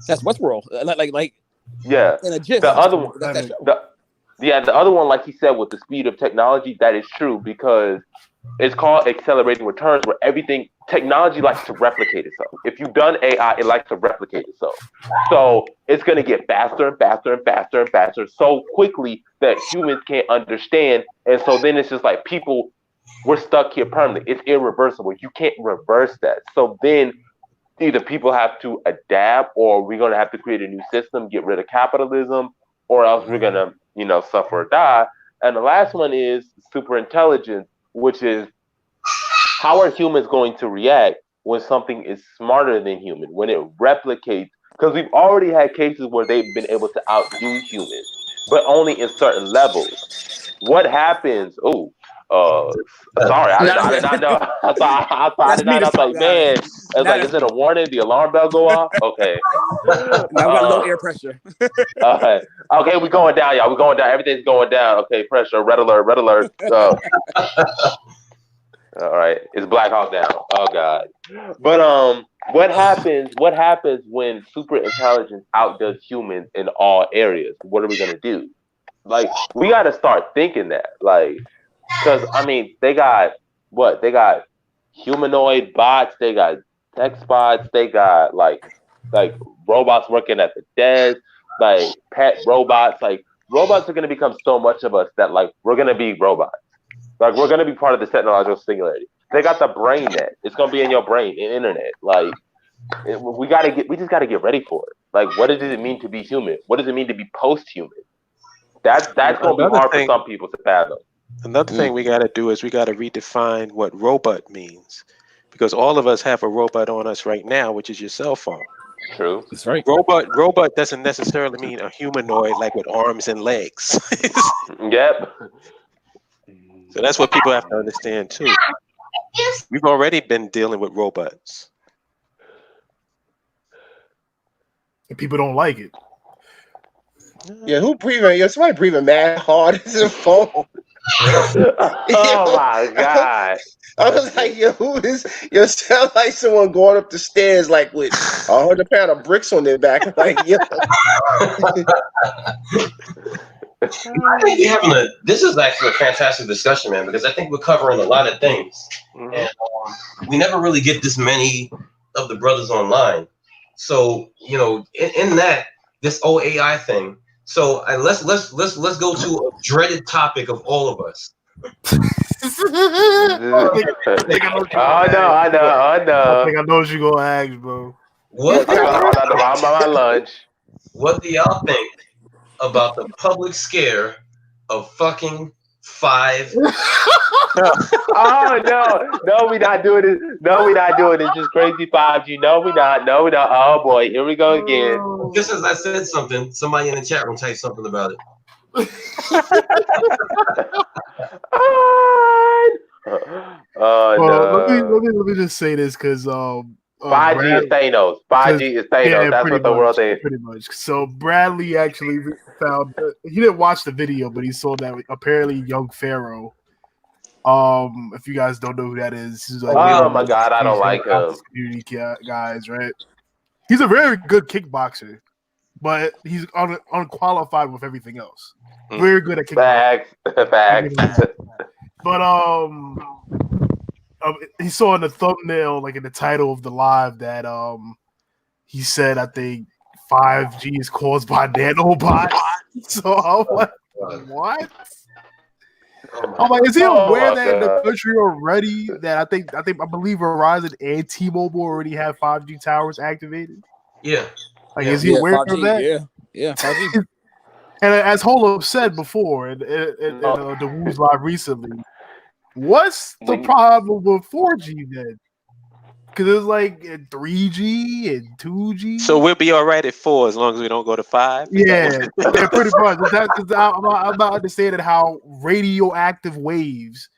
That's Westworld. Yeah. In a gist. The other one, That's that show. the other one, like he said, with the speed of technology, that is true because it's called accelerating returns, where technology likes to replicate itself. If you've done AI, it likes to replicate itself. So it's going to get faster and faster and faster and faster so quickly that humans can't understand. And so then it's just like we're stuck here permanently. It's irreversible. You can't reverse that. So then either people have to adapt, or we're going to have to create a new system, get rid of capitalism, or else we're going to, suffer or die. And the last one is super intelligence, which is how are humans going to react when something is smarter than human, when it replicates? Because we've already had cases where they've been able to outdo humans, but only in certain levels. What happens? Sorry, I did not know. I did not know. I was like, man, it's like, is it a warning? The alarm bell go off? Okay. Now we got low air pressure. Okay, we're going down, y'all. We're going down. Everything's going down. Okay, pressure, red alert, red alert. All right, it's Black Hawk down. Oh God. But what happens when super intelligence outdoes humans in all areas? What are we gonna do? Like, we got to start thinking that, like, because I mean, they got what? They got humanoid bots. They got text bots. They got like robots working at the desk, like pet robots. Like, robots are gonna become so much of us that like we're gonna be robots. Like, we're gonna be part of the technological singularity. They got the brain net. It's gonna be in your brain, in internet. Like, we just gotta get ready for it. Like, what does it mean to be human? What does it mean to be post-human? That's gonna be hard for some people to fathom. Another thing we gotta do is we gotta redefine what robot means, because all of us have a robot on us right now, which is your cell phone. True. That's right. Robot doesn't necessarily mean a humanoid, like with arms and legs. Yep. So that's what people have to understand too. We've already been dealing with robots. And people don't like it. Yeah, who breathing? Yo, somebody breathing mad hard as a phone. Oh my God. I was like, yo, who is? Yo, sound like someone going up the stairs like with 100 pounds of bricks on their back. I'm like, yo. I think this is actually a fantastic discussion, man, because I think we're covering a lot of things, and we never really get this many of the brothers online. So, in that, this whole AI thing. So let's go to a dreaded topic of all of us. I know. I think I know what you're gonna ask, bro. What I'm on my lunch. What do y'all think about the public scare of fucking 5? Oh no, we not doing it. No, we not doing it. It's just crazy 5G. No, we not. No, we not. Oh boy, here we go again. Just as I said something, somebody in the chat room typed something about it. No. Let me just say this, because 5G is Thanos. 5G is Thanos. Yeah, that's what the world is. Pretty much. So Bradley actually found. He didn't watch the video, but he saw that apparently Young Pharaoh. If you guys don't know who that is, he's like, oh my God, I don't like him. Community guys, right? He's a very good kickboxer, but he's unqualified with everything else. Very good at kickboxing. Facts. But he saw in the thumbnail, like in the title of the live, that he said, I think 5G is caused by nanobots. So I'm like, what? I'm like, is he aware that in the country already that I believe Verizon and T-Mobile already have 5G towers activated? Yeah. Like, is he aware 5G, of that? Yeah, 5G. And as Holub said before in the Woo's Live recently, what's the problem with 4G then? Because it's like 3G and 2G. So we'll be all right at 4 as long as we don't go to 5. Yeah, pretty much. I'm not understanding how radioactive waves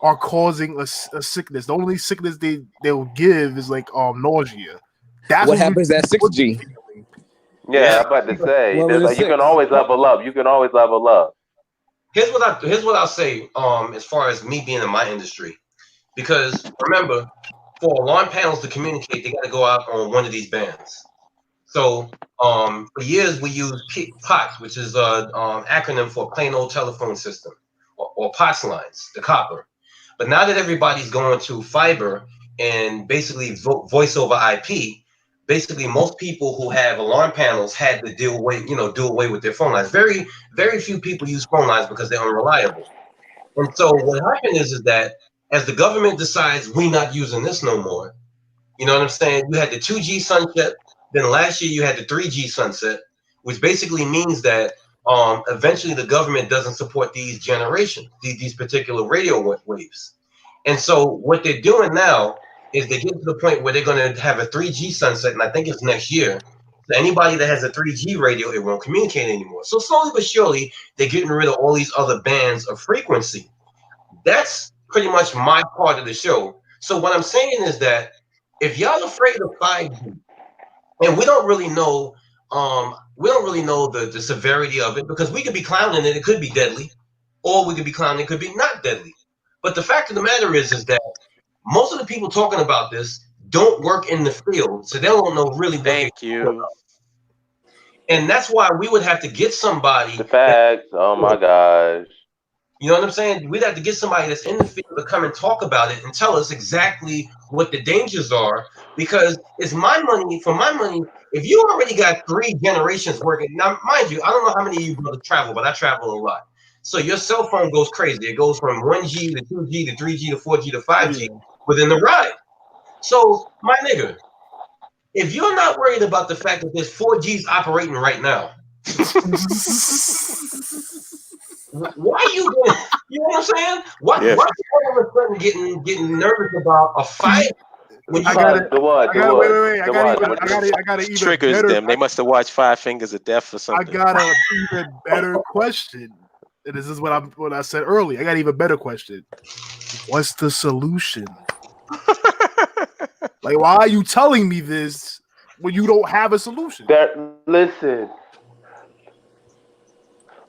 are causing a sickness. The only sickness they'll give is like nausea. That's what happens at 6G. Yeah, I'm about to say. You can always level up. You can always level up. Here's what I'll say. As far as me being in my industry, because remember, for alarm panels to communicate, they got to go out on one of these bands. So for years we used POTS, which is an acronym for plain old telephone system, or POTS lines, the copper. But now that everybody's going to fiber and basically voice over IP, basically most people who have alarm panels had to do away with their phone lines. Very, very few people use phone lines because they're unreliable. And so what happened is that as the government decides we're not using this no more, you know what I'm saying? You had the 2G sunset. Then last year you had the 3G sunset, which basically means that eventually the government doesn't support these generations, these particular radio waves. And so what they're doing now is they get to the point where they're going to have a 3G sunset, and I think it's next year. So anybody that has a 3G radio, it won't communicate anymore. So slowly but surely, they're getting rid of all these other bands of frequency. That's pretty much my part of the show. So what I'm saying is that if y'all afraid of 5G, and we don't really know the severity of it, because we could be clowning it could be deadly, or we could be clowning it could be not deadly. But the fact of the matter is that most of the people talking about this don't work in the field, so they don't know really what Thank you. And that's why we would have to get somebody. The facts. Oh my gosh. You know what I'm saying? We'd have to get somebody that's in the field to come and talk about it and tell us exactly what the dangers are. Because it's my money. For my money, if you already got 3 generations working, now mind you, I don't know how many of you brother travel, but I travel a lot. So your cell phone goes crazy. It goes from 1G to 2G to 3G to 4G to 5G within the ride. So my nigga, if you're not worried about the fact that there's 4Gs operating right now, why are you doing? You know what I'm saying? Why are you all of a sudden getting nervous about a fight? When you I gotta even triggers better, them. They must have watched Five Fingers of Death or something. I got an even better question. And this is what I said earlier. I got an even better question. What's the solution? Like, why are you telling me this when you don't have a solution? Listen,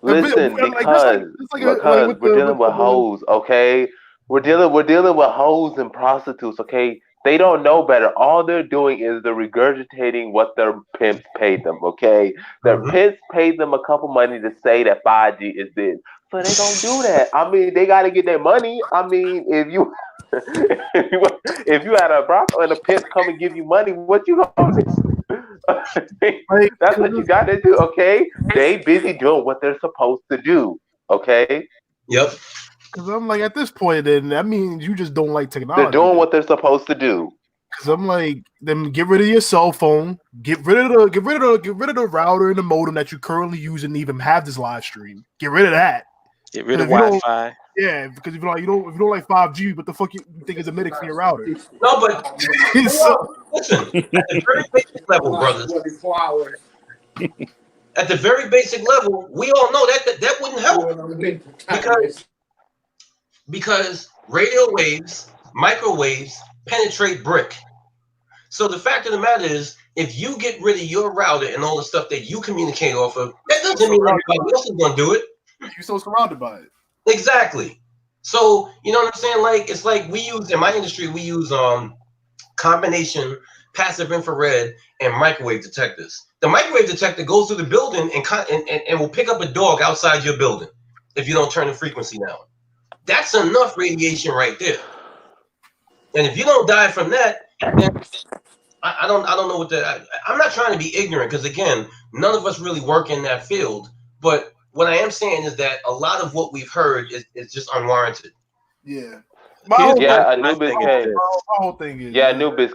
because we're dealing with hoes, okay? We're dealing with hoes and prostitutes, okay? They don't know better. All they're doing is they're regurgitating what their pimps paid them, okay? Their pimps paid them a couple money to say that 5G is this. So they don't do that. I mean, they got to get their money. I mean, if you had a brothel and a pimp come and give you money, what you gonna do? That's what you got to do, okay? They busy doing what they're supposed to do, okay? Yep. Because I'm like, at this point, then that means you just don't like technology. They're doing what they're supposed to do. Because I'm like, then get rid of your cell phone, get rid of the router and the modem that you currently use and even have this live stream. Get rid of that. Get rid of Wi-Fi. Yeah, because if you don't like 5G, what the fuck you think is a medic for your router? No, but listen, at the very basic level, brothers. At the very basic level, we all know that wouldn't help because radio waves, microwaves penetrate brick. So the fact of the matter is, if you get rid of your router and all the stuff that you communicate off of, that doesn't mean everybody else is going to do it. You're so surrounded by it. Exactly. So you know what I'm saying? Like it's like we use in my industry, we use combination passive infrared and microwave detectors. The microwave detector goes through the building and will pick up a dog outside your building if you don't turn the frequency down. That's enough radiation right there. And if you don't die from that, then I don't know what I'm not trying to be ignorant because again, none of us really work in that field. But what I am saying is that a lot of what we've heard is just unwarranted. Yeah. Anubis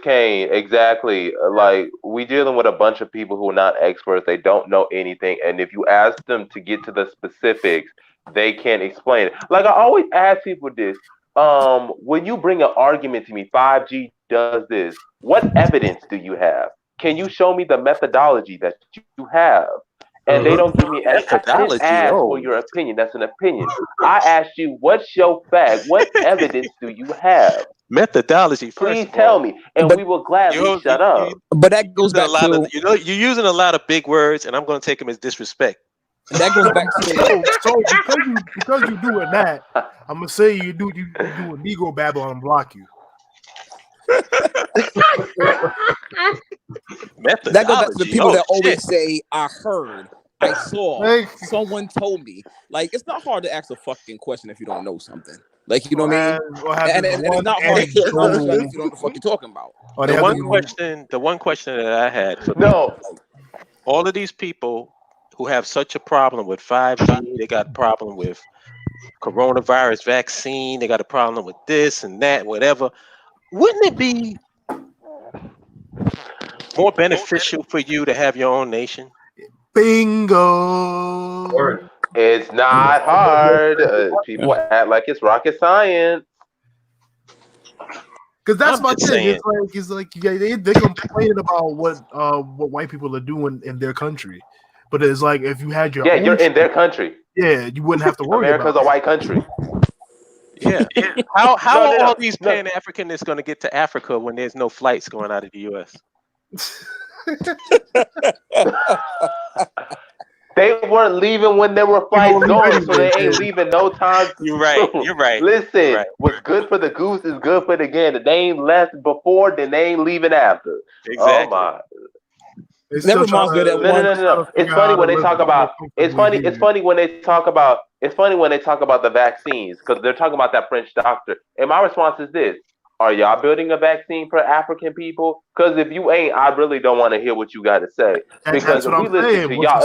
Kane, exactly. Like we dealing with a bunch of people who are not experts. They don't know anything, and if you ask them to get to the specifics, they can't explain it. Like I always ask people this: when you bring an argument to me, 5G does this. What evidence do you have? Can you show me the methodology that you have? And they don't give me an methodology. Ask for your opinion. That's an opinion. I asked you, what's your fact? What evidence do you have? Methodology. Please tell me, and we will gladly shut up. But that goes back to you're using a lot of big words, and I'm going to take them as disrespect. That goes back to so because you're doing that, I'm gonna say you do a Negro babble and block you. That goes back to the people that always say, "I heard, I saw, someone told me." Like, it's not hard to ask a fucking question if you don't know something. Like, you know what I mean? And it's not hard to get know if you don't know what the fuck you're talking about. The one question that I had for all of these people who have such a problem with 5G, they got a problem with coronavirus vaccine, they got a problem with this and that, whatever. Wouldn't it be more beneficial for you to have your own nation? Bingo. It's not hard. People act like it's rocket science. Because that's my thing. It's like they complain about what white people are doing in their country, but it's like if you had your own you're in their country. Yeah, you wouldn't have to worry. America's a white country. Yeah. How are all these Pan-Africanists going to get to Africa when there's no flights going out of the U.S.? They weren't leaving when there were flights going, so they ain't leaving no time. You're right. Listen, what's good for the goose is good for the gander. They ain't left before, then they ain't leaving after. Exactly. Oh my. That reminds me of that one. No. It's funny when they talk about. It's funny when they talk about. It's funny when they talk about the vaccines because they're talking about that French doctor. And my response is this: are y'all building a vaccine for African people? Because if you ain't, I really don't want to hear what you got to say. Because if we listen to y'all,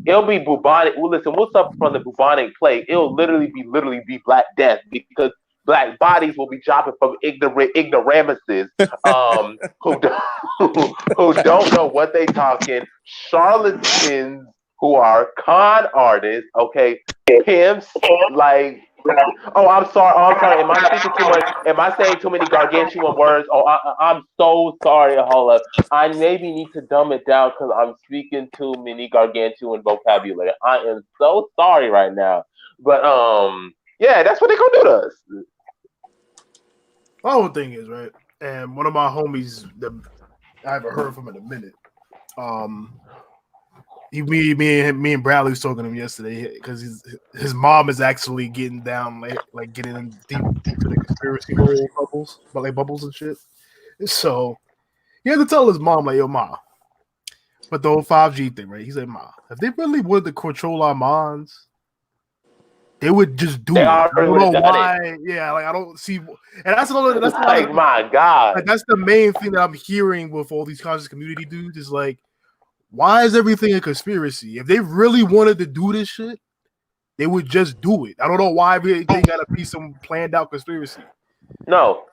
it'll be bubonic. Well, listen, we'll suffer from the bubonic plague. It'll literally be Black Death because Black bodies will be dropping from ignoramuses who don't know what they talking, charlatans who are con artists, okay, pimps, like. Oh, I'm sorry. Am I speaking too much? Am I saying too many gargantuan words? Oh, I'm so sorry. Hold up. I maybe need to dumb it down because I'm speaking too many gargantuan vocabulary. I am so sorry right now. But yeah, that's what they're gonna do to us. My whole thing is right, and one of my homies that I haven't heard from in a minute. Me and Bradley was talking to him yesterday because his mom is actually getting down like getting in deep into the conspiracy bubbles and shit. So he had to tell his mom like, "Yo, ma," but the whole 5G thing, right? He said, "Ma, if they really wanted to control our minds, they would just do it. I don't know why. Yeah, like I don't see." And that's like my God. Like, that's the main thing that I'm hearing with all these conscious community dudes is like. Why is everything a conspiracy? If they really wanted to do this shit, they would just do it. I don't know why they gotta be some planned out conspiracy. No.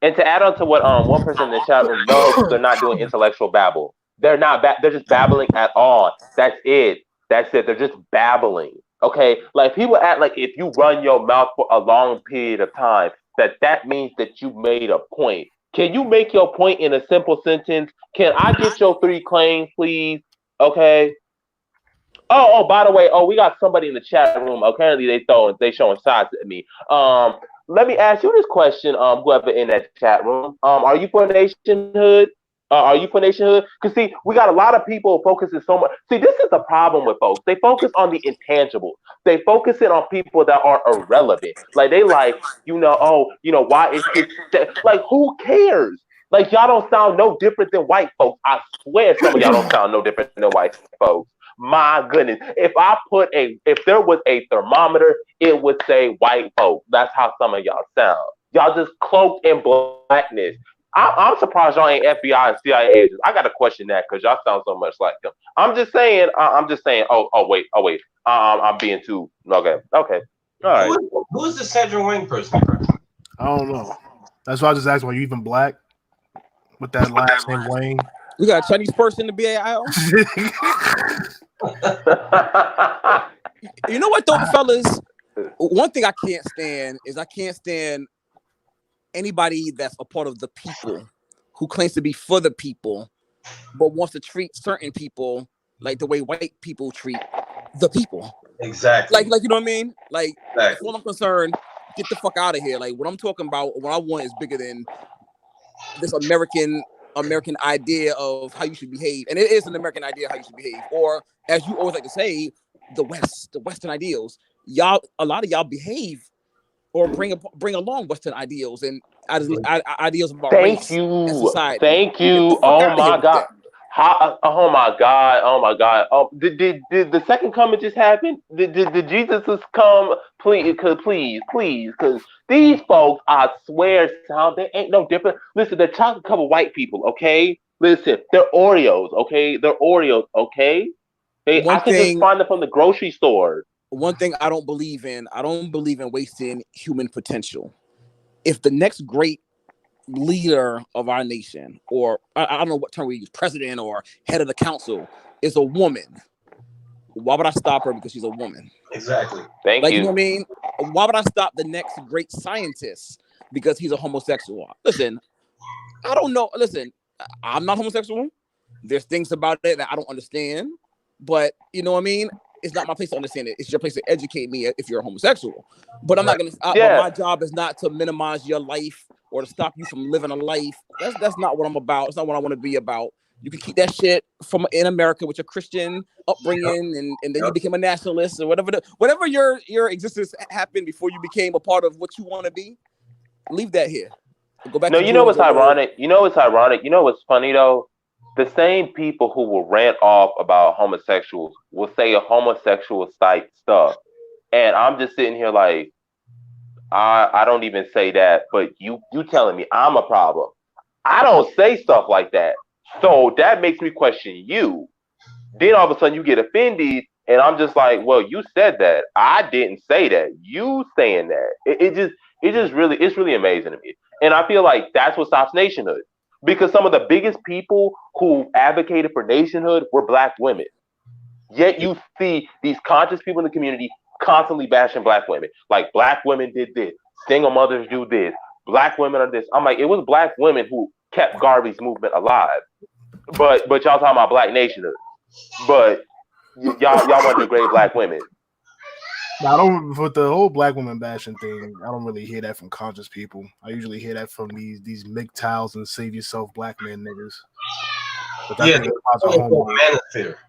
And to add on to what one person in the chat room knows, they're not doing intellectual babble. They're not. They're just babbling at all. That's it. They're just babbling. Okay. Like people act like if you run your mouth for a long period of time, that means that you made a point. Can you make your point in a simple sentence? Can I get your 3 claims, please? Okay. Oh, by the way, we got somebody in the chat room. Apparently they showing sides at me. Let me ask you this question, whoever in that chat room. Are you for nationhood? Because see, we got a lot of people focusing so much. See, this is the problem with folks. They focus on the intangible. They focus it on people that are irrelevant. Like they why is this like who cares? Like y'all don't sound no different than white folks. I swear some of y'all don't sound no different than white folks. My goodness. If there was a thermometer, it would say white folks. That's how some of y'all sound. Y'all just cloaked in blackness. I'm surprised y'all ain't FBI and CIA agents. I got to question that because y'all sound so much like them. I'm just saying. Oh wait. I'm being too. Okay. All right. Who's the Cedric Wing person? I don't know. That's why I just asked why you even black with that last name Wayne. We got a Chinese person in the BAIO. You know what though, fellas? One thing I can't stand is anybody that's a part of the people who claims to be for the people, but wants to treat certain people like the way white people treat the people. Exactly. Like you know what I mean? Like, as far as I'm concerned, get the fuck out of here. Like what I'm talking about, what I want is bigger than this American idea of how you should behave, and it is an American idea of how you should behave, or as you always like to say, the Western ideals. A lot of y'all behave or bring along Western ideals and ideals about race and society. Thank you. Oh my God. Oh my God. Oh, did the second coming just happen? Did Jesus just come? Please, because these folks, I swear, they ain't no different. Listen, they're chocolate covered white people, okay? Listen, they're Oreos, okay? Okay? I can just find them from the grocery store. One thing I don't believe in wasting human potential. If the next great leader of our nation, or I don't know what term we use, president or head of the council, is a woman, why would I stop her because she's a woman? Exactly. Thank you. You know what I mean? Why would I stop the next great scientist because he's a homosexual? Listen, I don't know. Listen, I'm not homosexual. There's things about it that I don't understand, but you know what I mean? It's not my place to understand it. It's your place to educate me if you're a homosexual. But I'm not gonna. My job is not to minimize your life or to stop you from living a life. That's not what I'm about. It's not what I want to be about. You can keep that shit from in America with your Christian upbringing, and then you became a nationalist or whatever your existence happened before you became a part of what you want to be. Leave that here. Go back. No, you know what's ironic? You know what's ironic? You know what's funny though? The same people who will rant off about homosexuals will say a homosexual type stuff. And I'm just sitting here like, I don't even say that, but you telling me I'm a problem. I don't say stuff like that. So that makes me question you. Then all of a sudden you get offended, and I'm just like, well, you said that. I didn't say that. You saying that. It's really amazing to me. And I feel like that's what stops nationhood. Because some of the biggest people who advocated for nationhood were Black women. Yet you see these conscious people in the community constantly bashing Black women. Like, Black women did this. Single mothers do this. Black women are this. I'm like, it was Black women who kept Garvey's movement alive. But y'all talking about Black nationhood. But y'all want to degrade Black women. I don't, with the whole Black woman bashing thing, I don't really hear that from conscious people. I usually hear that from these MGTOWs and save yourself black men niggas.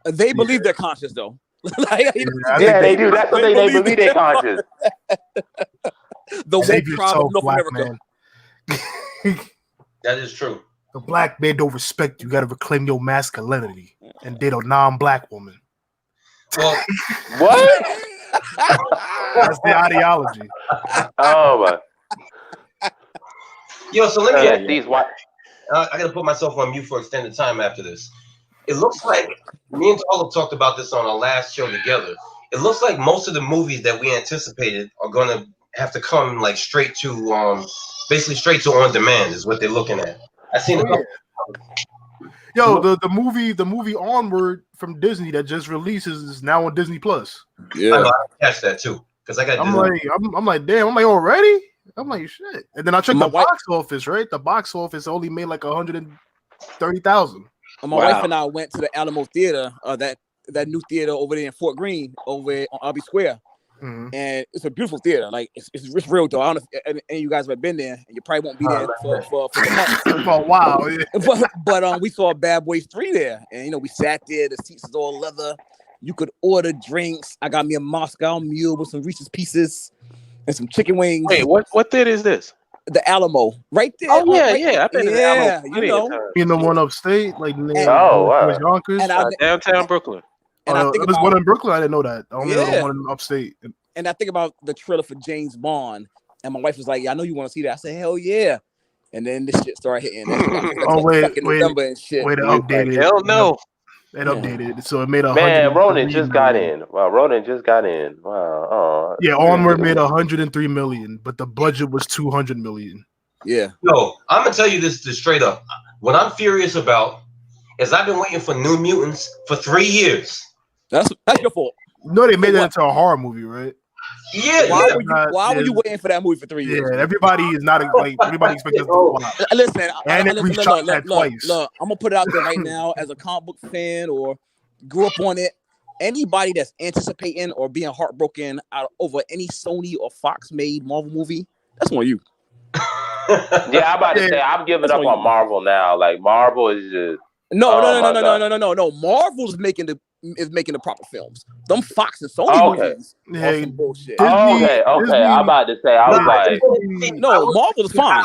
They believe they're conscious though. They do. That's what they believe they're conscious. The Wont tribe of North America. That is true. The black men don't respect you. You got to reclaim your masculinity and date a non-black woman. Well, what? That's the ideology. Oh my. Yo, so let me. These white. I gotta put myself on mute for extended time after this. It looks like me and Tolo talked about this on our last show together. It looks like most of the movies that we anticipated are gonna have to come like straight to basically straight to on demand is what they're looking at. I seen a couple. Yo, the movie Onward from Disney that just releases is now on Disney Plus. Yeah, I know, I catch that too because I got. I'm like, damn. I'm like, already? I'm like, shit. And then I checked the box office. Right, the box office only made like 130,000. My wife and I went to the Alamo Theater, that new theater over there in Fort Greene, over on Albee Square. Mm-hmm. And it's a beautiful theater. Like it's real though. I don't know if any of you guys have been there, and you probably won't be there for a while. Yeah. But we saw Bad Boys 3 there, and we sat there. The seats is all leather. You could order drinks. I got me a Moscow Mule with some Reese's Pieces and some chicken wings. Wait, what theater is this? The Alamo, right there. Oh yeah. I've been to the Alamo. You know, one upstate, like Yonkers, downtown Brooklyn. And I think there's one in Brooklyn. I didn't know that. I only know one in upstate. And I think about the trailer for James Bond, and my wife was like, "Yeah, I know you want to see that." I said, "Hell yeah!" And then this shit started hitting. Wait, and shit. Wait, updated. Hell no. It updated, so it made Ronan just got in. Wow, Ronan just got in. Wow. Yeah, Onward made 103 million, but the budget was 200 million. Yeah. No, I'm gonna tell you this straight up. What I'm furious about is I've been waiting for New Mutants for 3 years. That's your fault. No, they made that into a horror movie, right? Yeah. Why were you waiting for that movie for 3 years? Yeah, everybody is not like everybody expects us to watch. Listen, twice. Look, I'm gonna put it out there right now as a comic book fan or grew up on it. anybody that's anticipating or being heartbroken over any Sony or Fox made Marvel movie, that's on you. Yeah, I'm about to say I'm giving up on Marvel now. Like Marvel is just no. Marvel's making the proper films. Them Fox and Sony movies are some bullshit. Okay. I'm about to say I was like, no, Marvel's fine.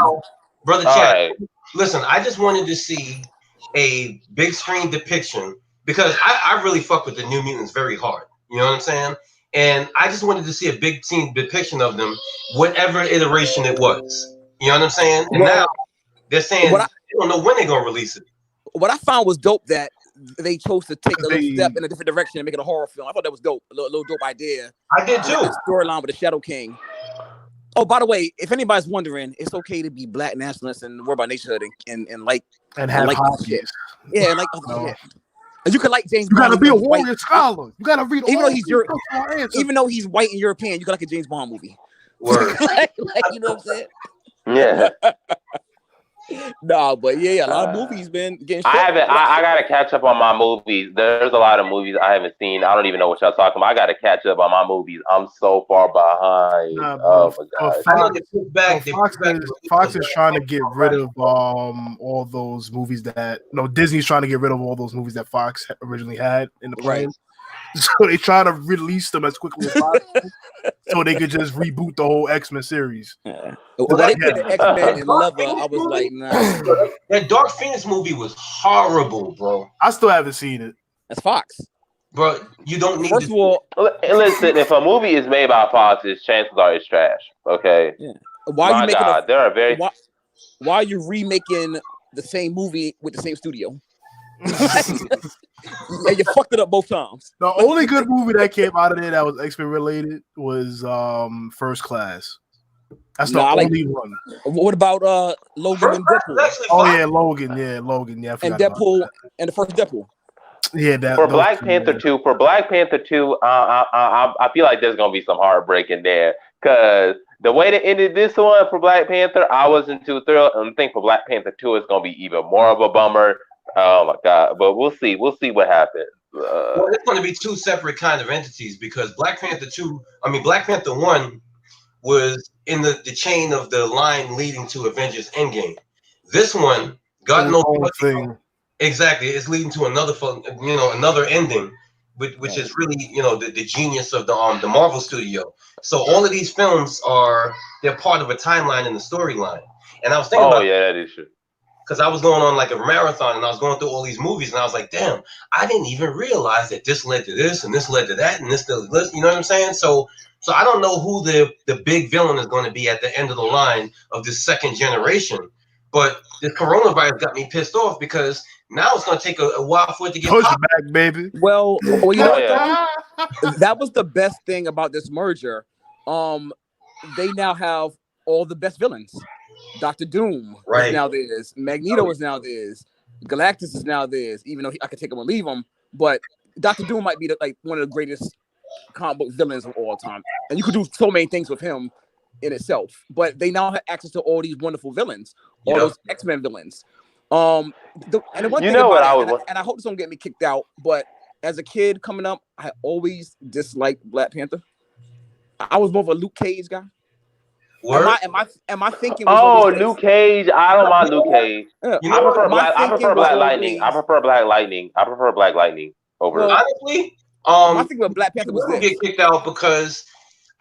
Brother Chad, listen, I just wanted to see a big screen depiction because I really fuck with the New Mutants very hard. You know what I'm saying? And I just wanted to see a big scene depiction of them, whatever iteration it was. You know what I'm saying? And now they're saying they don't know when they're gonna release it. What I found was dope that they chose to take a little step in a different direction and make it a horror film. I thought that was dope. A little dope idea. I did too. Storyline with the Shadow King. Oh, by the way, if anybody's wondering, it's okay to be black nationalist and worry about nationhood and have like hobbies. Yeah, and like other shit. And you can like James You Bond. gotta be a warrior scholar. You gotta read even though he's white and European, you can like a James Bond movie. Word. like, you know what I'm saying? Yeah. No, but yeah, a lot of movies been getting shot. I gotta catch up on my movies. There's a lot of movies I haven't seen. I don't even know what y'all talking about. I gotta catch up on my movies. I'm so far behind. Oh my god. Fox is trying to get rid of all those movies Disney's trying to get rid of all those movies that Fox originally had in the plan. So they try to release them as quickly as possible so they could just reboot the whole X-Men series. Yeah. When they put the X-Men in Leather, I was like, nah. That Dark Phoenix movie was horrible, bro. I still haven't seen it. That's Fox. Bro, you don't need First of all, listen, if a movie is made by Fox, chances are it's trash. Okay. Yeah. Why are you remaking the same movie with the same studio? Yeah, you fucked it up both times. The only good movie that came out of there that was X-Men related was First Class. That's the only one. What about Logan and Deadpool? Oh yeah, Logan. Yeah, Logan. Yeah, and Deadpool and the first Deadpool. Yeah, for Black Panther 2. For Black Panther 2, I feel like there's gonna be some heartbreak in there because the way they ended this one for Black Panther, I wasn't too thrilled. And I think for Black Panther 2, it's gonna be even more of a bummer. Oh my god! But we'll see. We'll see what happens. Well, it's going to be two separate kind of entities because Black Panther 1 was in the chain of the line leading to Avengers Endgame. This one, God knows, exactly, it's leading to another ending, which is really the genius of the Marvel studio. So all of these films they're part of a timeline in the storyline. And I was thinking that is true. Because I was going on like a marathon and I was going through all these movies and I was like, damn, I didn't even realize that this led to this and this led to that and this to this. You know what I'm saying? So I don't know who the big villain is going to be at the end of the line of this second generation. But the coronavirus got me pissed off because now it's going to take a while for it to get back, baby. Well, that was the best thing about this merger. They now have all the best villains. Dr. Doom is now theirs. Magneto is now theirs. Galactus is now theirs. Even though I could take him and leave him, but Dr. Doom might be one of the greatest comic book villains of all time, and you could do so many things with him in itself. But they now have access to all these wonderful villains, all those X-Men villains. And the one thing and I hope this don't get me kicked out, but as a kid coming up, I always disliked Black Panther. I was more of a Luke Cage guy. Am I thinking? Luke Cage. I don't mind Luke Cage. I prefer Black Lightning. I prefer Black Lightning over. Honestly, I think what Black Panther was get kicked out because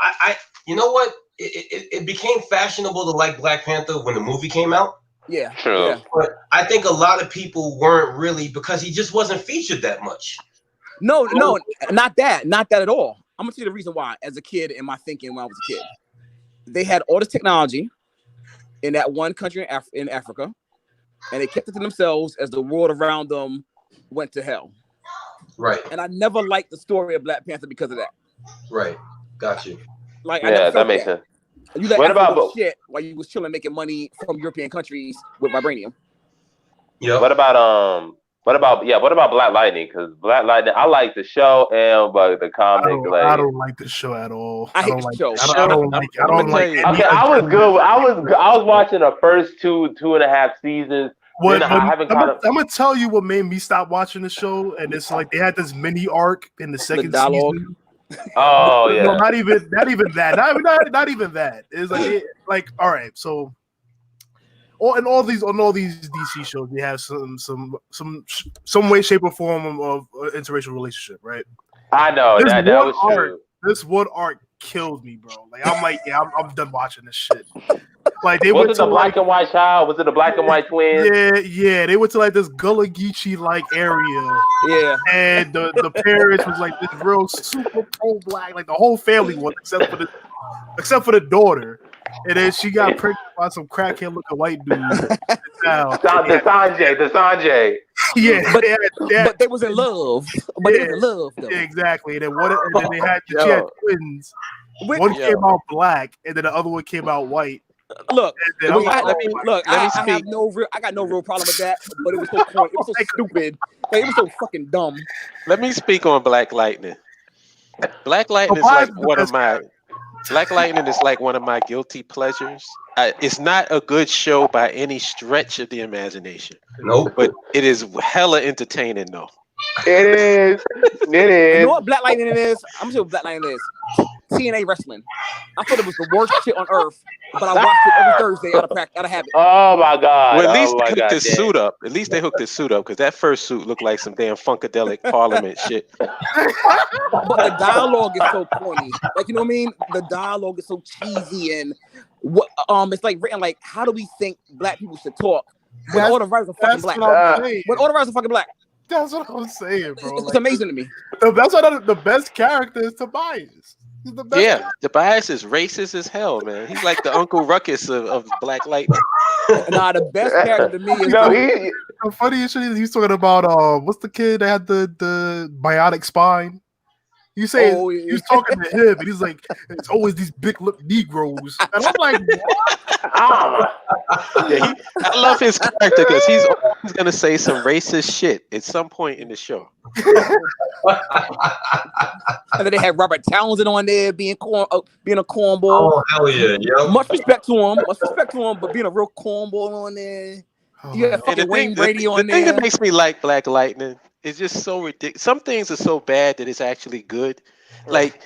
I you know what? It became fashionable to like Black Panther when the movie came out. Yeah, true. Yeah. But I think a lot of people weren't really because he just wasn't featured that much. No, not that at all. I'm gonna tell you the reason why. As a kid, in my thinking when I was a kid. They had all this technology in that one country in Africa, and they kept it to themselves as the world around them went to hell. Right. And I never liked the story of Black Panther because of that. Right. Got you. That makes sense. You let Africa shit while you was chilling making money from European countries with vibranium. Yeah. What about Black Lightning? Because Black Lightning, I like the show but the comic. I don't like the show at all. I hate the show. I don't like it. Okay, I was good. I was watching the first two and a half seasons. I'm gonna tell you what made me stop watching the show, and it's like they had this mini arc in the second season. Oh yeah. No, not even that. Not even that. It's like all right. So, on all these DC shows, they have some way, shape, or form of interracial relationship, right? I know that was true. This one arc killed me, bro. Like I'm like, yeah, I'm done watching this shit. Like they was went it the black and white child? Was it the black and white twins? Yeah. They went to like this Gullah Geechee like area. Yeah. And the parents was like this real super pro-black, like the whole family was, except for the daughter. And then she got pregnant by some crackhead looking white dude. The Sanjay. Yeah, but they was in love. But they was in love, though. Yeah, exactly. And then she had twins. One came out black, and then the other one came out white. Look, I got no real problem with that, but it was so corny. It was so stupid. Like, it was so fucking dumb. Let me speak on Black Lightning. Black Lightning is like one of my guilty pleasures. It's not a good show by any stretch of the imagination. Nope. But it is hella entertaining though. It is. You know what Black Lightning is? I'm gonna say what Black Lightning is. TNA wrestling. I thought it was the worst shit on earth, but I watched it every Thursday out of habit. Oh my god! Well, at least they hooked his suit up. At least they hooked his suit up because that first suit looked like some damn Funkadelic Parliament shit. But the dialogue is so corny. Like, you know what I mean? The dialogue is so cheesy and it's like written like, how do we think black people should talk when all the writers are fucking black? When all the writers are fucking black. That's what I'm saying, bro. It's amazing to me. That's why the best character is Tobias. He's the best. Yeah, Tobias is racist as hell, man. He's like the Uncle Ruckus of Black Lightning. Nah, the best character to me is the funniest shit is he's talking about what's the kid that had the bionic spine? You say he's talking to him, and he's like, "It's always these big lip Negroes," and I'm like, "What?" Yeah, I love his character because he's always gonna say some racist shit at some point in the show. And then they had Robert Townsend on there being a cornball. Oh hell yeah, yo! Much respect to him, but being a real cornball on there. You got fucking Wayne Brady on there. The thing that makes me like Black Lightning is just so ridiculous. Some things are so bad that it's actually good. Like,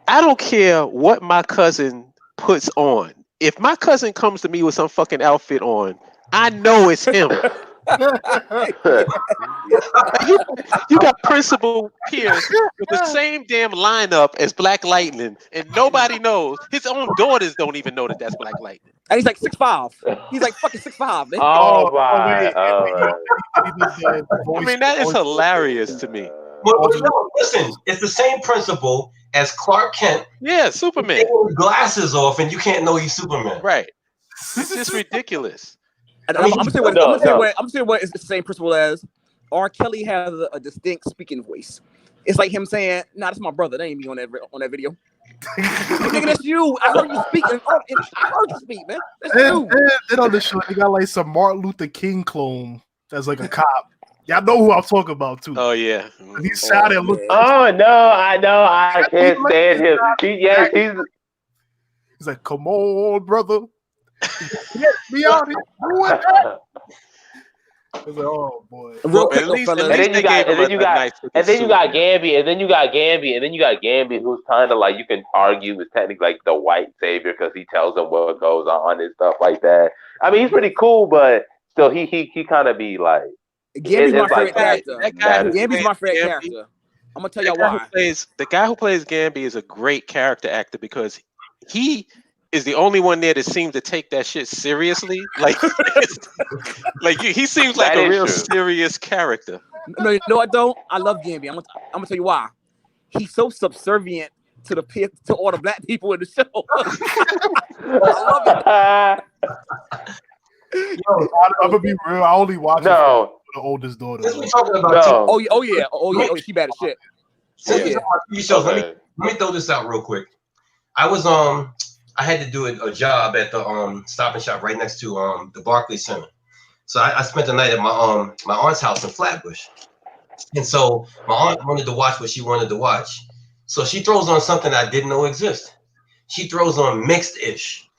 I don't care what my cousin puts on. If my cousin comes to me with some fucking outfit on, I know it's him. you got Principal Pierce with the same damn lineup as Black Lightning, and nobody knows. His own daughters don't even know that that's Black Lightning. And he's like 6'5". He's like fucking 6'5", man. Oh my! I mean, that is hilarious to me. But listen, it's the same principle as Clark Kent. Yeah, Superman. Taking his glasses off, and you can't know he's Superman. Right. It's just ridiculous. And I'm gonna say what it's the same principle as R. Kelly has a distinct speaking voice. It's like him saying, "Nah, that's my brother. That ain't me on that video." Nigga, that's you. I heard you speak. I heard you speak, man. That's you. And on the show, they got like some Martin Luther King clone that's like a cop. Y'all know who I'm talking about too. Oh yeah. He sounded. Oh no, I know. I can't stand him. He's like, "Come on, brother. Get me out here." I was like, oh boy. And then you got Gambi, who's kind of like, you can argue is technically like the white savior because he tells them what goes on and stuff like that. I mean, he's pretty cool, but still, he kind of be like. Gambi's my favorite character. Gambi's my favorite character. I'm gonna tell y'all why. The guy who plays Gambi is a great character actor because he is the only one there that seems to take that shit seriously. Like, he seems like a real serious character. No, you know what though? I love Gambi. I'm gonna tell you why. He's so subservient to all the black people in the show. I love it. Yo, I'm gonna be real. I only watch the oldest daughter. This we talking about. Oh yeah. She bad as shit. Let me throw this out real quick. I was I had to do a job at the Stop and Shop right next to the Barclays Center. So I spent the night at my aunt's house in Flatbush. And so my aunt wanted to watch what she wanted to watch. So she throws on something I didn't know exist. She throws on Mixed-ish.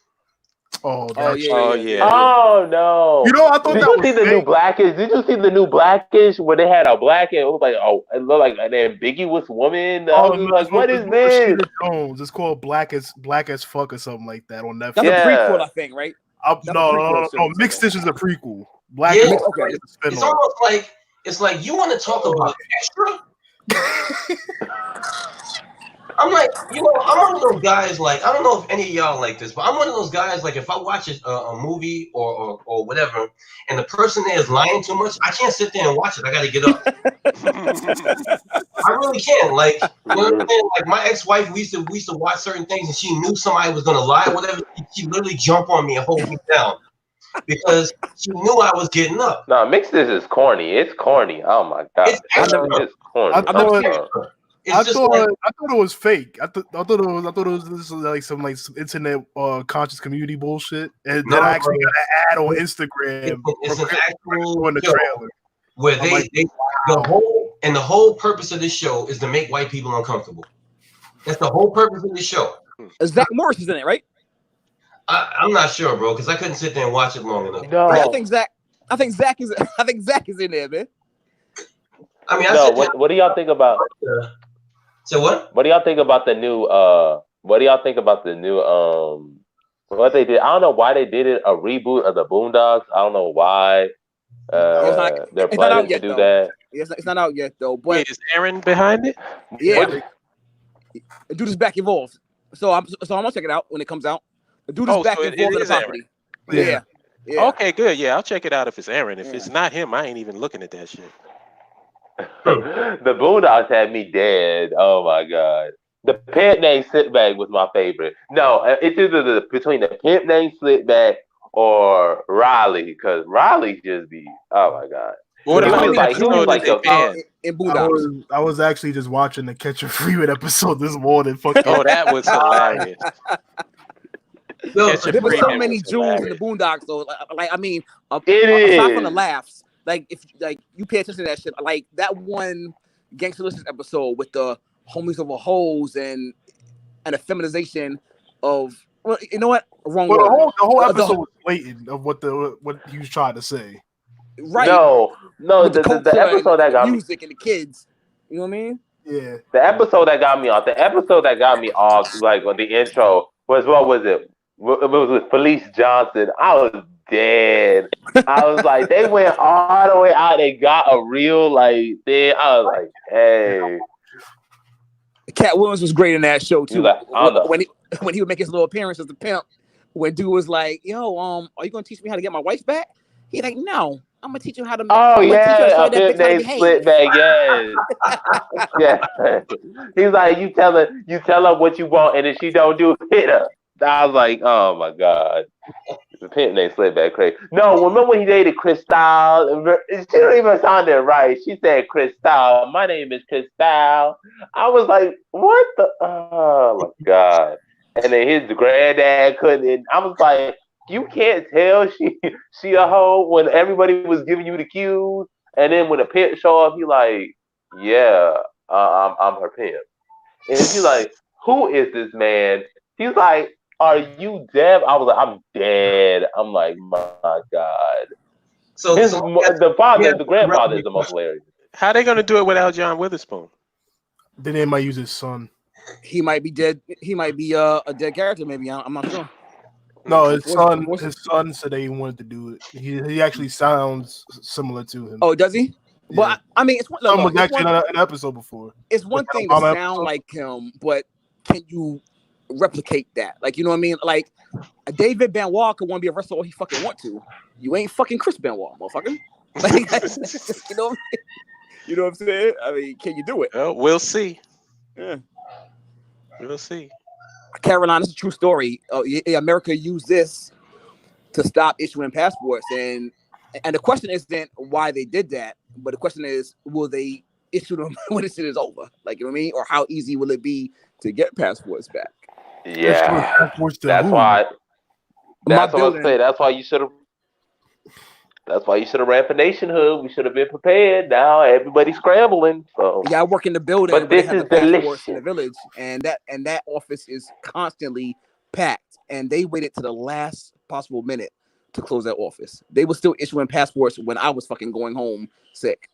Oh, yeah. Oh no! You know, I thought Did that you was see the new Blackish? Did you see the new Blackish where they had a black and it was like it looked like an ambiguous woman? I was like, what is this? Jones. It's called Black as Fuck or something like that on Netflix. That's a prequel, I think, right? No. Mixed Dish is a prequel. Black Yeah, okay. It's almost like you want to talk about extra. I'm like, I'm one of those guys. Like, I don't know if any of y'all like this, but I'm one of those guys. Like, if I watch a movie or whatever, and the person there is lying too much, I can't sit there and watch it. I got to get up. I really can't. Like, you know what I'm saying? Like, my ex-wife, we used to watch certain things, and she knew somebody was gonna lie or whatever. She literally jump on me and hold me down because she knew I was getting up. No, Mixed Dish is corny. It's corny. Oh my god, it's corny. I thought it was fake. I thought it was this like some internet conscious community bullshit, and then I actually got an ad on Instagram. It's an actual in the trailer where the whole purpose of this show is to make white people uncomfortable. That's the whole purpose of this show. Zach Morris is in it, right? I'm not sure, bro, because I couldn't sit there and watch it long enough. No, I think Zach is in there, man. I mean, what do y'all think about? So what? What do y'all think about the new? What do y'all think about the new? What they did? I don't know why they did it. A reboot of the Boondocks. I don't know why. They're planning to do that. It's not out yet though. But wait, is Aaron behind it? Yeah. Dude is back involved. So I'm gonna check it out when it comes out. The dude is back involved in the property. Yeah. Okay, good. Yeah, I'll check it out if it's Aaron. If it's not him, I ain't even looking at that shit. The Boondocks had me dead. Oh my god. The pimp named Slipback was my favorite. No, it's either between the pimp named Slipback or Riley, because Riley just be my god. What about I was actually just watching the Catch a Freeman episode this morning. That was hilarious. There were so many jewels in the Boondocks, though. Like I mean, aside from the laughs. Like if you pay attention to that shit, like that one Gangsterlicious episode with the homies over hoes and a feminization of you know what? Wrong word. The whole episode was blatant of what he was trying to say. Right. No, the episode that got music and the kids. You know what I mean? Yeah. The episode that got me off. The episode that got me off, like on the intro, was what was it? It was with Felice Johnson. I was dead. I was like, they went all the way out. They got a real thing. I was like, hey. Cat Williams was great in that show too. Like, when he would make his little appearance as the pimp, when dude was like, "Yo, are you gonna teach me how to get my wife back?" He's like, "No, I'm gonna teach you how to." A pimp named Slipback. Yes. Yeah. He's like, you tell her what you want, and if she don't do it, hit her. I was like, oh my god. The pimp named Slipback crazy. No, remember when he dated Cristal? She don't even sound it right. She said Cristal. My name is Cristal. I was like, what the? Oh my god. And then his granddad couldn't. I was like, you can't tell she a hoe when everybody was giving you the cues. And then when the pimp show up, he like, yeah, I'm her pimp. And she's like, who is this man? He's like, are you deaf? I was like, I'm dead. I'm like, my God. So the grandfather is the most hilarious. How they gonna do it without John Witherspoon? Then they might use his son. He might be dead. He might be a dead character. Maybe I'm not sure. No, his son said they wanted to do it. He actually sounds similar to him. Oh, does he? Yeah. But I mean, someone was actually in an episode before. It's one thing to sound like him, but can you replicate that? Like, you know what I mean? Like, a David Benoit could want to be a wrestler all he fucking want to. You ain't fucking Chris Benoit, motherfucker. Like, you know what I mean? You know what I'm saying? I mean, can you do it? Well, we'll see. Yeah. We'll see. Caroline, it's a true story. America used this to stop issuing passports, and the question isn't why they did that, but the question is, will they issue them when this shit is over? Like, you know what I mean? Or how easy will it be to get passports back? Yeah, that's why. That's what I was saying. That's why you should have. That's why you should have ran for nationhood. We should have been prepared. Now everybody's scrambling. So yeah, I work in the building, but this is delicious in the village, and that office is constantly packed. And they waited to the last possible minute to close that office. They were still issuing passports when I was fucking going home sick.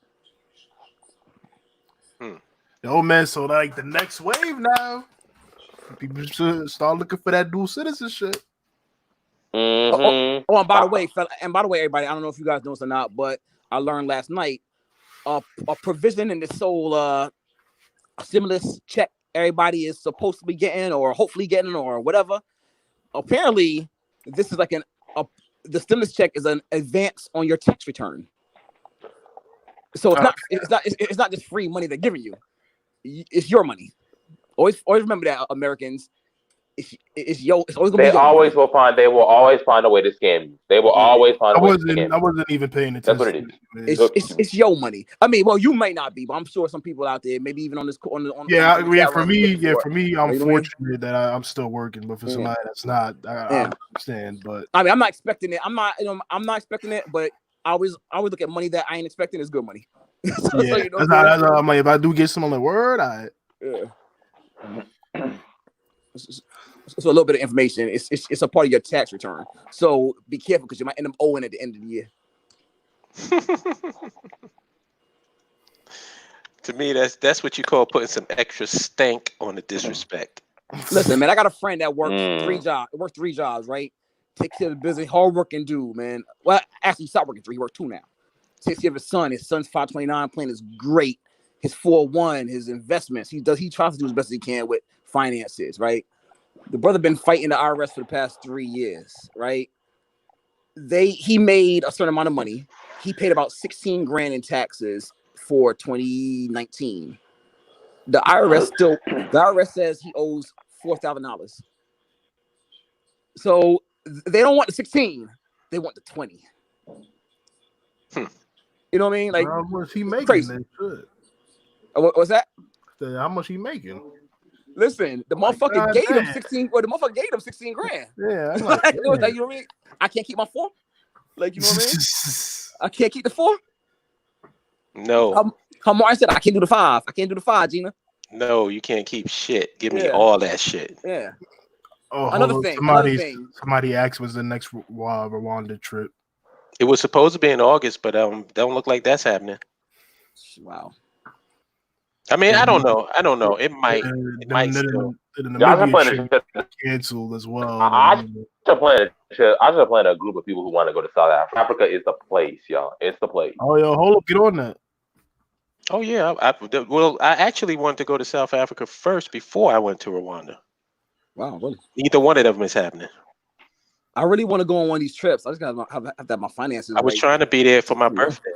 Yo, man, so like the next wave now, people should start looking for that dual citizenship. Mm-hmm. Oh, and by the way, everybody, I don't know if you guys know this or not, but I learned last night a provision in this whole stimulus check everybody is supposed to be getting, or hopefully getting, or whatever. Apparently, this is like the stimulus check is an advance on your tax return. So it's not just free money they're giving you. It's your money. Always remember that, Americans. It's always gonna be. They will always find a way to scam you. They will always find a way to scam you. I wasn't even paying attention. That's what it is. It's your money. I mean, well, you might not be, but I'm sure some people out there, maybe even on this for me, I'm fortunate that I'm still working, but for somebody that's not, I understand. But I mean, I'm not expecting it. I'm not expecting it, but I always look at money that I ain't expecting is good money. So, yeah, I'm like, if I do get some on the word, So a little bit of information. It's a part of your tax return. So be careful because you might end up owing at the end of the year. To me, that's what you call putting some extra stank on the disrespect. Listen, man, I got a friend that works three jobs, right? Takes care of the business, hardworking dude, man. Well, actually, he stopped working 3. He worked 2 now. Takes care of his son. His son's 529 plan is great. His 401, his investments. He tries to do as best as he can with finances, right? The brother been fighting the IRS for the past 3 years, right? He made a certain amount of money. He paid about 16 grand in taxes for 2019. The IRS says he owes $4,000. So they don't want the 16, they want the 20. You know what I mean? Like, how much he making? Crazy. What's that? How much he making? Listen, the motherfucker gave him 16. Well, the motherfucker gave him 16 grand. Yeah, you know what I mean? I can't keep my 4. Like, you know what I mean? I can't keep the 4. No. How Martin said, I can't do the 5. I can't do the 5, Gina. No, you can't keep shit. Give me all that shit. Yeah. Oh, another thing. Somebody asked, was the next Rwanda trip? It was supposed to be in August, but don't look like that's happening. Wow. I mean, I don't know. It might. The canceled as well. I should plan a group of people who want to go to South Africa. Africa is the place, y'all. It's the place. Oh, yo, hold up, get on that. Oh yeah. I actually wanted to go to South Africa first before I went to Rwanda. Wow, really? Neither one of them is happening. I really want to go on one of these trips. I just gotta have to have my finances. I was trying to be there for my birthday.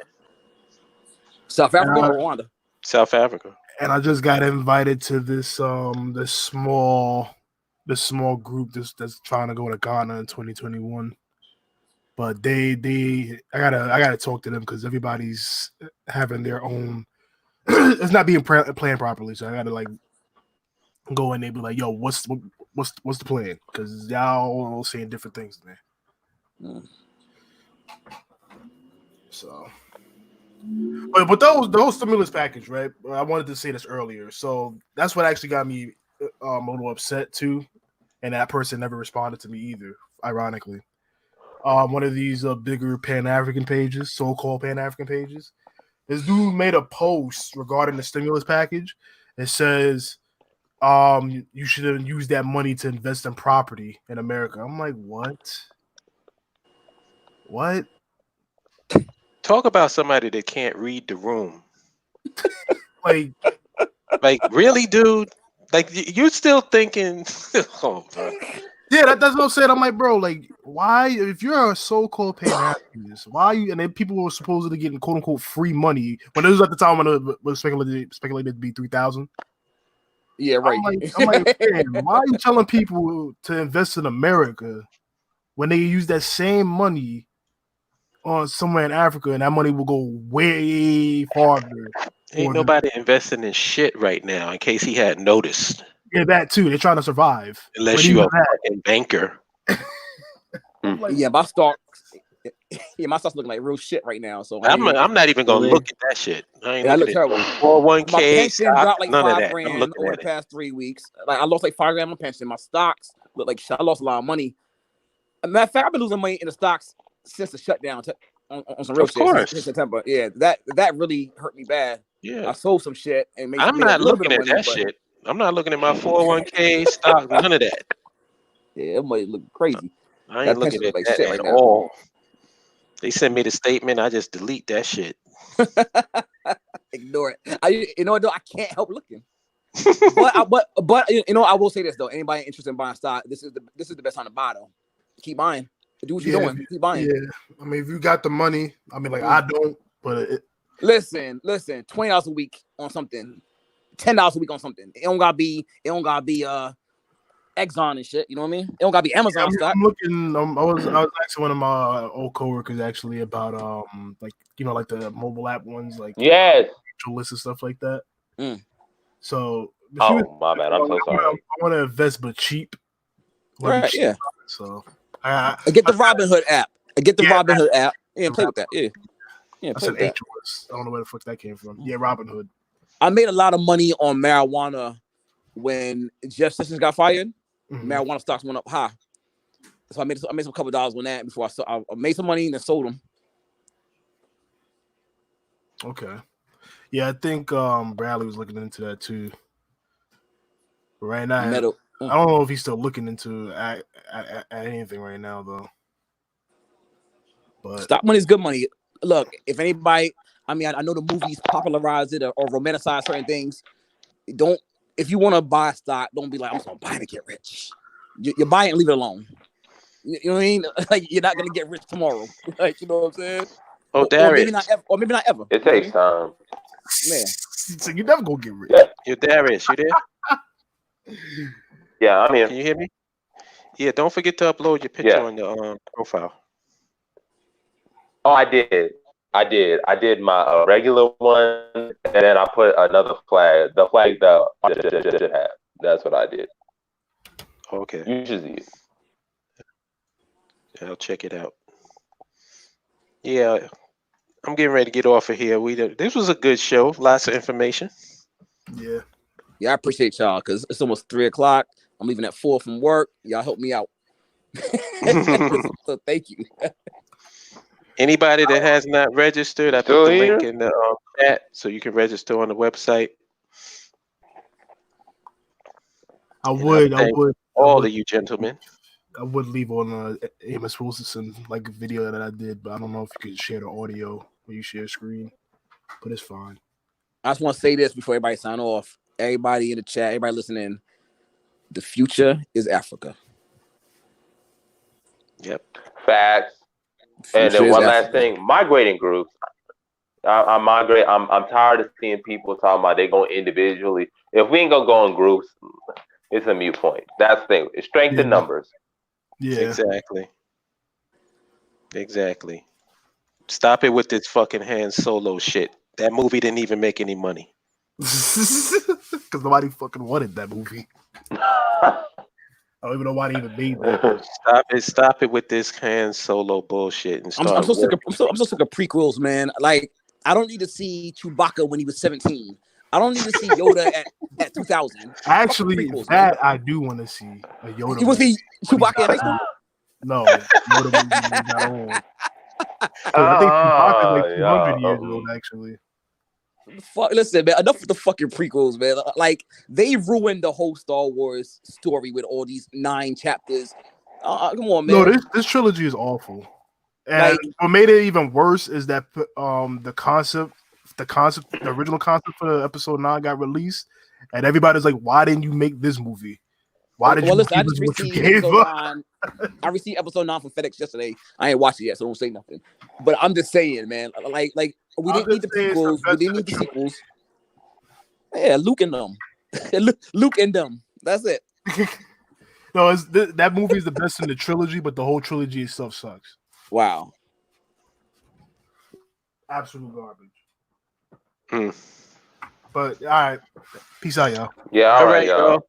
South Africa or Rwanda? South Africa. And I just got invited to this small group that's trying to go to Ghana in 2021. But I gotta talk to them because everybody's having their own. It's not being planned properly, so I gotta like go in there and be like, yo, what's the plan? Because y'all all saying different things there. So, but the whole stimulus package, right? I wanted to say this earlier, so that's what actually got me a little upset too, and that person never responded to me either. Ironically, one of these bigger Pan-African pages, so-called Pan-African pages, this dude made a post regarding the stimulus package. It says, you should use that money to invest in property in America. I'm like, what? What? Talk about somebody that can't read the room. like really, dude? Like you're still thinking? Oh, bro. Yeah, that's what I'm saying. I'm like, bro, like, why? If you're a so-called Pan-Africanist, why are you? And then people were supposedly getting quote unquote free money when it was at the time when it was speculated to be 3,000. Yeah, right. I'm like, man, why are you telling people to invest in America when they use that same money on somewhere in Africa and that money will go way farther? Ain't nobody investing in shit right now, in case he hadn't noticed. Yeah, that too. They're trying to survive. Unless you're a fucking banker. Yeah, my stocks looking like real shit right now. So I'm not even gonna look at that shit. I look terrible. 401k. My pension dropped like none of that. $5,000 over the past 3 weeks. Like I lost like $5,000 on my pension. My stocks look like shit. I lost a lot of money. matter of fact, I've been losing money in the stocks since the shutdown on some real shit since September. Yeah, that really hurt me bad. Yeah, I sold some shit and made I'm a not little bit looking of at money. that shit. I'm not looking at my 401k stock. None of that. Yeah, it might look crazy. I ain't looking at like that shit at right now. all. They send me the statement. I just delete that shit. Ignore it. You know what though? I can't help looking. but you know, I will say this though. Anybody interested in buying stock, this is the best time to buy though. Keep buying. Do what you're doing. Keep buying. Yeah, I mean, if you got the money, I mean, like I don't, but listen. $20 a week on something, $10 a week on something. It don't gotta be Exxon and shit. You know what I mean? It don't gotta be Amazon stock. I'm looking. I was asking one of my old coworkers actually about like like the mobile app ones, like Yes. list and stuff like that. So my bad. I'm so sorry. I want to invest, but cheap. Right? Yeah. So I get the Robinhood app. Robinhood app. Yeah, play with that. Yeah. I said I don't know where the fuck that came from. Yeah, Robinhood. I made a lot of money on marijuana when Jeff Sessions got fired. Marijuana stocks went up high, so I made some couple dollars on that before I made some money and then sold them. Okay, yeah, I think Bradley was looking into that too. But right now, I don't know if he's still looking into at anything right now though. But stock money is good money. Look, if anybody, I mean, I know the movies popularize it or romanticize certain things. If you want to buy stock, don't be like, I'm just gonna buy it to get rich. You buy it and leave it alone. You know what I mean? Like you're not gonna get rich tomorrow. Like you know what I'm saying? Oh, Darius. Or maybe not ever. It takes time. Man. So you're never gonna get rich. Yo, Darius, you there? Yeah, I'm here. Can you hear me? Yeah, don't forget to upload your picture on your profile. Oh, I did. I did my regular one, and then I put another flag. The flag that I should have. That's what I did. Okay. You should see it. I'll check it out. Yeah, I'm getting ready to get off of here. This was a good show. Lots of information. Yeah. Yeah, I appreciate y'all because it's almost 3:00. I'm leaving at 4 from work. Y'all help me out. So thank you. Anybody that has not registered, I put the link in the chat so you can register on the website. I would all of you gentlemen. I would leave on Amos Wilson like video that I did, but I don't know if you could share the audio when you share screen. But it's fine. I just want to say this before everybody sign off. Everybody in the chat, everybody listening, the future is Africa. Yep. Facts. And then one last thing, migrating groups. I migrate. I'm tired of seeing people talking about they going individually. If we ain't gonna go in groups, it's a mute point. That's the thing. It's strength in numbers. Yeah. Exactly. Stop it with this fucking Han Solo shit. That movie didn't even make any money. Because nobody fucking wanted that movie. I don't even know why they even made that. Stop it with this Han Solo bullshit. And I'm so sick of prequels, man. Like, I don't need to see Chewbacca when he was 17. I don't need to see Yoda at 2000. Actually, that I do want to see a Yoda. You want to see Chewbacca in high school? No, Yoda movie got old. I think Chewbacca's like 200 years old, actually. Listen, man, enough with the fucking prequels, man. Like, they ruined the whole Star Wars story with all these 9 chapters. Come on, man. No, this trilogy is awful. And what made it even worse is that the original concept for episode 9 got released, and everybody's like, "Why didn't you make this movie? Why did you give us what you gave us?" I received episode 9 from FedEx yesterday. I ain't watched it yet, so don't say nothing. But I'm just saying, man. Like we didn't need the prequels. We didn't need the sequels. Yeah, Luke and them. Luke and them. That's it. No, that movie is the best in the trilogy, but the whole trilogy itself sucks. Wow. Absolute garbage. But all right. Peace out, y'all. Yeah, all right, y'all.